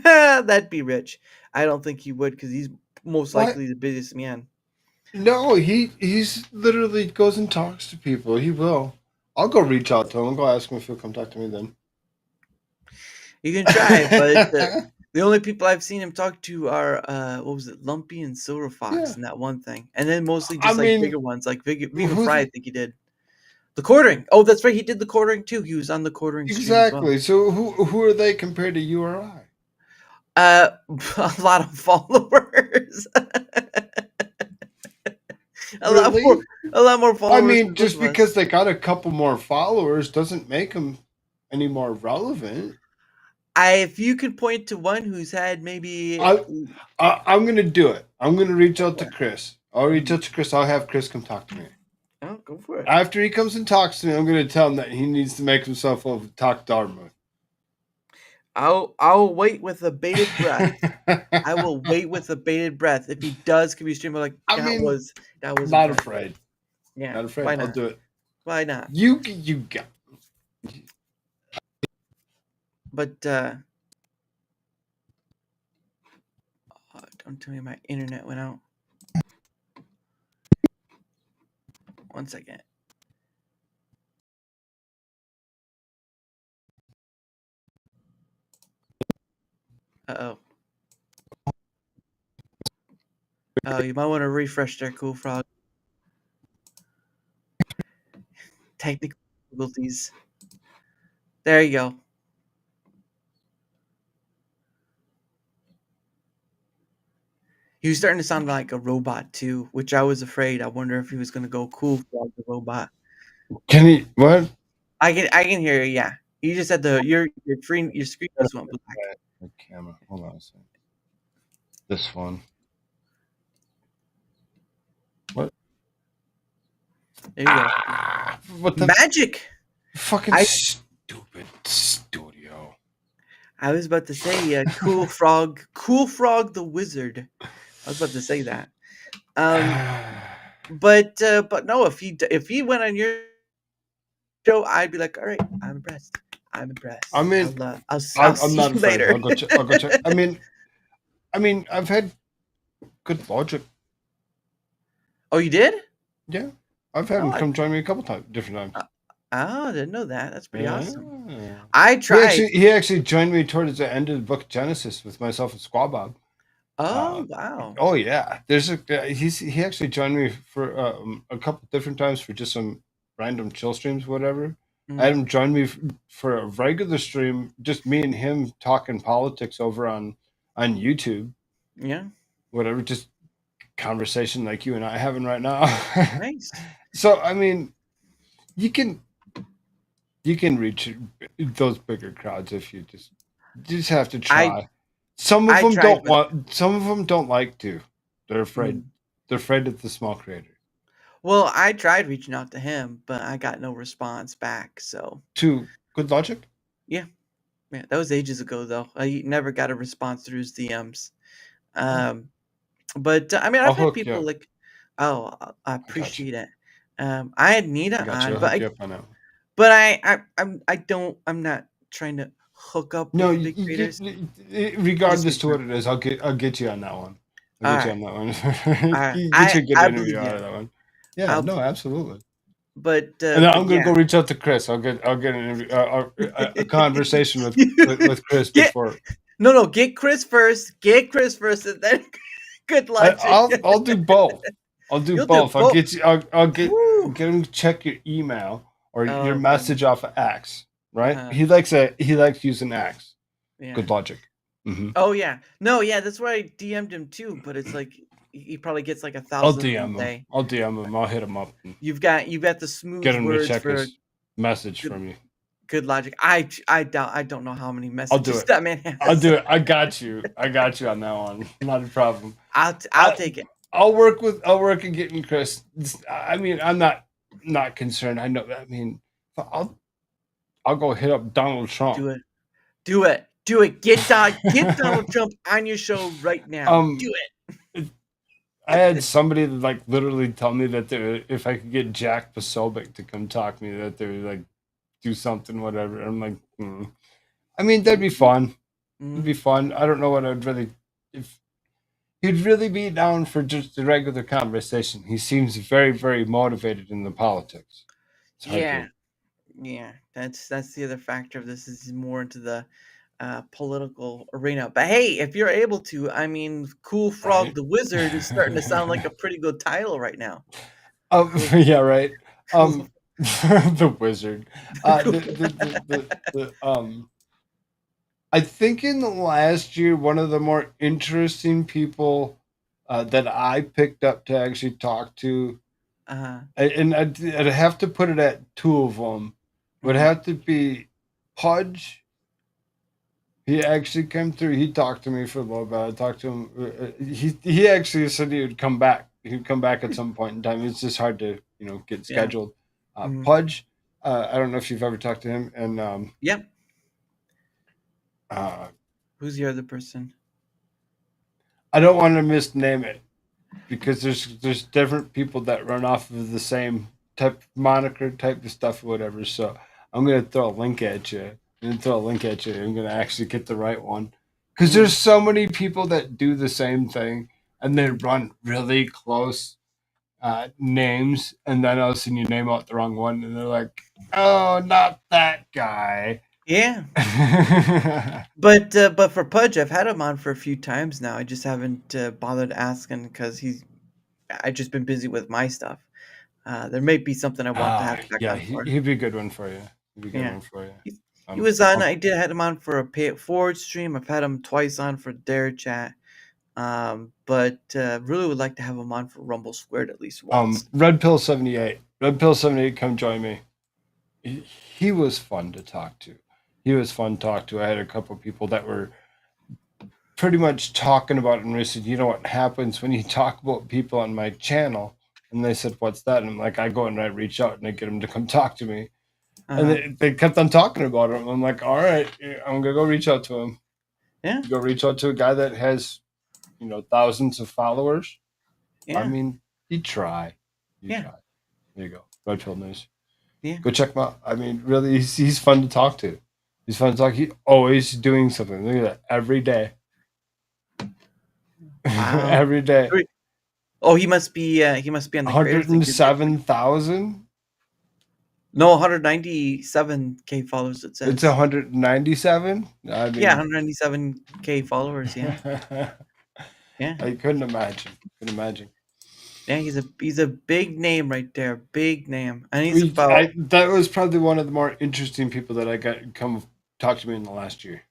that'd be rich. I don't think he would because he's most What? likely the busiest man. No, he's literally goes and talks to people. He will. I'll go reach out to him. I'll go ask him if he'll come talk to me then. You can try, but the only people I've seen him talk to are what was it, Lumpy and Silver Fox, Yeah. and that one thing, and then mostly I just like mean, bigger ones, like Viva who's Fry. I think he did the quartering. Oh, that's right, he did the quartering too. He was on the quartering stream as well. exactly. So who are they compared to you or I? Uh, a lot of followers, a lot more, Really? a lot more I followers mean, than both just of us. because they got a couple more followers doesn't make them any more relevant. If you could point to one who's had maybe, I'm gonna do it. I'm gonna reach out to yeah. Chris. I'll reach out to Chris. I'll have Chris come talk to me. Oh, go for it. After he comes and talks to me, I'm gonna tell him that he needs to make himself over talk Dharma. I'll wait with a bated breath. I will wait with a bated breath. If he does, can we stream like I that mean, was not impressive. afraid. Yeah, Not afraid. why I'll not? do it. Why not? You got. But don't tell me my internet went out. 1 second. Uh-oh. Oh, you might want to refresh there, KoolFrogg. Technical difficulties. There you go. He was starting to sound like a robot too, which I was afraid. I wonder if he was going to go KoolFrogg the robot. Can he? What? I can hear you. Yeah, you just had your screen just went black. The camera. Hold on a second. This one. What? There you go. What the Magic? fucking stupid studio. I was about to say, KoolFrogg the wizard. I was about to say that. But no, if he went on your show, I'd be like, all right, I'm impressed. I'm impressed. I mean, I'll I'm see not you afraid. later. I'll go check. I mean, I've had good logic. Oh, you did? Yeah, I've had him come join me a couple times, different times. Oh, I didn't know that. That's pretty awesome. Yeah. I tried. He actually joined me towards the end of the book of Genesis with myself and Squaw Bob. Oh, wow. Oh yeah, he actually joined me for a couple different times for just some random chill streams, whatever. I had him join me for a regular stream, just me and him talking politics over on YouTube. Yeah. Whatever, just conversation like you and I having right now. Nice. So I mean, you can reach those bigger crowds if you just have to try. Some of them don't want. Some of them don't like to. They're afraid. They're afraid of the small creator. Well, I tried reaching out to him, but I got no response back. So to Good Logic. Yeah, that was ages ago though. I never got a response through his DMs. But I mean, I've had people like, oh, I appreciate it. I had Nita on, but I'm not trying to hook up with big creators. Regardless to what it is, I'll get you on that one. I'll get you on that one. Get you a good interview out of that one. Yeah, no, absolutely. But and I'm gonna go reach out to Chris. I'll get an interview, a conversation with Chris before. No, get Chris first. Get Chris first, and then Good Logic. I'll do both. I'll do both. I'll get you. I'll get him to check your email or your message off of X. Right? He likes using X. Yeah. Good Logic. Mm-hmm. Oh yeah, no, yeah, that's why I DM'd him too. But it's like he probably gets like 1,000. I'll DM him. I'll DM him. I'll hit him up. You've got the smooth get him words to check for his message from you. Good Logic. I don't know how many messages that man has. I'll do it. I got you on that one. Not a problem. I'll take it. I'll work and getting Chris. I mean, I'm not concerned. I know. I mean, I'll go hit up Donald Trump. Do it. Get Donald Trump on your show right now. Do it. I had somebody like literally tell me that if I could get Jack Posobiec to come talk to me, that they would like do something, whatever. I'm like, I mean, that'd be fun. It'd be fun. I don't know what I'd really, if he'd really be down for just a regular conversation. He seems very, very motivated in the politics. Yeah. That's the other factor of this is more into the political arena. But hey, if you're able to, I mean, KoolFrogg the Wizard is starting to sound like a pretty good title right now. Yeah, right. The Wizard. I think in the last year, one of the more interesting people that I picked up to actually talk to, and I'd have to put it at two of them, would have to be Pudge, he actually came through. He talked to me for a little bit. I talked to him. He actually said he would come back. He would come back at some point in time. It's just hard to get Yeah. scheduled. Mhm. Pudge, I don't know if you've ever talked to him, and Yep. uh, Who's the other person? I don't want to misname it because there's different people that run off of the same type moniker type of stuff or whatever. So I'm gonna throw a link at you. I'm gonna throw a link at you. I'm gonna actually get the right one because Mm. there's so many people that do the same thing and they run really close names, and then all of a sudden you name out the wrong one, and they're like, "Oh, not that guy." Yeah. But for Pudge, I've had him on for a few times now. I just haven't bothered asking because I just been busy with my stuff. There may be something I want to have him back Yeah, on for. he'd be a good one for you. He'd be a good Yeah. one for you. He was on. Um, I did had him on for a Pay It Forward stream. I've had him twice on for Darachat. But really would like to have him on for Rumble Squared at least once. Red Pill 78. Red Pill 78, come join me. He was fun to talk to. He was fun to talk to. I had a couple people that were pretty much talking about it, and we said, you know what happens when you talk about people on my channel? And they said, what's that? And I'm like, I go and I reach out and I get them to come talk to me. And Uh, they kept on talking about him. I'm like, all right, I'm gonna go reach out to him. yeah, Go reach out to a guy that has, thousands of followers. I yeah, mean, you try. You yeah, try. There you go. Redfield News. yeah. Go check him out. I mean, really, he's fun to talk to. He's fun to talk. He's always doing something. Look at that. Every day. Wow. Every day. Oh, he must be on the creator thing. 107,000. No, 197K followers. It It's says. 197. I Yeah, mean, 197K followers. Yeah, yeah, I couldn't imagine. Couldn't imagine. yeah. He's a big name right there. Big name, and he's about. That was probably one of the more interesting people that I got come talk to me in the last year.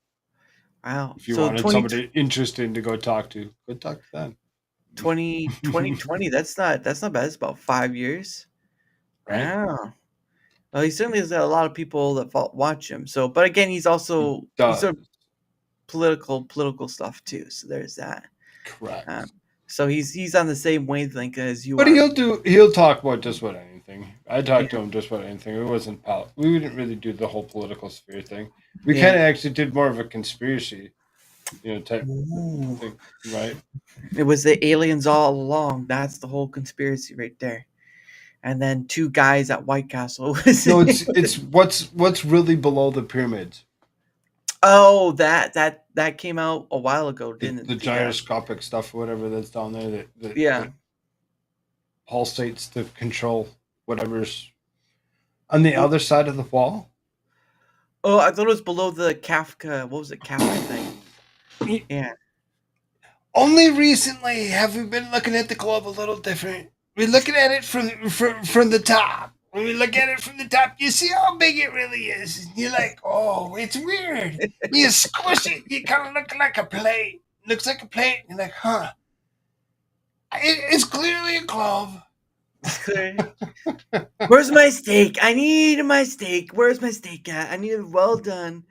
Wow. If you So wanted somebody interesting to go talk to, go talk to them. 2020. That's not bad. It's about 5 years. Right? Wow. Well, he certainly has a lot of people that watch him. So, but again, He he's a does. political stuff too. So there's that. Um, Correct. so he's on the same wavelength as you But are. he'll talk about just about anything. I Yeah, talked to him just about anything. It wasn't we didn't really do the whole political sphere thing. We kind yeah. of actually did more of a conspiracy, type Ooh. thing, right? It was the aliens all along. That's the whole conspiracy right there. And then two guys at White Castle. No, it's what's really below the pyramids. Oh, that came out a while ago, The, didn't the it? The gyroscopic stuff, whatever that's down there, yeah. that pulsates to control whatever's on the Oh, other side of the wall. oh, I thought it was below the Kafka. What was it, Kafka thing? Yeah. Only recently have we been looking at the globe a little different. We're looking at it from the top. When we look at it from the top, you see how big it really is. You're like, oh, it's weird. You squish it, you kind of look like a plate. Looks like a plate. You're like, huh? It's clearly a globe. Where's my steak? I need my steak. Where's my steak at? I need it well done.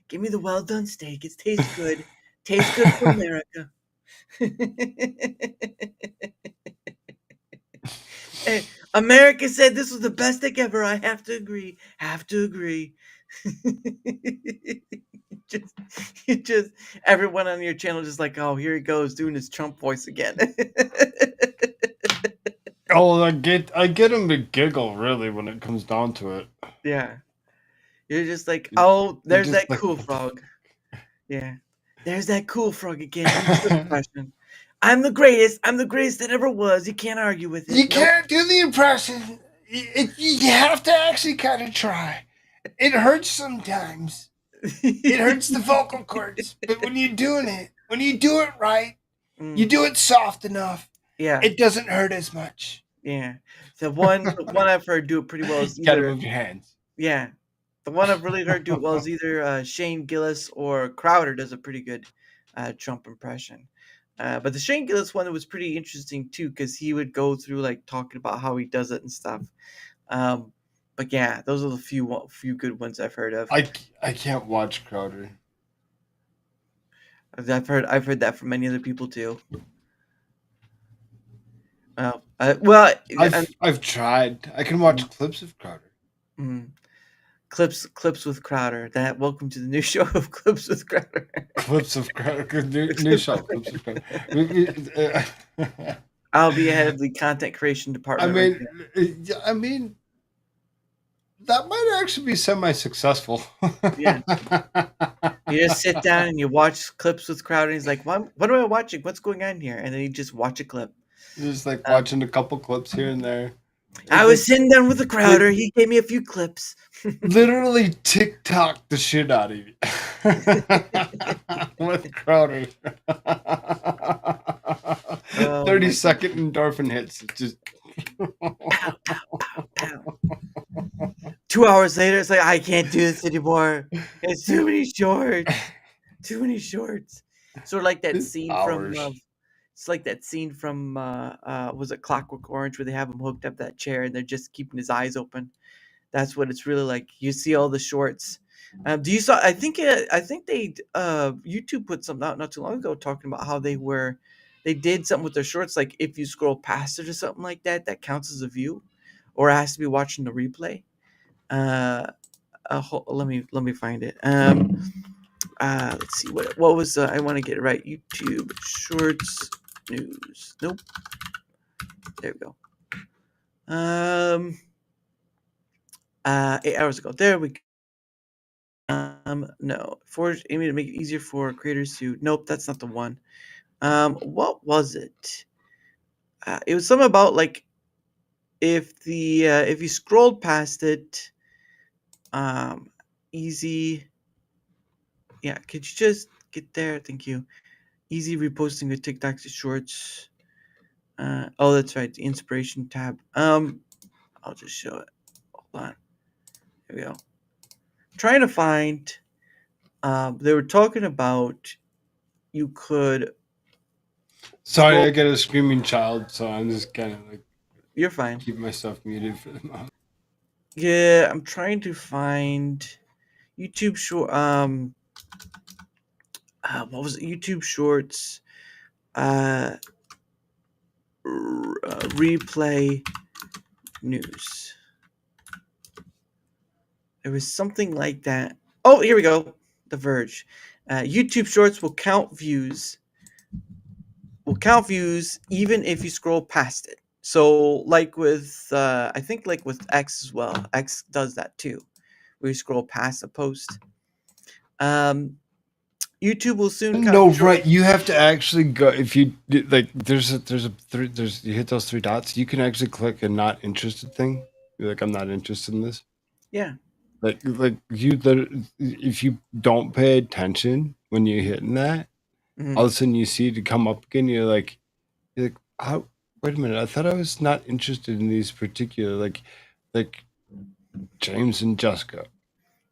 Give me the well done steak. It tastes good. Tastes good for America. Hey, America said this was the best steak ever. I have to agree. Have to agree. just, just everyone on your channel just like, oh, here he goes doing his Trump voice again. Oh, I get him to giggle really when it comes down to it. Yeah. You're just like, oh, You're there's just that like, cool what the frog. Yeah. There's that cool frog again. Do his impression. I'm the greatest. I'm the greatest that ever was. You can't argue with it. You Nope. can't do the impression. You have to actually kind of try. It hurts sometimes. It hurts the vocal cords. But when you're doing it, when you do it right, you Mm, do it soft enough, yeah. it doesn't hurt as much. Yeah. The one I've heard do it pretty well is You gotta either move your hands. yeah. The one I've really heard do it well is either Shane Gillis or Crowder does a pretty good Trump impression. But the Shane Gillis one was pretty interesting too because he would go through like talking about how he does it and stuff. Um, But yeah, those are the few good ones I've heard of. I can't watch Crowder. I've heard that from many other people too. Well, I've tried. I can watch clips of Crowder. mm, clips with Crowder. That welcome to the new show of clips with Crowder. Clips of Crowder. New show. Clips of Crowder. I'll be ahead of the content creation I department right mean, I mean, that might actually be semi-successful. there. Yeah, you just sit down and you watch clips with Crowder. And he's like, "What am I watching? What's going on here?" And then you just watch a clip. Just like Um, watching a couple clips here and there. I Like, was sitting down with the Crowder. like He gave me a few clips. literally TikTok the shit out of you with Crowder. Oh 30-second endorphin hits. It's just pow, pow, pow, pow. 2 hours later, it's like I can't do this anymore. It's too many shorts. Too many shorts. Sort of like that scene from. hours. It's like that scene from. Was it Clockwork Orange where they have him hooked up that chair and they're just keeping his eyes open. That's what it's really like. You see all the shorts. Do you saw? I think. I think they. YouTube put something out not too long ago talking about how they were. They did something with their shorts. Like if you scroll past it or something like that, that counts as a view, or it has to be watching the replay. Uh, let me find it. Let's see what was I want to get it right. YouTube Shorts news. Nope. There we go. 8 hours ago. There we go. No. Forge aiming to make it easier for creators to. Nope, that's not the one. What was it? It was something about like if you scrolled past it, easy. Yeah, could you just get there? Thank you. Easy reposting the TikToks to shorts. Oh, that's right, the inspiration tab. I'll just show it. Hold on. Here we go. Trying to find. They were talking about you could. Sorry, Scroll. I got a screaming child, so I'm just kind of like You're fine. keep myself muted for the moment. Yeah, I'm trying to find YouTube short. What was it? YouTube Shorts. Uh, replay news. There was something like that. Oh, here we go. The Verge. YouTube Shorts will count views. Will count views even if you scroll past it. So, like with, I think like with X as well. X does that too. Where you scroll past a post. YouTube will soon count No, short. right. You have to actually go if you like. There's you hit those three dots. You can actually click a not interested thing. You're like, I'm not interested in this. Yeah. Like if you don't pay attention when you're hitting that, Mhm. all of a sudden you see it come up again. You're like, how? Wait a minute. I thought I was not interested in these particular like James and Jessica.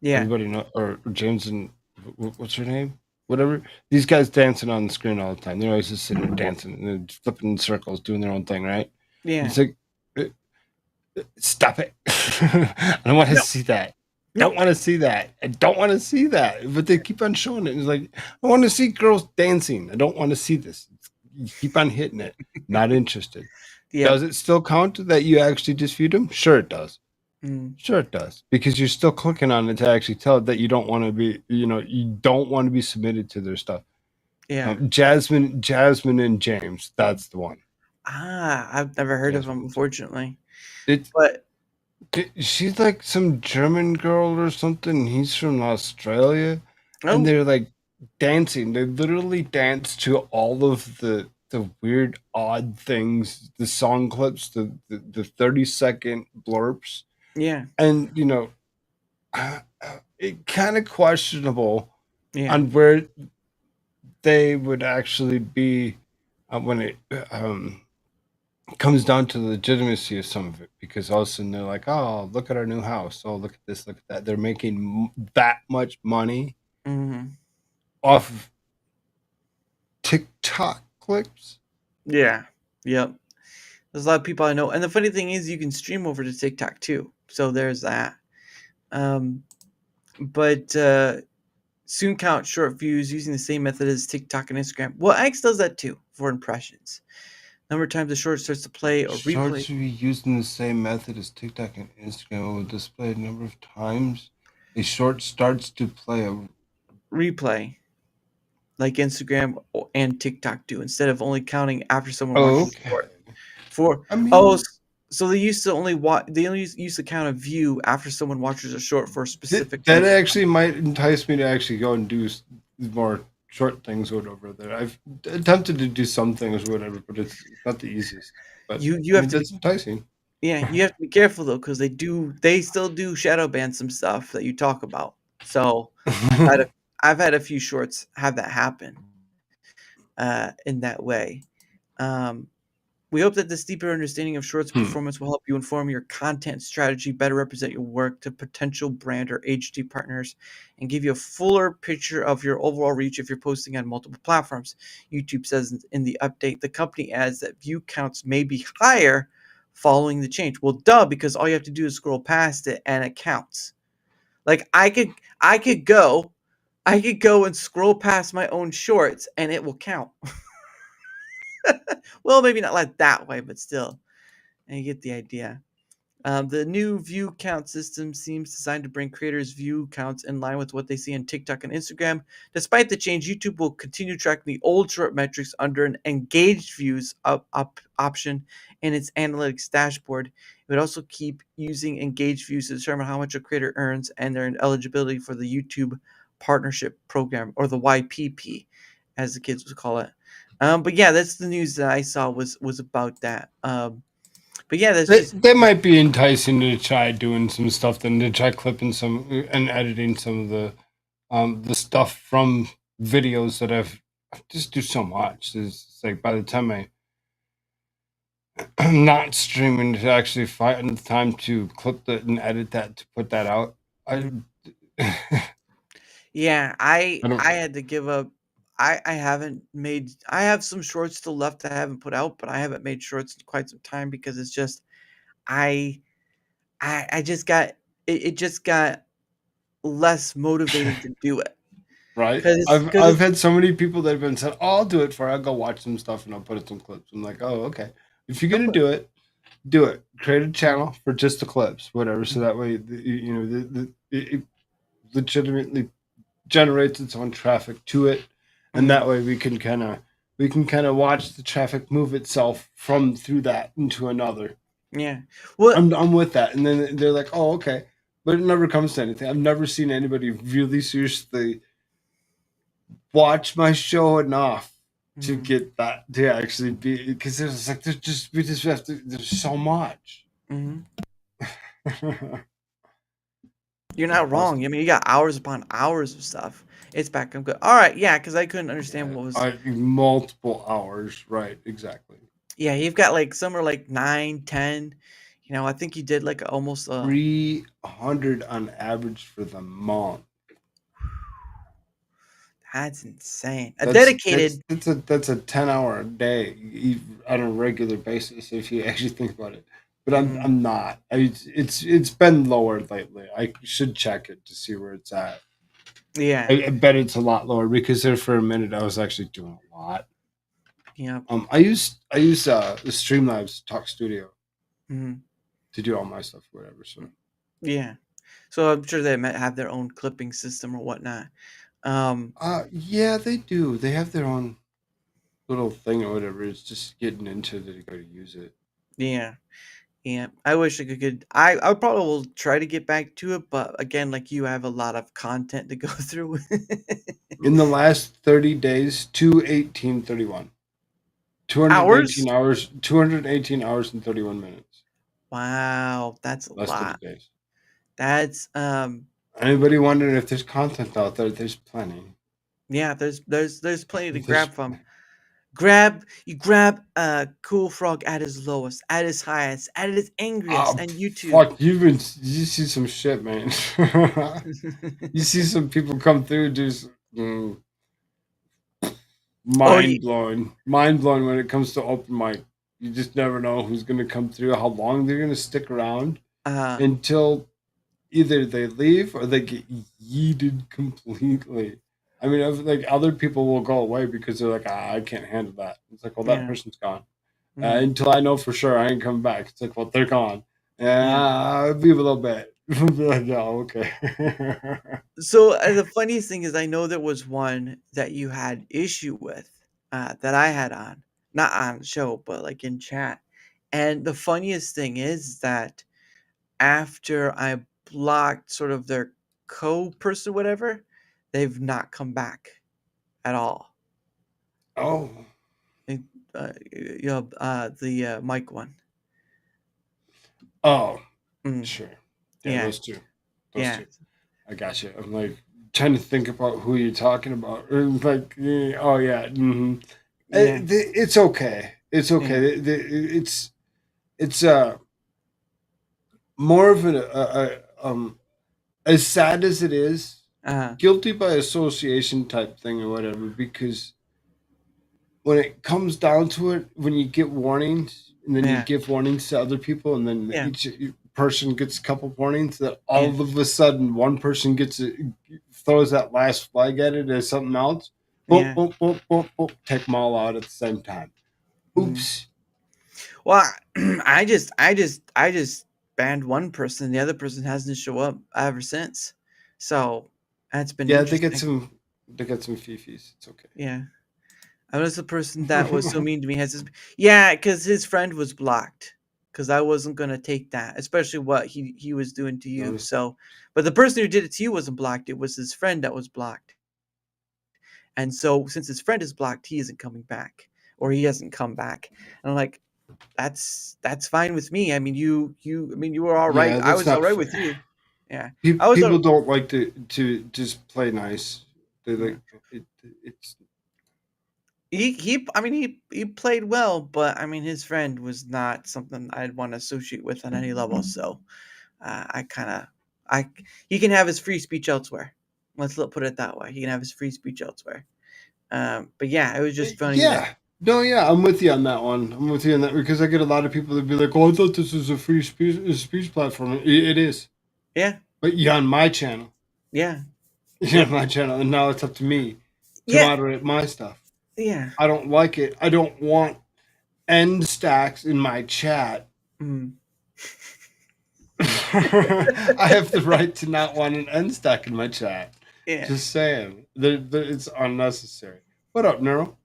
Yeah. Everybody know or James and what's her name? Whatever. These guys dancing on the screen all the time. They're always just sitting there dancing and they're flipping in circles, doing their own thing, right? Yeah. It's like, stop it! I don't want to No. see that. No. Don't want to see that. I don't want to see that. But they keep on showing it. It's like, I want to see girls dancing. I don't want to see this. You keep on hitting it. Not interested. Yeah. Does it still count that you actually just viewed them? Sure, it does. Mm. Sure, it does because you're still clicking on it to actually tell it that you don't want to be, you don't want to be submitted to their stuff. Yeah. Jasmine, and James. That's the one. I've never heard of him, unfortunately. It, But she's like some German girl or something. He's from Australia, and oh, they're like dancing. They literally dance to all of the weird, odd things, the song clips, the 30-second blurps. yeah, And it kind of questionable yeah, on where they would actually be when it comes down to the legitimacy of some of it, because all of a sudden they're like, oh, look at our new house, oh, look at this, look at that. They're making that much money hmm off of TikTok clips. yeah, yep. There's a lot of people I know, and the funny thing is, you can stream over to TikTok too. So there's that. Um, but soon count short views using the same method as TikTok and Instagram. Well, X does that too for impressions. Number of times the short starts to play or Shorts replay. should be using the same method as TikTok and Instagram. It will display a number of times a short starts to play. Replay like Instagram and TikTok do, instead of only counting after someone watches a Okay. short. For I oh, mean, so they used to only watch. They only used to count a view after someone watches a short for a specific that length of actually might entice me to actually go and do more short things or whatever. There, I've attempted to do some things or whatever, but it's not the easiest. But You I have mean, to be that's enticing. yeah, you have to be careful though, because they still do shadow ban some stuff that you talk about. So I've had a I've had a few shorts have that happen in that way. Um, we hope that this deeper understanding of shorts Hmm. performance will help you inform your content strategy, better represent your work to potential brand or agency partners, and give you a fuller picture of your overall reach if you're posting on multiple platforms. YouTube says in the update, the company adds that view counts may be higher following the change. Well, duh, because all you have to do is scroll past it and it counts. Like I could go I could go and scroll past my own shorts and it will count. Well, maybe not like that way, but still. And you get the idea. The new view count system seems designed to bring creators' view counts in line with what they see on TikTok and Instagram. Despite the change, YouTube will continue tracking the old short metrics under an engaged views option in its analytics dashboard. It would also keep using engaged views to determine how much a creator earns and their eligibility for the YouTube Partnership Program, or the YPP, as the kids would call it. But yeah, that's the news that I saw was about that. But yeah, that's just That might be enticing to try doing some stuff, then to try clipping some and editing some of the stuff from videos that I just do so much. It's like by the time I'm not streaming to actually find the time to clip that and edit that to put that out. I yeah, I don't I had to give up. I haven't made. I have some shorts still left that I haven't put out, but I haven't made shorts in quite some time because it's just I I just got it just got less motivated to do it right. because I've it's had so many people that have been said, "Oh, I'll do it for you. I'll go watch some stuff and I'll put in some clips." I'm like, "Oh, okay. If you're I'll gonna put do it. Create a channel for just the clips, whatever. So that way, it legitimately generates its own traffic to it, and mhm, that way we can kind of watch the traffic move itself from through that into another. yeah. Well, I'm with that, and then they're like, oh, okay, but it never comes to anything. I've never seen anybody really seriously watch my show enough to mhm, get that to actually be, because there's like there's just we just have to there's so much. mhm. You're not Plus, wrong. I mean, you got hours upon hours of stuff. It's back. I'm good. All right, yeah, because I couldn't understand yeah, what was. I multiple hours, right? Exactly. Yeah, you've got like some are like 9, 10. I think you did like almost 300 on average for the month. That's insane. A That's dedicated. that's a 10 hour a day on a regular basis if you actually think about it. But Mhm, I'm not. It's been lower lately. I should check it to see where it's at. yeah, I bet it's a lot lower because there for a minute I was actually doing a lot. yeah, I use the Streamlabs Talk Studio mhm, to do all my stuff, or whatever. So yeah. So I'm sure they might have their own clipping system or whatnot. Um, yeah, they do. They have their own little thing or whatever. It's just getting into it, you got to use it. yeah, yeah. I wish I could. I probably will try to get back to it, but again, like you, I have a lot of content to go through. In the last 30 days, 218:31. Hours? 218 hours and 31 minutes. Wow, that's a Last 30 lot. days. That's Anybody wondering if there's content out there? There's plenty. yeah. There's plenty to There's grab from. Grab KoolFrogg at his lowest, at his highest, at his angriest, oh and YouTube. fuck, you see some shit, man. You see some people come through and do Oh, you, mind blowing when it comes to open mic. You just never know who's going to come through, how long they're going to stick around Uh, until either they leave or they get yeeted completely. I mean, like other people will go away because they're like, I can't handle that. It's like, well, that yeah. person's gone. Mm, Until I know for sure I ain't coming back. It's like, well, they're gone. yeah. I'll leave a little bit. Be like, yeah, okay. So the funniest thing is, I know there was one that you had issue with, that I had on, not on the show, but like in chat. And the funniest thing is that after I blocked sort of their co-person, whatever, they've not come back at all. Oh, They, the Mike one. oh, Mm, sure. Yeah, yeah, those two. Those yeah, two. I got you. I'm like trying to think about who you're talking about. Or like, oh yeah, yeah, it's okay. It's yeah. okay. It's more of as sad as it is, Uh, guilty by association type thing or whatever. Because when it comes down to it, when you get warnings and then you yeah, give warnings to other people, and then yeah, each person gets a couple warnings, that all yeah, of a sudden one person throws that last flag at it as something else. Boom, yeah. boom, boom, boom, boom. Take them all out at the same time. Mm. Oops. Well, I just banned one person. The other person hasn't show up ever since. So that's been Yeah, they get interesting. some. They get some fifis. It's okay. Yeah. I was the person that was so mean to me. Yeah, because his friend was blocked. Because I wasn't gonna take that, especially what he was doing to you. No. So, but the person who did it to you wasn't blocked. It was his friend that was blocked. And so, since his friend is blocked, he isn't coming back, or he hasn't come back. And I'm like, that's fine with me. I mean, I mean, you were all right. Yeah, I that's was all not right with fair. you. Yeah, I was. People don't like to just play nice. They Yeah. like it. It's I mean, he played well, but I mean, his friend was not something I'd want to associate with on any level. So, I kind of, I he can have his free speech elsewhere. Put it that way. He can have his free speech elsewhere. But yeah, it was just funny that. yeah. No, yeah, I'm with you on that one. I'm with you on that because I get a lot of people that be like, "Oh, I thought this was a free speech platform." It is, Yeah, but you're on my channel. yeah, You're on yep, my channel, and now it's up to me to yeah, moderate my stuff. yeah. I don't like it. I don't want end stacks in my chat. Mm, I have the right to not want an end stack in my chat. yeah. Just saying, it's unnecessary. What up, Neuro?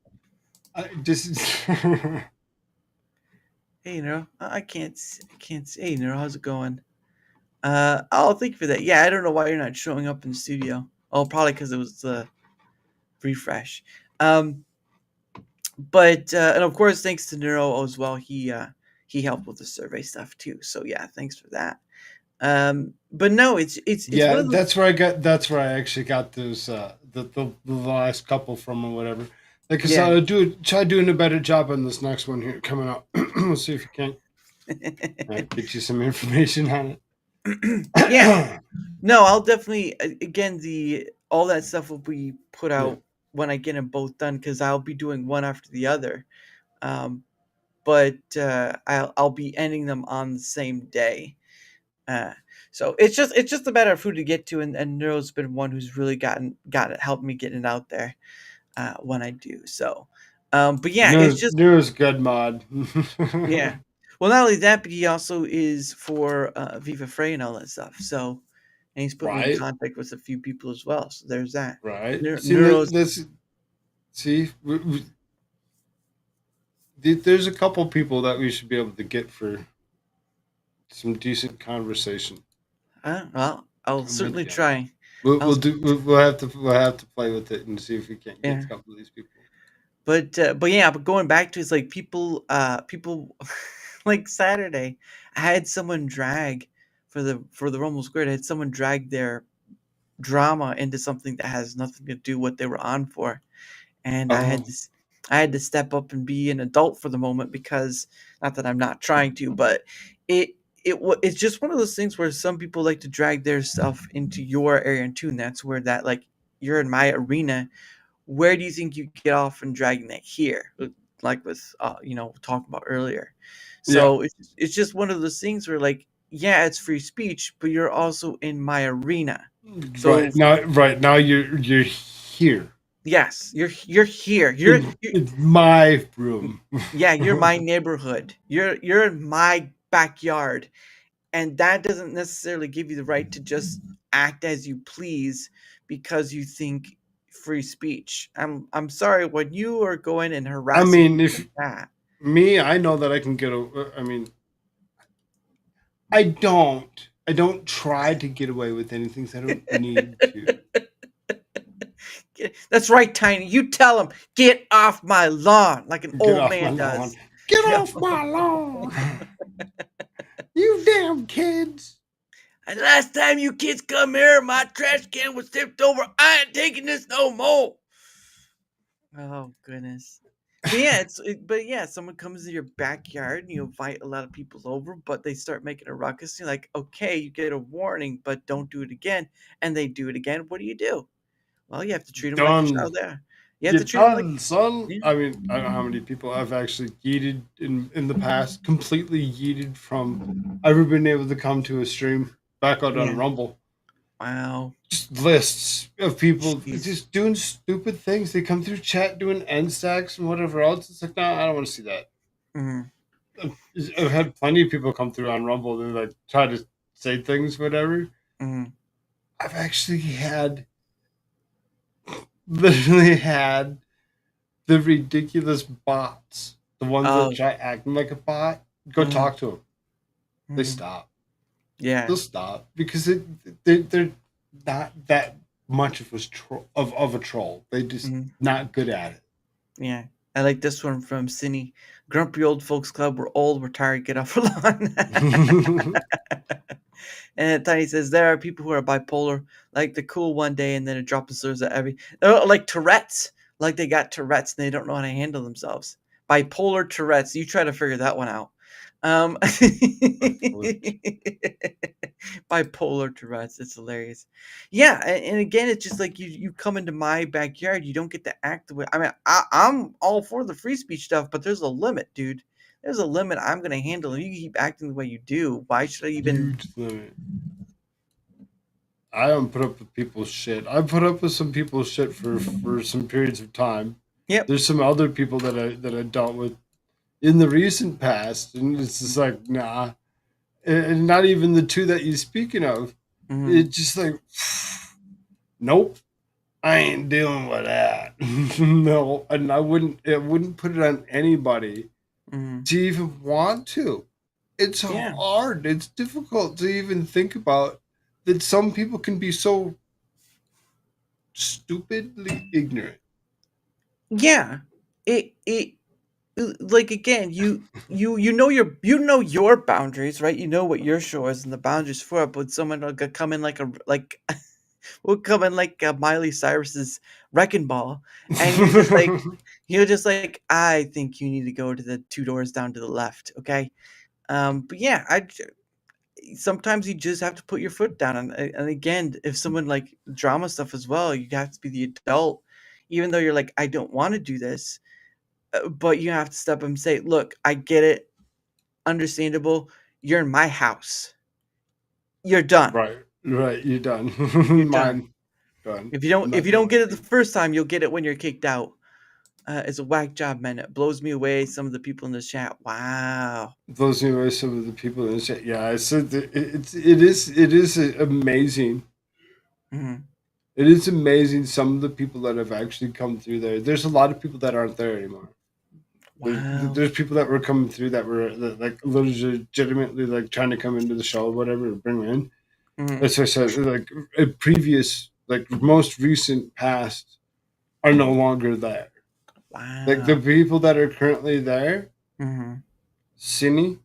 I just Hey, I can't see. Hey, Nero, how's it going? Oh, thank you for that. Yeah, I don't know why you're not showing up in the studio. Oh, probably because it was the refresh. Um, but and of course, thanks to Nero as well. He helped with the survey stuff too. So yeah, thanks for that. But no, it's one yeah, of those. that's where I got. That's where I actually got those the last couple from or whatever. Like I Yeah. said, I'll try doing a better job on this next one here coming up. We'll see if we can get you some information on Yeah. it. No, I'll definitely again the all that stuff will be put Yeah. out when I get them both done because I'll be doing one after the other. Um, but I'll be ending them on the same day. Uh, so it's just a matter of who to get to, and Neuro's been one who's really got it helped me getting it out there when I do. So, but yeah, it's just Nero's good mod. yeah. Well, not only that, but he also is for Viva Frey and all that stuff. So, and he's put me in Right, contact with a few people as well. So there's that. right. See, Neuro's let's see. There's a couple people that we should be able to get for some decent conversation. well, I'll I'm with certainly you on that. try. We'll I'll do. We'll have to play with it and see if we can't get yeah. a couple of these people. But yeah, but going back to it's like people like Saturday, I had someone drag for the Rumble Squared. I had someone drag their drama into something that has nothing to do what they were on for, and Oh, I had to step up and be an adult for the moment because not that I'm not trying to, but it it's just one of those things where some people like to drag their stuff into your area and too, and that's where that like you're in my arena. Where do you think you get off in dragging that here? like with talking about earlier. Yeah. So it's just one of those things where like, yeah, it's free speech, but you're also in my arena. So Right now you're here. yes, you're here. It's my room. Yeah, you're my neighborhood. You're in my backyard, and that doesn't necessarily give you the right to just act as you please because you think free speech. I'm sorry when you are going and I harassing mean, people if like that. I know that I can get a. I mean, I don't try to get away with anything. So I don't need to That's right, Tiny. You tell him, get off my lawn, like an get old off my man lawn. does. Get off my lawn, you damn kids! And last time you kids come here, my trash can was tipped over. I ain't taking this no more. Oh goodness. But yeah, but yeah, someone comes to your backyard and you invite a lot of people over, but they start making a ruckus. You're like, okay, you get a warning, but don't do it again. And they do it again. What do you do? Well, you have to treat them like a Done. child there. You have You're to treat them like, done, son. yeah, I mean, I don't know how many people I've actually yeeted in the past, completely yeeted from ever been able to come to a stream back out on yeah. Rumble. Wow. Just lists of people Jeez. just doing stupid things. They come through chat doing end stacks and whatever else. It's like, no, I don't want to see that. Mhm. I've had plenty of people come through on Rumble and like try to say things, whatever. Mhm. I've actually literally had the ridiculous bots, the ones that Oh. try acting like a bot, go Mhm. talk to them. They Mhm. stop. Yeah. They'll stop because they're not that much of of a troll. They just Mhm. not good at it. Yeah. I like this one from Cindy. Grumpy old folks club. We're old. We're tired. Get off our lawn. And Tiny says there are people who are bipolar, like the cool one day and then a drop of slurs at every. Like Tourette's, like they got Tourette's and they don't know how to handle themselves. Bipolar Tourette's. You try to figure that one out. Bipolar Tourette's. It's hilarious. Yeah, and again, it's just like you come into my backyard, you don't get to act the way. I mean, I'm all for the free speech stuff, but there's a limit, dude. There's a limit I'm gonna handle. If you keep acting the way you do, why should I even? Huge limit. I don't put up with people's shit. I put up with some people's shit for some periods of time. Yep. There's some other people that I dealt with in the recent past, and it's just like nah, and not even the two that you're speaking of. Mm-hmm. It's just like nope, I ain't dealing with that. No, and I wouldn't put it on anybody Mm-hmm. to even want to. It's Yeah. hard. It's difficult to even think about that some people can be so stupidly ignorant. Yeah. It like again, you know your boundaries, right? You know what your show is and the boundaries for it, but someone will come in like a like will come in like Miley Cyrus's wrecking ball, and you're just like, I think you need to go to the two doors down to the left, okay? But yeah, sometimes you just have to put your foot down, and again, if someone like drama stuff as well, you have to be the adult, even though you're like, I don't want to do this, but you have to step up and say, look, I get it, understandable. You're in my house. You're done. Right, right. You're done. You're done. Mine done. If you don't I'm if not you don't dealing get with it the you. first time, you'll get it when you're kicked out. It's a whack job, man. It blows me away. Some of the people in the chat. Wow. Those are some of the people in the chat. Yeah, I said that it is amazing. Hmm. It is amazing some of the people that have actually come through there. There's a lot of people that aren't there anymore. Wow. There's people that were coming through that were like legitimately like trying to come into the show or whatever or bring me in. Hmm. As I said, like a previous, like most recent past are no longer there. Like the Wow. people that are currently there, Hmm. Cindy,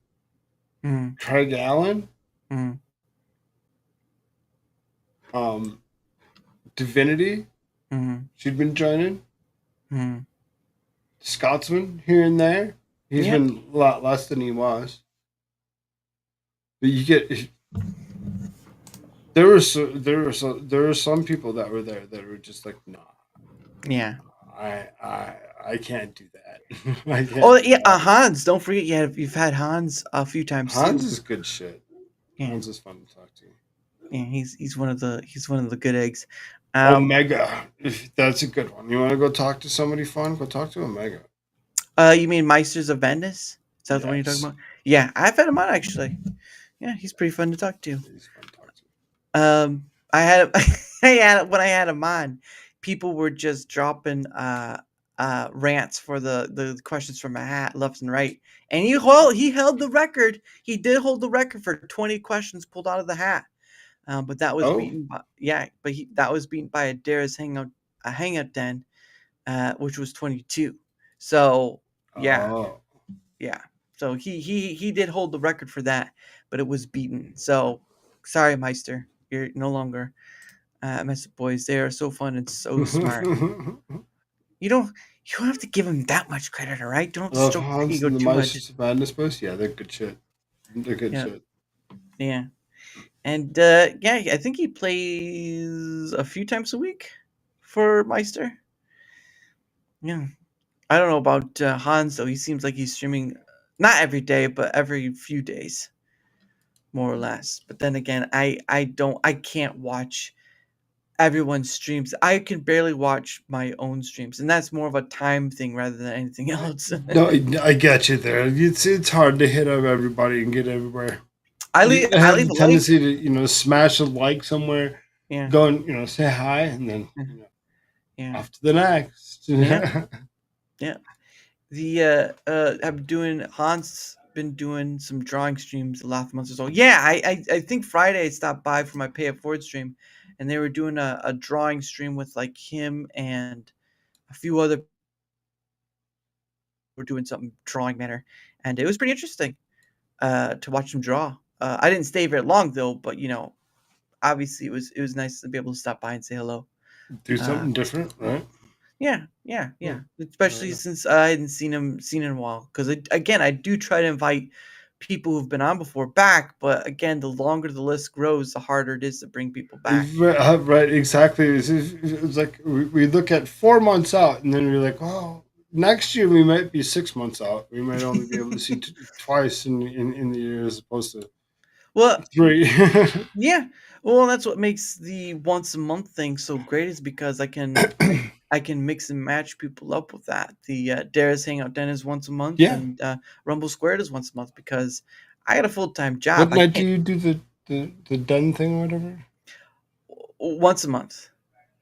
Hmm. Craig Allen, Hmm. um, Divinity, Hmm. she'd been joining, Hmm. Scotsman here and there. He's Yep. been a lot less than he was. But you get there were some people that were there that were just like nah, Yeah. I can't do that. I Oh can't do yeah, that. Hans. Don't forget, you've had Hans a few times Hans too. is good shit. Yeah, Hans is fun to talk to. yeah. He's one of the good eggs. Um, Omega, if that's a good one. You want to go talk to somebody fun? Go talk to Omega. you mean Meisters of Madness? Is that the one you're talking Yes, about? Yeah, I've had him on actually. Yeah, he's pretty fun to talk to. he's fun to talk to. I had I had when I had him on, people were just dropping rants for the questions from a hat left and right, and he held the record. He did hold the record for 20 questions pulled out of the hat. But that was Oh, beaten by that was beaten by a Dara's hangout den, which was 22. So yeah, oh. yeah. So he did hold the record for that, but it was beaten. So sorry, Meister, you're no longer Mess Boys. They are so fun and so smart. You don't you don't have to give them that much credit, all right? Don't Love stroke their Hans ego and the too much. Mice Madness Bus. Yeah, they're good shit. They're good Yeah, shit. yeah. And yeah, I think he plays a few times a week for Meister. Yeah. I don't know about Hans though. He seems like he's streaming not every day, but every few days, more or less. But then again, I can't watch everyone's streams. I can barely watch my own streams, and that's more of a time thing rather than anything else. No, I get you there. It's hard to hit up everybody and get everywhere. I I have leave the a like. tendency to smash a like somewhere, Yeah. go and say hi, and then Yeah. off to the next. Yeah. Yeah. The I'm doing Hans been doing some drawing streams the last month or so. Yeah, I think Friday I stopped by for my pay it forward stream, and they were doing a drawing stream with like him and a few other were doing something drawing manner, and it was pretty interesting to watch them draw. I didn't stay very long though, but obviously it was nice to be able to stop by and say hello. Do Uh, something different, right? Yeah, yeah, Yeah. yeah. Especially since I hadn't seen in a while. Because again, I do try to invite people who've been on before back, but again, the longer the list grows, the harder it is to bring people back. Right, exactly. It's like we look at 4 months out, and then we're like, oh, next year we might be 6 months out. We might only be able to see twice in the year as opposed to Well, three. yeah. Well, that's what makes the once a month thing so great is because I can mix and match people up with that. The Dara's Hangout Den is once a month, Yeah. and Rumble Squared is once a month because I got a full time What job. I night do can't you do the den thing or whatever? once a month.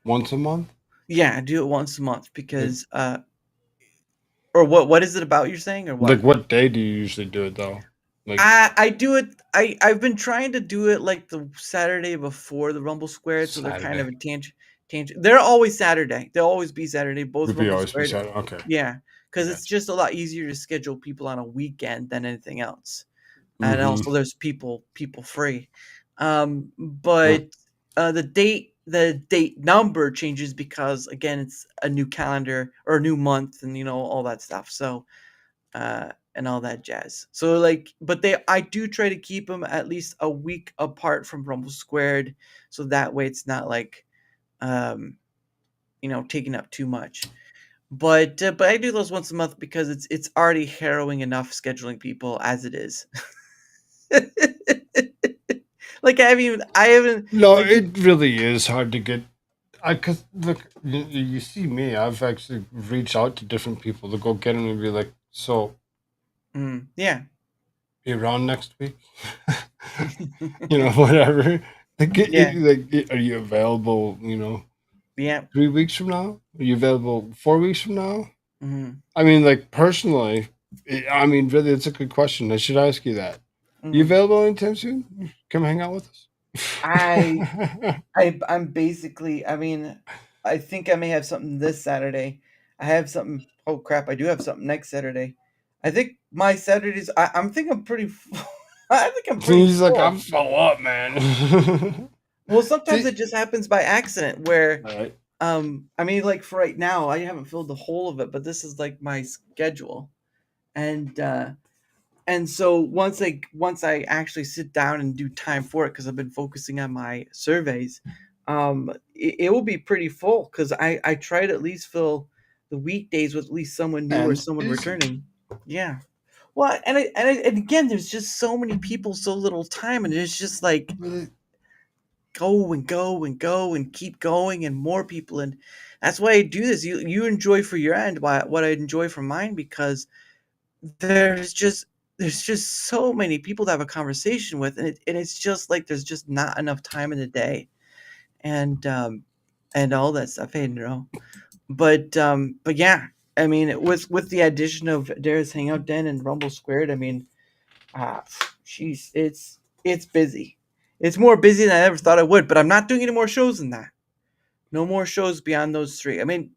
Once a month? Yeah, I do it once a month Like, because or what is it about you're saying or what? like what day do you usually do it though? Like I do it. I've been trying to do it like the Saturday before the Rumble Squared, so they're kind of Saturday. a tangent. They're always Saturday. They'll always be Saturday. Both Would be Rumble always be Squared. Saturday. Okay. Yeah, I because it's got you. just a lot easier to schedule people on a weekend than anything else, and Mm-hmm. also there's people free. Yeah. But the date number changes because again it's a new calendar or a new month and all that stuff. So and all that jazz. So like, but I do try to keep them at least a week apart from Rumble Squared, so that way it's not like, um, taking up too much. But I do those once a month because it's already harrowing enough scheduling people as it is. Like I haven't No, like it really is hard to get. I cause look, you see me. I've actually reached out to different people to go get them and be like, "So, yeah. be around next week?" Whatever. Yeah, Are you available? yeah. 3 weeks from now? Are you available 4 weeks from now? Hmm. I mean, like personally, I mean, really, it's a good question. I should ask you that. You Hmm. available anytime soon? Come hang out with I us. I'm basically. I mean, I think I may have something this Saturday. I have something. Oh crap! I do have something next Saturday. I think my Saturdays. I'm think I'm pretty. I think I'm pretty He's like, full. I'm full up, man. Well, sometimes See, it just happens by accident. Where, all right. I mean, like for right now, I haven't filled the whole of it, but this is like my schedule, and so once I actually sit down and do time for it because I've been focusing on my surveys, it will be pretty full because I try to at least fill the weekdays with at least someone new or And someone busy. returning. Yeah. Well, and again, there's just so many people, so little time, and it's just like Really, go and go and go and keep going, and more people, and that's why I do this. You enjoy for your end, what I enjoy for mine, because there's just there's just so many people to have a conversation with, and it's just like there's just not enough time in the day, and all that stuff. Hey, no, but yeah, I mean, with the addition of Dara's Hangout Den and Rumble Squared, I mean, ah, jeez, it's busy. It's more busy than I ever thought it would. But I'm not doing any more shows than that. No more shows beyond those three. I mean,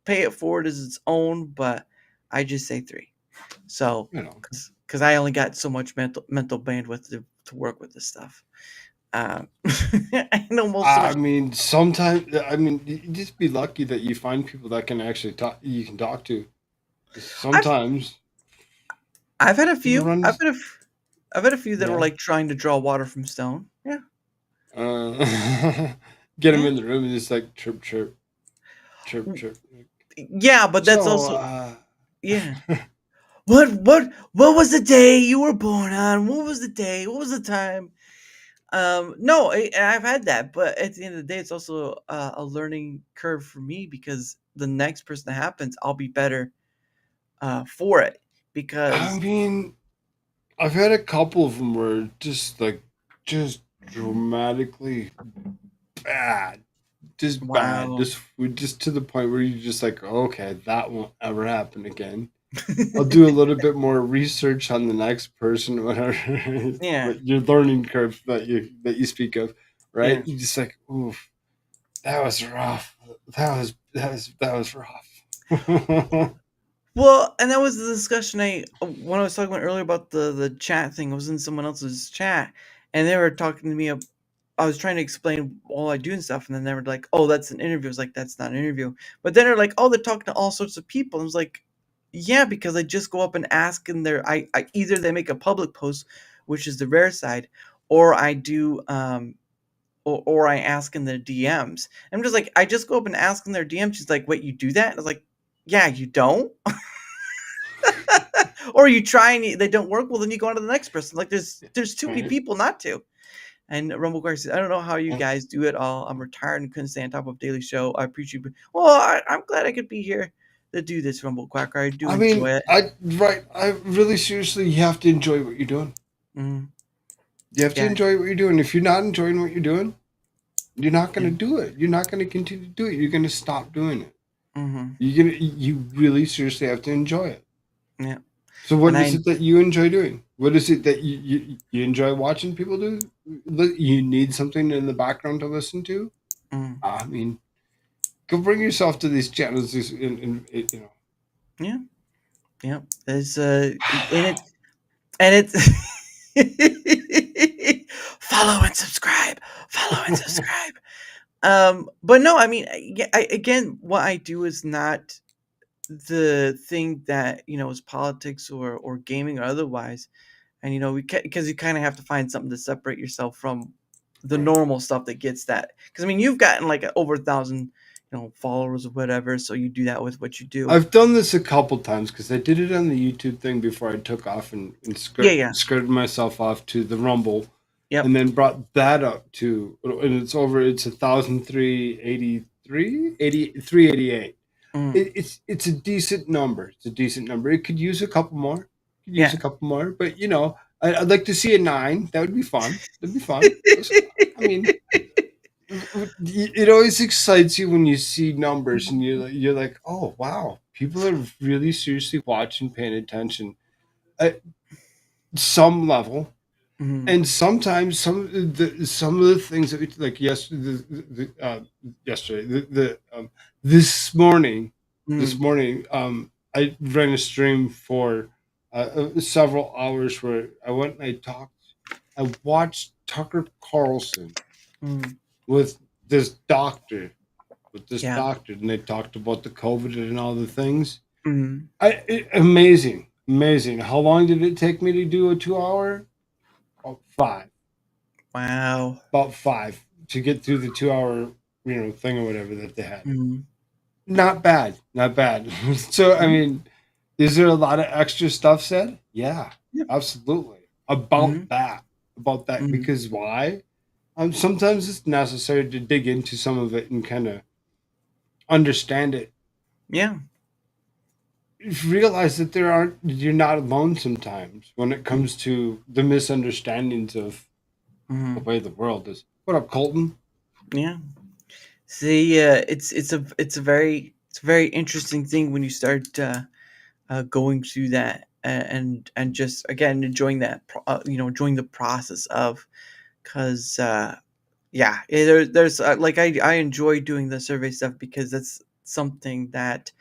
Pay It Forward is its own, but I just say three. So, you know. because I only got so much mental bandwidth to work with this stuff. I know most so I much. mean, sometimes I mean, you just be lucky that you find people that can actually talk. You can talk to. I've Sometimes I've had a people few. run. I've had a few that were Yeah. like trying to draw water from stone. Yeah, Uh, get them yeah, in the room and just like chirp, chirp, chirp, chirp. yeah. But that's So, also yeah. What was the day you were born on? What was the day? What was the time? No, I've had that, but at the end of the day, it's also a learning curve for me, because the next person that happens, I'll be better for it, I because mean, I've had a couple of them where just dramatically bad, just bad, wow. just to the point where you're just like, okay, that won't ever happen again. I'll do a little bit more research on the next person, whatever Yeah, what your learning curve that you speak of, yeah. right? You just like, oof, that was rough. That was rough. Well, and that was the discussion when I was talking about earlier about the chat thing. I was in someone else's chat, and they were talking to me. I was trying to explain all I do and stuff, and then they were like, "Oh, that's an interview." I was like, "That's not an interview." But then they're like, "Oh, they're talking to all sorts of people." I was like, "Yeah," because I just go up and ask in their. I either they make a public post, which is the rare side, or I do or I ask in their DMs. I'm just like, I just go up and ask in their DMs. She's like, "Wait, you do that?" And I was like, "Yeah, you don't." Or you try and they don't work. Well, then you go on to the next person. Like there's too many Right? people not to. And Rumble Guard says, I don't know how you And guys do it all. I'm retired and couldn't stay on top of Daily Show. I appreciate it. Well, I'm glad I could be here to do this, Rumble Quacker. I do I mean, enjoy it. I really seriously, you have to enjoy what you're doing. Mm, You have to yeah. enjoy what you're doing. If you're not enjoying what you're doing, you're not going Yeah. to do it. You're not going to continue to do it. You're going to stop doing it. Hmm. You really seriously have to enjoy it. Yeah. So And what is I, it that you enjoy doing? What is it that you enjoy watching people do? You need something in the background to listen to? mm, I mean, go bring yourself to these channels you know. yeah. Yeah. There's, and it's, follow and subscribe. Follow and subscribe. But no, I mean, again, what I do is not the thing that is politics or gaming or otherwise, and we because you kind of have to find something to separate yourself from the Right. normal stuff that gets that, because I mean you've gotten like over 1,000 followers or whatever, so you do that with what you do. I've done this a couple times because I did it on the YouTube thing before I took off and Yeah, yeah. skirted myself off to the Rumble, Yep. and then brought that up to and it's 1,383 388. Mm, It's a decent number. It's a decent number. It could use a couple more. Could use yeah. a couple more, but I'd like to see a 9. That would be fun. That'd be fun. I mean, it always excites you when you see numbers and you're like, oh wow, people are really seriously watching, paying attention at some level. Mm, And sometimes some of the things that like yesterday this morning mm, I ran a stream for several hours where I watched Tucker Carlson mm, with this doctor yeah. and they talked about the COVID and all the things. Mm, Amazing. How long did it take me to do a 2 hour? Oh, five. wow. About five to get through the 2 hour thing or whatever that they had. Mm, Not bad, not bad. So, I Mhm, mean, is there a lot of extra stuff said? Yeah, yeah, absolutely. mhm, About that, mhm, because why? Sometimes it's necessary to dig into some of it and kind of understand it. yeah, Realize that you're not alone sometimes when it mm, comes to the misunderstandings of the mhm, way the world is. What up, Colton? yeah. See, it's a very interesting thing when you start going through that and just again enjoying enjoying the process of because yeah, there's like I enjoy doing the survey stuff because that's something that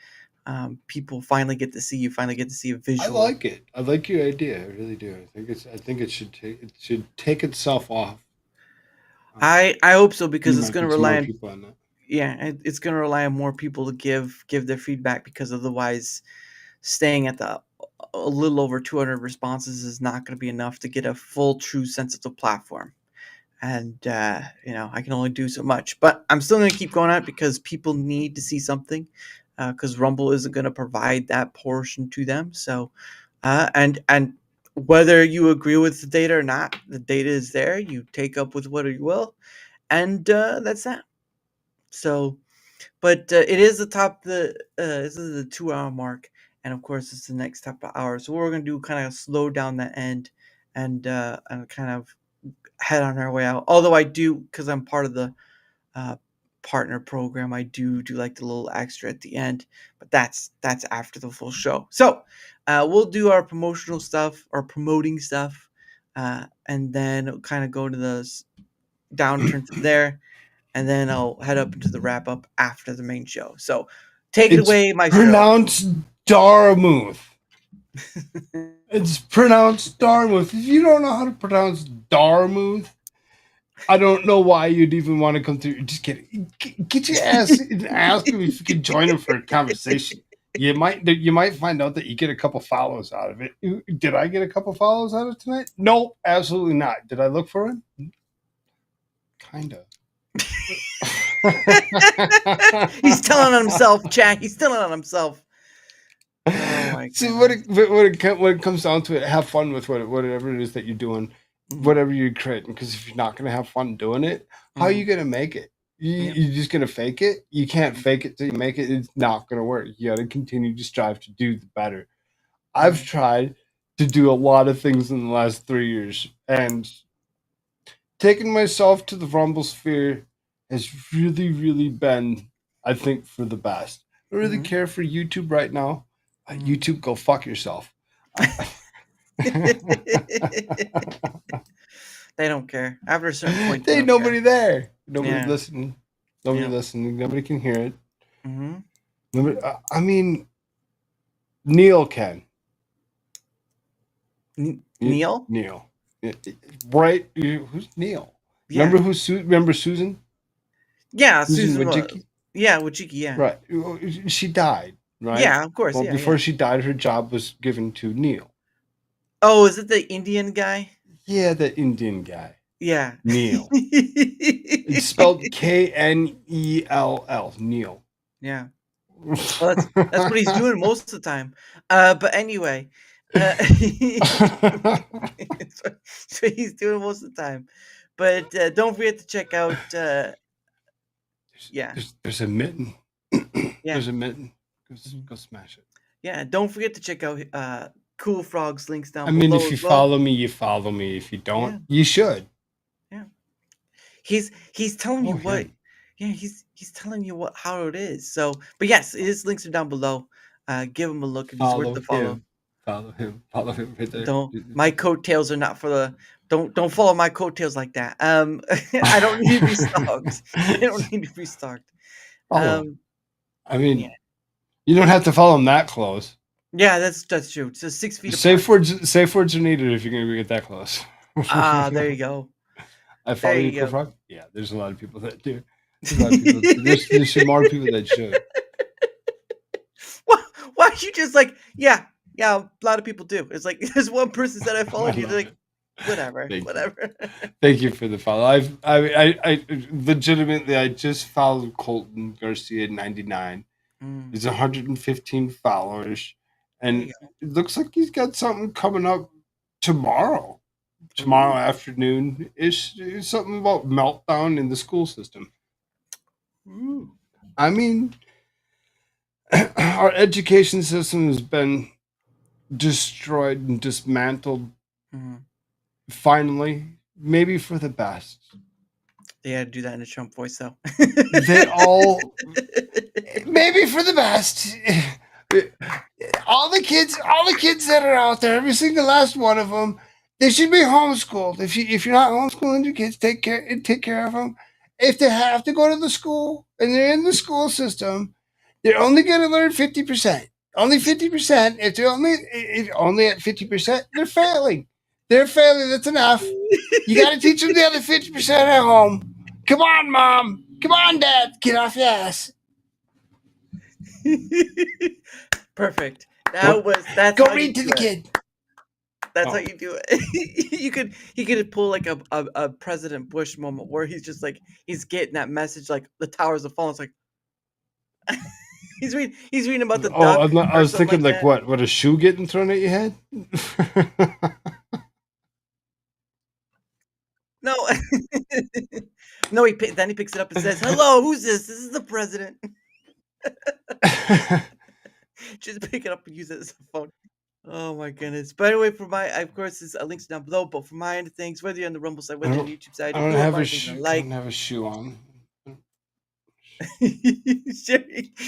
people finally get to see. You finally get to see a I visual. like it. I like your idea. I really do. I think it should take itself off. I hope so because You it's might going to get some more rely on people on that. yeah it's going to rely on more people to give their feedback because otherwise staying at the a little over 200 responses is not going to be enough to get a full true sense of the platform. And I can only do so much, but I'm still going to keep going on it because people need to see something because Rumble isn't going to provide that portion to them. So and whether you agree with the data or not, the data is there. You take up with what you will, and that's that. So but it is the top the this is the 2 hour mark, and of course it's the next top of hour. So what we're gonna do kind of slow down the end and kind of head on our way out. Although I do, because I'm part of the uh, partner program, I do like the little extra at the end, but that's after the full show. So we'll do our promotional stuff, our promoting stuff, and then kind of go to the downturn from there, and then I'll head up into the wrap up after the main show. So take it It's away, Maestro. pronounced Daramouthe. It's pronounced Daramouthe. If you don't know how to pronounce Daramouthe, I don't know why you'd even want to come through. Just kidding. Get your ass and ask him if you can join him for a conversation. You might find out that you get a couple follows out of it. Did I get a couple follows out of it tonight? No, absolutely not. Did I look for him? Kinda. He's telling on himself, Jack. He's telling on himself. Oh my So goodness. when it comes down to it, have fun with whatever it is that you're doing, Mhm, whatever you're creating. Because if you're not going to have fun doing it, how are you mhm, going to make it? yep, You're just going to fake it. You can't fake it till you make it. It's not going to work. You got to continue to strive to do the better. I've mhm, tried to do a lot of things in the last 3 years, and taking myself to the rumble sphere has really, really been, I think, for the best. I don't really mhm, care for YouTube right now. mhm. YouTube, go fuck yourself. They don't care. After a certain point, There they ain't don't care. nobody there. Nobody Yeah, listening. Nobody yeah. listening. Nobody can hear it. Mhm. I mean, Neil can. Neil? Neil. Right? Who's Neil? Yeah. Remember Susan? Yeah, Susan Susan was. Wojcicki? Yeah, Wachiki, yeah. Right. She died, right? Yeah, of course. Well, Yeah, before yeah. she died, her job was given to Neil. Oh, is it the Indian guy? Yeah, the Indian guy. Yeah. Neil. It's spelled Knell. Neil. Yeah. Well, that's what he's doing most of the time. But anyway, that's what he's doing most of the time. But don't forget to check out. Yeah, There's a mitten. yeah, There's a mitten. mhm, Go smash it. yeah. Don't forget to check out Cool Frog's links I down mean, below if as you well. follow me, you follow me. If you don't, Yeah, you should. yeah. He's telling you Follow what. him. Yeah, he's telling you what how it is. So, but yes, his links are down below. Give him a look. He's worth Follow the follow. him. Follow him. Follow him right there. Don't my coattails are not for the don't follow my coattails like that. I don't need to be stalked. I don't need to be stalked. Follow him. Um, I yeah, mean, you don't have to follow him that close. yeah, that's true. It's just 6 feet apart. Safe words are needed if you're going to get that close. Ah, there you go. I There follow you, you go. KoolFrogg. Yeah, there's a lot of people that do. There's a lot of people. There's some more people that should. Why you just like yeah, a lot of people do. It's like there's one person said I I followed you. They're love like it. whatever, Thank you. whatever. Thank you for the follow. I legitimately I just followed Colton Garcia 99. Mm. He's 115 followers, There and you go. it looks like he's got something coming up tomorrow. Tomorrow Ooh. afternoon is something about meltdown in the school system. Ooh. I mean, our education system has been destroyed and dismantled. Mm. Finally, maybe for the best. They had to do that in a Trump voice, though. They all maybe for the best. All the kids that are out there, every single last one of them, they should be homeschooled. If you're not homeschooling your kids, take care of them. If they have to go to the school and they're in the school system, they're only going to learn 50%. Only 50%. If only at 50%, they're failing. They're failing. That's enough. You got to teach them the other 50% at home. Come on, mom. Come on, dad. Get off your ass. Perfect. Go, That's go how you read to do the it. kid. That's how Oh. you do it. He could pull like a President Bush moment where he's just like he's getting that message like the towers have fallen. It's like he's reading about the Oh, duck I or was something thinking like like that. what? What, a shoe getting thrown at your head? No, no. Then he picks it up and says, "Hello, who's this? This is the president." Just pick it up and use it as a phone. Oh my goodness. By the way, for my, of course, there's links down below, but for my end of things, whether you're on the Rumble side, I whether you're on don't. the YouTube side, I if don't you want have a my things to shoe. I like, don't have a shoe on.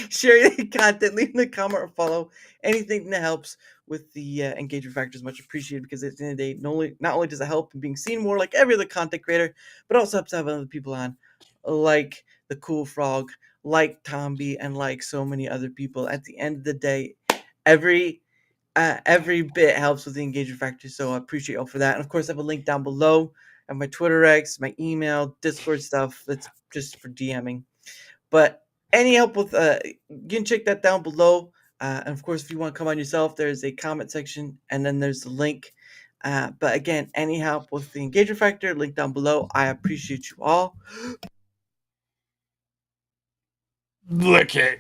share the content, leave a comment or follow. Anything that helps with the engagement factor is much appreciated because at the end of the day, not only does it help in being seen more like every other content creator, but also helps to have other people on, like the KoolFrogg, like Tomby, and like so many other people. At the end of the day, every every bit helps with the engagement factor, so I appreciate you all for that. And of course, I have a link down below. I have my Twitter X, my email, Discord stuff. That's just for DMing. But any help with you can check that down below. And of course, if you want to come on yourself, there's a comment section, and then there's the link. But again, any help with the engagement factor, link down below. I appreciate you all. Lick it.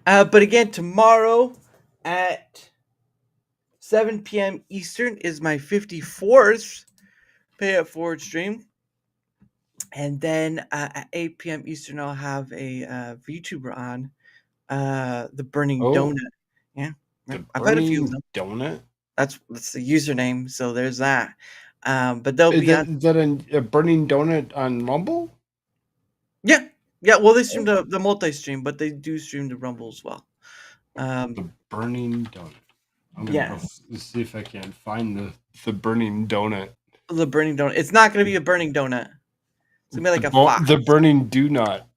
But again, tomorrow at 7 p.m. Eastern is my 54th Pay It Forward stream. And then at 8 p.m. Eastern, I'll have a VTuber on, the Burning Oh, Donut. Yeah, yeah, the I've had a few of burning them. donut. That's the username, so there's that. But they'll Is be that, on. is that a burning donut on Rumble? Yeah, yeah. Well, they stream Oh, the multi stream, but they do stream the Rumble as well. the burning donut. I'm gonna go Yes, see if I can find the burning donut. the Burning Donut. It's not going to be a burning donut. It's gonna be like a fox. The burning do not.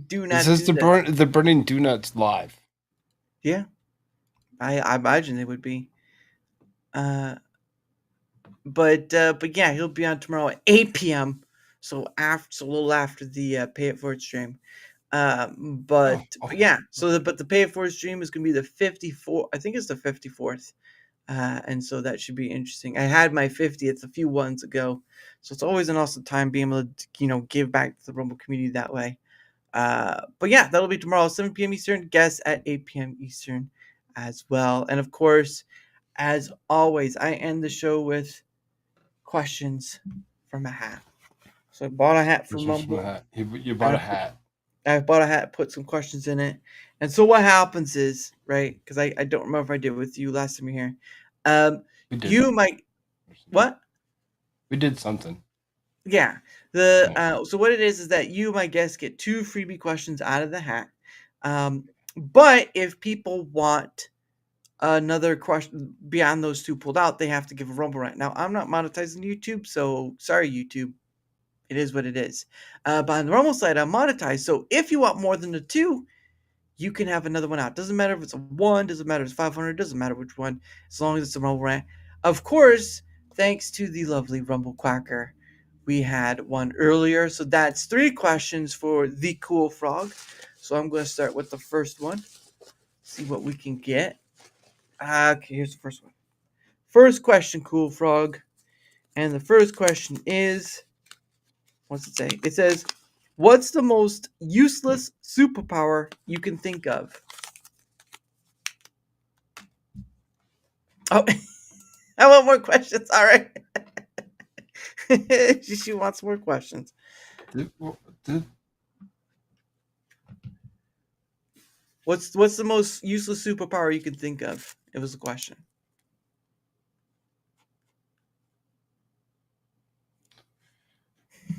Do It not says do this. the burning do nuts live. Yeah, I imagine they would be. Uh, but yeah, he'll be on tomorrow at 8 p.m. So a little after the Pay It Forward stream. Oh, But oh. yeah, but the Pay It Forward stream is gonna be the 54. I think it's the 54th. And so that should be interesting. I had my 50th a few ones ago, so it's always an awesome time being able to give back to the Rumble community that way. But yeah, that'll be tomorrow, 7 p.m. Eastern. Guests at 8 p.m. Eastern as well. And of course, as always, I end the show with questions from a hat. So I bought a hat from Questions from a Rumble, hat. You and bought a hat. I bought a hat, put some questions in it. And so what happens is, right? Because I don't remember if I did it with you last time you were here. We did. You might what? We did something. Yeah. So what it is that you, my guest, get two freebie questions out of the hat. But if people want another question beyond those two pulled out, they have to give a Rumble rant. Now I'm not monetizing YouTube, so sorry YouTube. It is what it is. But on the Rumble side, I'm monetized. So if you want more than the two, you can have another one out. Doesn't matter if it's a 1, doesn't matter if it's 500, doesn't matter which one, as long as it's a Rumble rant. Of course, thanks to the lovely Rumble Quacker, we had one earlier. So that's 3 questions for the KoolFrogg. So I'm going to start with the first one, see what we can get. Okay, here's the first one. First question, KoolFrogg. And the first question is, what's it say? It says, What's the most useless superpower you can think of? Oh, I want more questions. All right. She wants more questions. The- What's the most useless superpower you can think of? It was a question.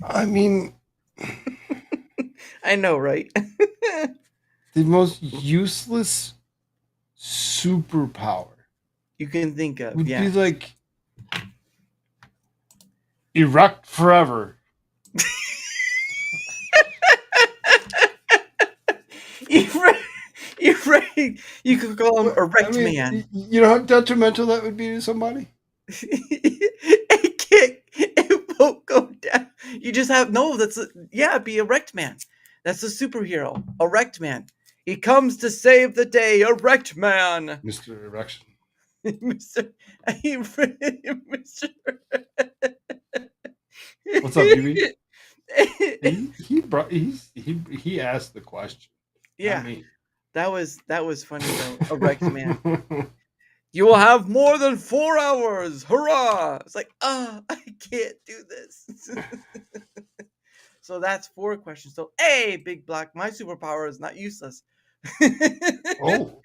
I mean, I know, right? the most useless superpower You can think of, would be yeah. like erect forever. You're right. You're right. You could call him What I erect mean, man. you know how detrimental that would be to somebody. It can't. It won't go down. You just have no. Yeah. Be erect man. That's a superhero. Erect man. He comes to save the day. Erect man. Mr. Erection. Mister. Mister. What's up, UB? He asked the question, not Yeah, me. that was funny though. Erect man. You will have more than 4 hours. Hurrah! It's like, I can't do this. So that's 4 questions. So, hey, Big Black, my superpower is not useless. Oh.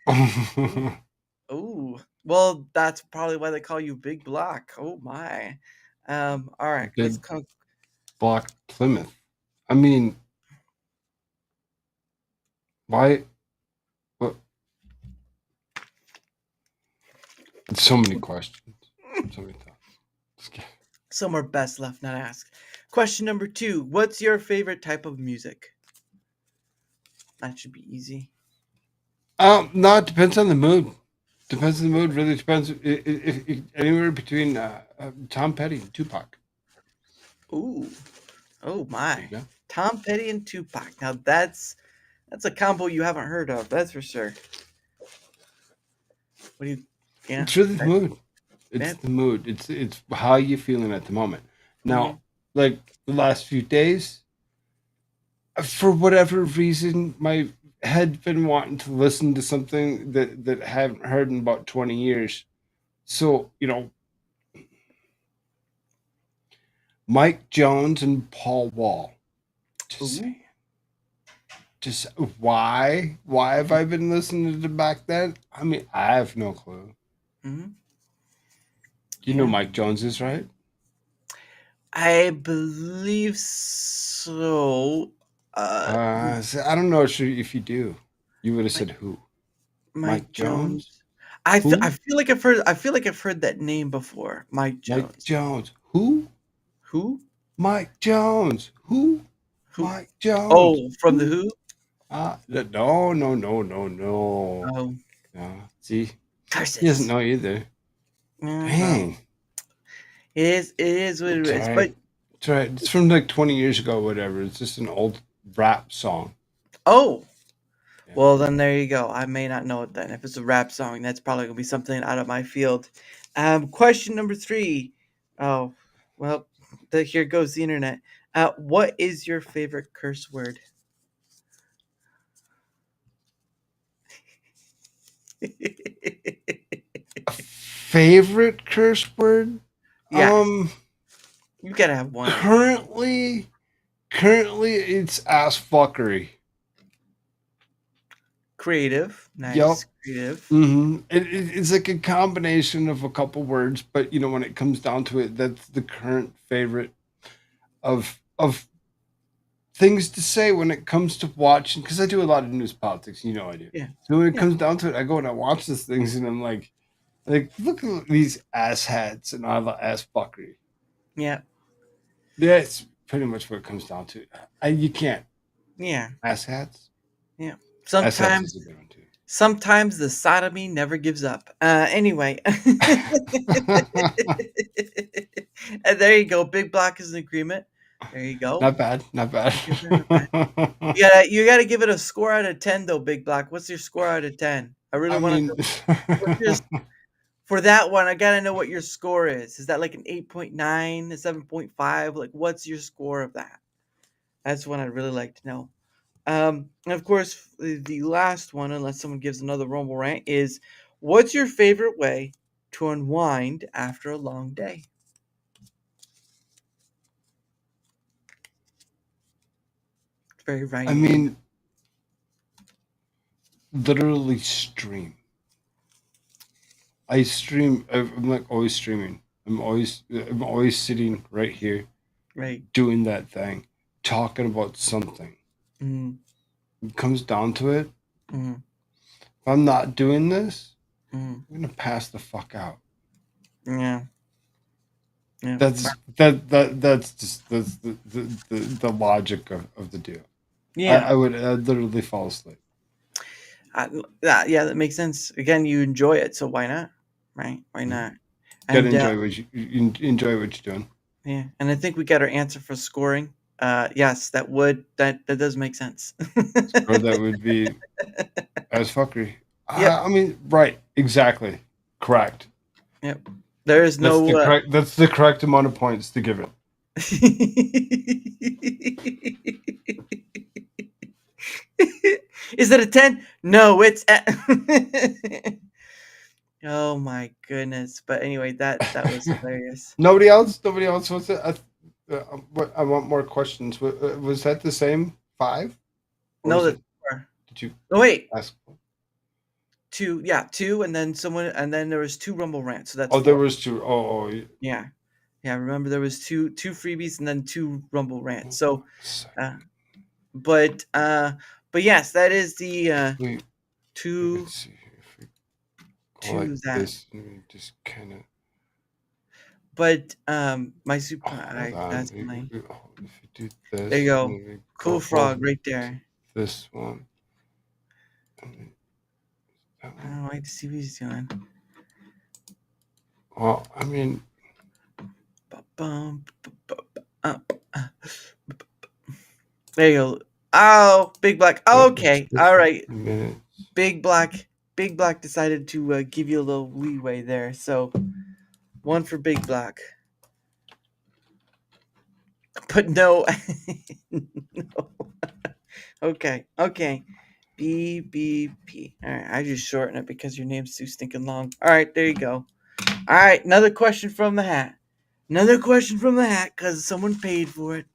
Oh, well, that's probably why they call you Big Black. Oh my. All right, let's Big come. Black Plymouth. I mean, why? What? So many questions. So many thoughts. Some are best left not asked. Question number 2: what's your favorite type of music? That should be easy. No, it depends on the mood. Depends on the mood. Really depends. Anywhere between Tom Petty and Tupac. Ooh, oh There you my. go. Tom Petty and Tupac. Now that's a combo you haven't heard of. That's for sure. What do you? Yeah. It's really the That, mood. It's that, the mood. It's how you feeling at the moment. mhm. Now, like the last few days, for whatever reason, my head been wanting to listen to something that I haven't heard in about 20 years. So Mike Jones and Paul Wall. Just Ooh. saying. Just why have I been listening to them back then? I mean, I have no clue. Hmm. You know Yeah. Mike Jones is right. I believe so. Uh, I don't know if you do. You would have Mike, said who? Mike Mike Jones? Jones. I Who? feel like I've heard. I feel like I've heard that name before. Mike Mike Jones. Jones. Who? Who? Mike Jones. Who? Who? Mike Jones. Oh, from the Who? Who? No, no, no, no, no. Oh, No. See, he doesn't curses. know either. Well, Dang. it is what it It's all is. But right. It's all right. It's from like 20 years ago, whatever. It's just an old rap song. oh, Yeah. well then there you go. I may not know it then. If it's a rap song, that's probably gonna be something out of my field. Question number 3. Oh, well, here goes the internet. What is your favorite curse word? Favorite curse word? Yes, Um, you gotta have one at least. currently it's ass fuckery. Creative, Yep. nice, creative. It's like a combination of a couple words, but when it comes down to it, that's the current favorite of things to say when it comes to watching. Because I do a lot of news politics, I do. Yeah, So when it yeah, comes down to it, I go and I watch these things, and I'm like, look at these ass hats and all the ass fuckery. yeah, That's pretty much what it comes down to. You can't yeah, ass hats. yeah. Ass hats is Sometimes, a good one too. sometimes the sodomy never gives up. Anyway, and there you go. Big Block is in agreement. There you go. Not bad, not bad. Give it a bad- You gotta give it a score out of 10 though, Big Block. What's your score out of 10? I really I want to mean, know. What's your For that one? I gotta know what your score is. Is that like an 8.9, a 7.5? Like, what's your score of that? That's one I'd really like to know. And of course, the last one, unless someone gives another rumble rant, is what's your favorite way to unwind after a long day? It's very I random. mean, literally stream. I stream. I'm like always streaming. I'm always sitting right here Right. doing that thing, talking about something. Mm, It comes down to it. mm, If I'm not doing this, mm. I'm gonna pass the fuck out. Yeah. Yeah. That's just the logic of the deal. I, Yeah. I would literally fall asleep. Yeah, that makes sense. Again, you enjoy it, so why not? Right? Why Mhm. not? Gotta And enjoy what you enjoy what you're doing. yeah, and I think we got our answer for scoring. Yes, that does make sense. Or that would be as fuckery. Yep. I mean, right, exactly, correct. Yep. There is That's no. the correct. That's the correct amount of points to give it. Is it a 10? No, it's. Oh my goodness! But anyway, that was hilarious. Nobody else. Nobody else wants it. I want more questions. Was that the same 5, or No, was that's it? four. Did you Oh wait, ask? two. Yeah, two, and then someone, and then there was two Rumble rants, so that's Oh, there four. was 2. Oh, Yeah, yeah. Remember, there was two freebies and then two Rumble rants. oh, So, sorry. uh, but uh, but yes, that is the We two let's see here. If we go like two that. this, and we just kind of But my super, hold I on. that's my. If we do There you this, and go, then we Cool go Frog over right to there. this one, and then that I one. don't like to see what he's doing. Well, I mean, Ba-bum, uh, uh. There you go. Oh, Big Black. it's Okay, all right. 50 minutes. Big Black. Big Black decided to give you a little leeway there. So one for Big Black. But no. No. Okay. Okay. BBP. All right. I just shorten it because your name's too stinking long. All right. There you go. All right. Another question from the hat. Another question from the hat because someone paid for it.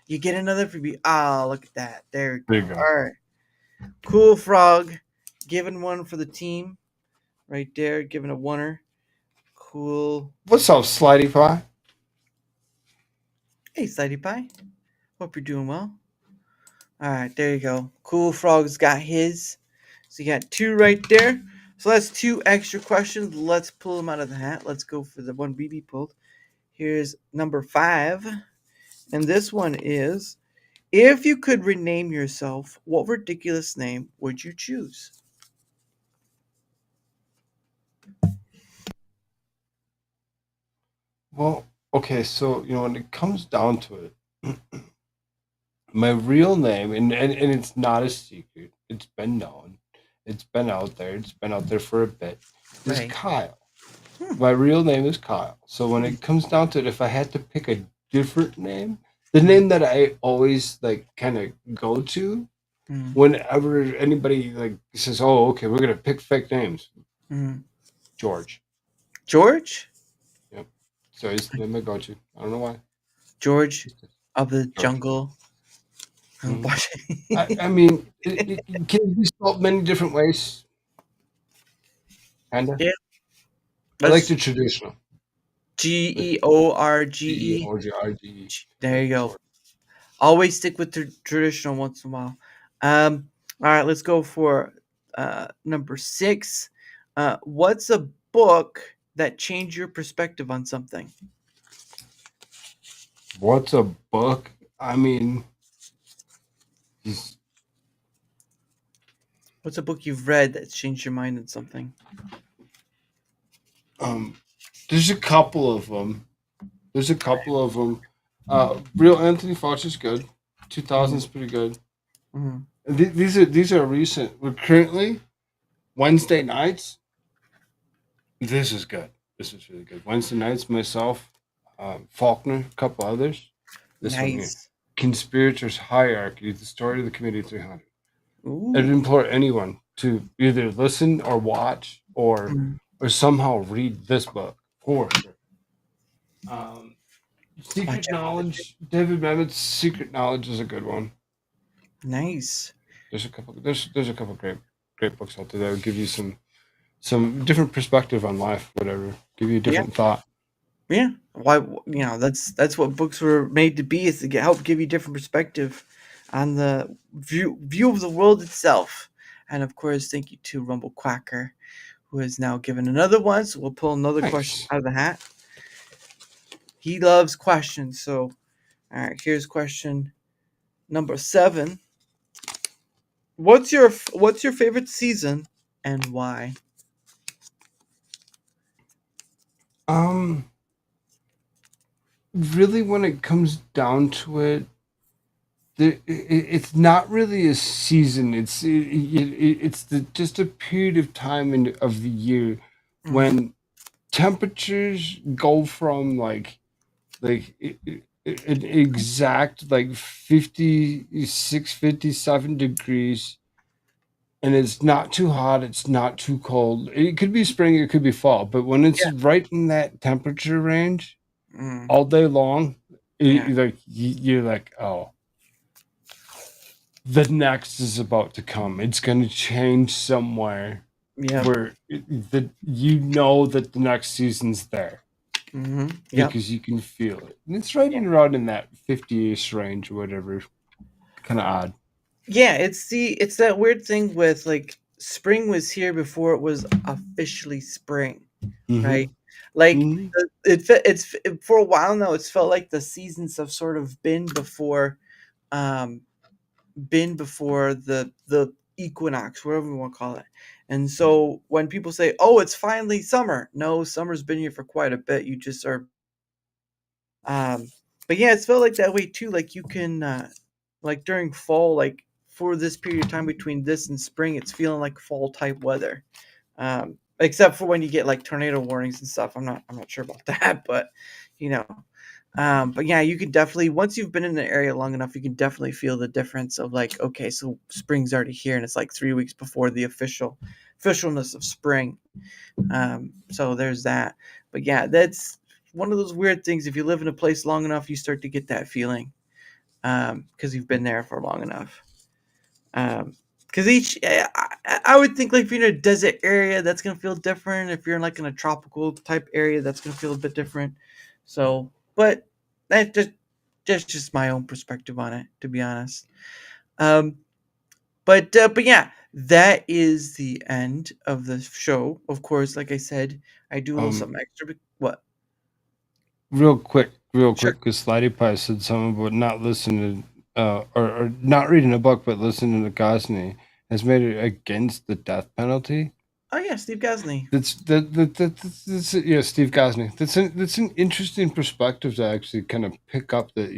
You get another freebie. Oh, look at that. There we There go. you go. All right. Cool Frog. Giving one for the team. Right there. Giving a oneer. Cool. What's up, Slidey Pie? Hey, Slidey Pie. Hope you're doing well. All right, there you go. Cool Frog's got his. So you got two right there. So that's two extra questions. Let's pull them out of the hat. Let's go for the one BB pulled. Here's number 5. And this one is if you could rename yourself, what ridiculous name would you choose? Well, okay, so when it comes down to it, my real name, and it's not a secret. It's been known. It's been out there. It's been out there for a bit. Is Right. Kyle. Hmm. My real name is Kyle. So when it comes down to it, if I had to pick a different name, the name that I always like kind of go to Mm, whenever anybody like says, "Oh, okay, we're gonna pick fake names," mm. George. George? Yep. So he's the name I go to. I don't know why. George of the George. jungle. Mhm. Watch I mean, it can be spelled many different ways. Kinda. Yeah, I like that's the traditional. Like George. George. There Yep, you go. George. Always stick with the traditional once in a while. All right, let's go for number 6. What's a book that changed your perspective on something? What's a book? I mean, he's- What's a book you've read that's changed your mind on something? um, there's a couple of them. Real Anthony Fauci's good. 2000 is pretty good. Mm-hmm. These are recent. We're currently Wednesday nights. This is good. This is really good. Wednesday nights, myself, Faulkner, a couple others. This one here. Nice. Conspirators Hierarchy, the story of the Committee 300. I'd Ooh. implore anyone to either listen or watch Mm, or somehow read this book for sure. Um, watch Secret out. Watch it. Knowledge, David Mamet's Secret Knowledge is a good one. Nice. There's a couple great books out there that would give you some different perspective on life, whatever. Give you a Yeah. different thought. Yeah. Why? That's what books were made to be, is to help give you different perspective on the view of the world itself. And of course, thank you to Rumble Quacker, who has now given another one. So we'll pull another question Nice. out of the hat. He loves questions. So, all right, here's question number 7. What's your favorite season and why? Um, Really, when it comes down to it, it's not really a season. Just a period of time of the year Mm-hmm. when temperatures go from an exact like 56, 57 degrees, and it's not too hot, it's not too cold. It could be spring, it could be fall, but when it's Yeah. right in that temperature range Mm, all day long, yeah. you're like, oh, the next is about to come. It's going to change somewhere Yep. where that you know that the next season's there Mm-hmm. Yep. because you can feel it. And it's right Yeah. in around in that 50-ish range or whatever. Kind of odd. Yeah. It's that weird thing with, like, spring was here before it was officially spring, right? Mm-hmm. Like, Mm-hmm. for a while now, it's felt like the seasons have sort of um been before the equinox, whatever we want to call it. And so when people say, "Oh, it's finally summer," no, summer's been here for quite a bit. You just are. Um, but yeah, it's felt like that way too. Like, you can, like, during fall, like, for this period of time between this and spring, it's feeling like fall type weather. Except for when you get like tornado warnings and stuff. I'm not sure about that, but you know. But yeah, you can definitely, once you've been in the area long enough, you can definitely feel the difference of, like, okay, so spring's already here, and it's like 3 weeks before the officialness of spring. So there's that. But yeah, that's one of those weird things. If you live in a place long enough, you start to get that feeling, because you've been there for long enough. Because I would think, like, if you're in a desert area, that's gonna feel different. If you're in, like, in a tropical type area, that's gonna feel a bit different. So, but that's just my own perspective on it, to be honest. Um, but yeah, that is the end of the show. Of course, like I said, I do a little Um, something extra. What? real Sure. quick, because Slidey Pie said something about not listening, or not reading a book, but listening to Gosney has made it against the death penalty. Oh yeah, Steve Gasney. That's yeah, Steve Gosney. That's an interesting perspective to actually kind of pick up, that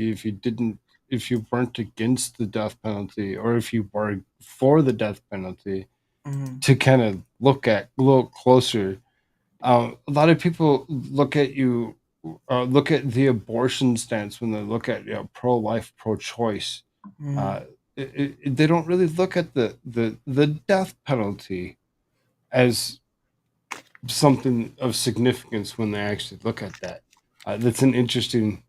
if you weren't against the death penalty, or if you were for the death penalty, Hmm. to kind of look at a little closer. A lot of people look at the abortion stance when they look at, pro life, pro choice. Hmm. Uh, they don't really look at the death penalty as something of significance when they actually look at that. That's an interesting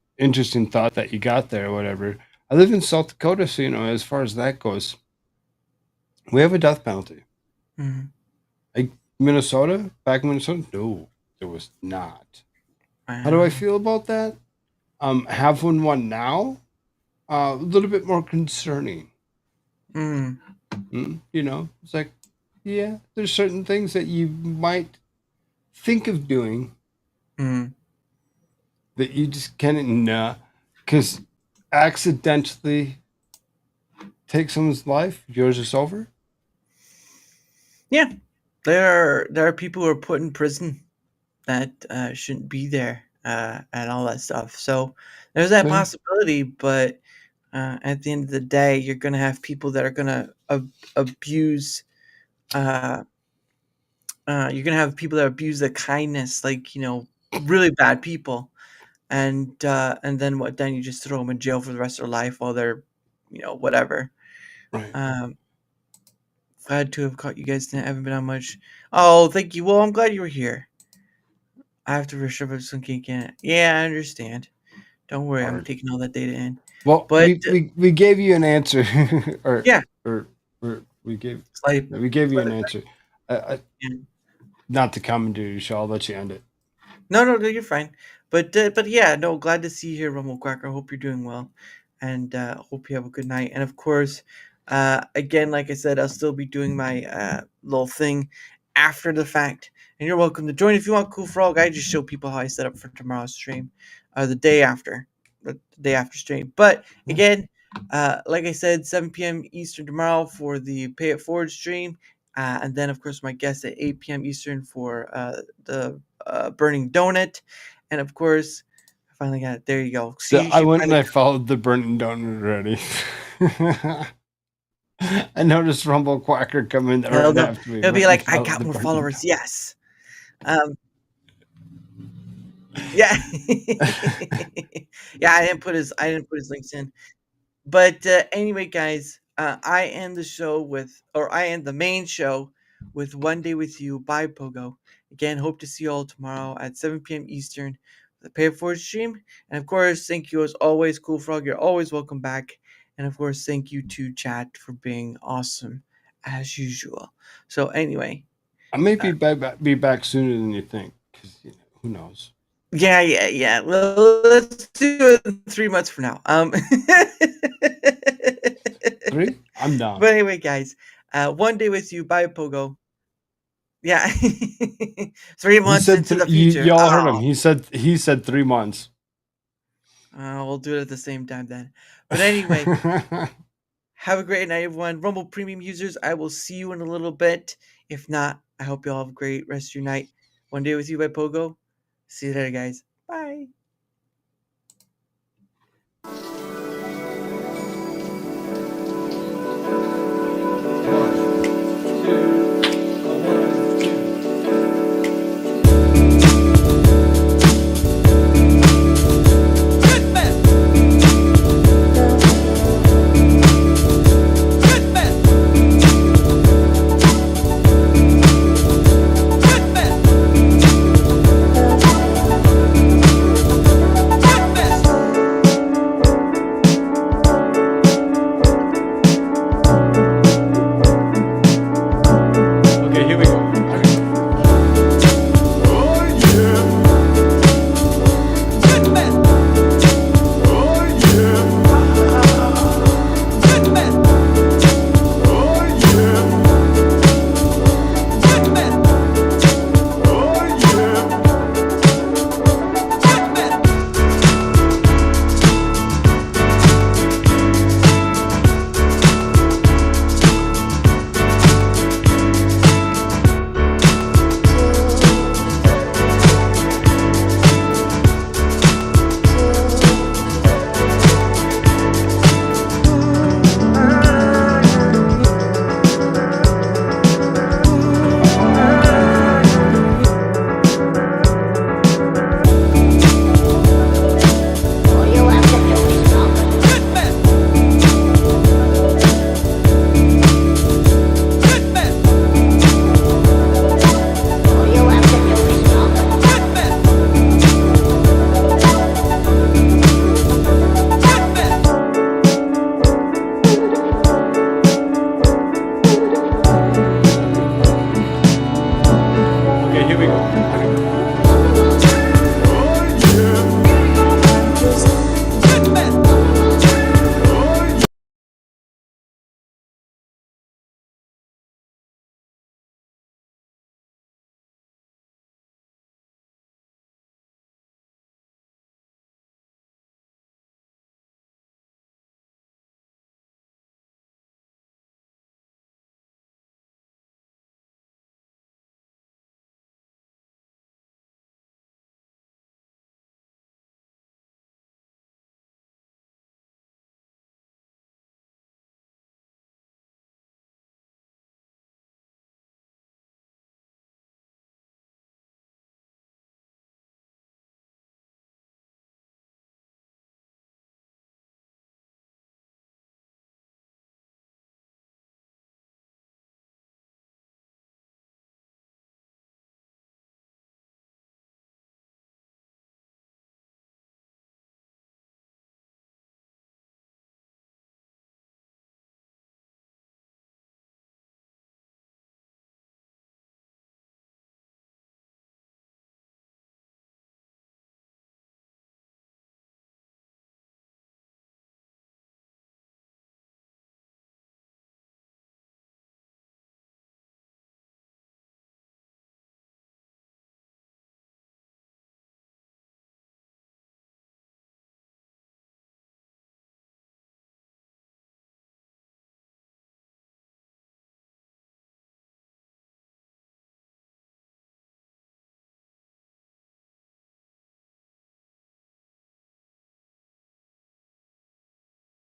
thought that you got there, or whatever. I live in South Dakota, so as far as that goes, we have a death penalty. Hmm. Like Minnesota, back in Minnesota, no, there was not. How do I Wow. feel about that? Having one now, a little bit more concerning. Mm. It's like, yeah, there's certain things that you might think of doing Mm. that you just can't, nah, because accidentally take someone's life, yours is over. Yeah, there are people who are put in prison that shouldn't be there, and all that stuff. So there's that Yeah. possibility, but at the end of the day, you're gonna have people that are gonna abuse. Uh, you're gonna have people that abuse the kindness, like, really bad people. and then what? Then you just throw them in jail for the rest of their life while they're, whatever. Right. Um, Glad to have caught you guys. I haven't been on much. Oh, thank you. Well, I'm glad you were here. I have to rush up some cake in it. Yeah, I understand. Don't worry, I'm Hard. taking all that data in. Well, But we gave you an answer, or yeah, or or we gave slide, we gave you slide an it back answer. I, in. not to commandeer your show. I'll let you end it. No, you're fine. But yeah, no, glad to see you here, Rumble Quacker. Hope you're doing well, and hope you have a good night. And of course, again, like I said, I'll still be doing my little thing after the fact, and you're welcome to join if you want. KoolFrogg, I just show people how I set up for tomorrow's stream, the day after stream. But Yeah. again, like I said, 7 p.m. Eastern tomorrow for the Pay It Forward stream. And then, of course, my guest at 8 p.m. Eastern for the burning donut, and of course, I finally got it. There you go. See, I she went and finally. I followed the burning donut already. I noticed Rumble Quacker come in He'll, right he'll, after we he'll be went and like, I followed got the more burning followers. Yes. Um. Yeah. Yeah. I didn't put his links in. But anyway, guys, I end the show with, or I end the main show with "One Day with You" by Pogo. Again, hope to see you all tomorrow at 7 p.m. Eastern, the Pay It Forward stream. And of course, thank you as always, KoolFrogg. You're always welcome back. And of course, thank you to chat for being awesome as usual. So anyway, I may uh, be back sooner than you think, because who knows. yeah. Well, let's do it in 3 months from now. 3? I'm down. But anyway, guys, "One Day with You" by Pogo. Yeah. 3 months into the future. Y'all heard him. Oh, He said 3 months. we'll do it at the same time then. But anyway, have a great night, everyone. Rumble Premium users, I will see you in a little bit. If not, I hope you all have a great rest of your night. "One Day with You" by Pogo. See you later, guys. Bye.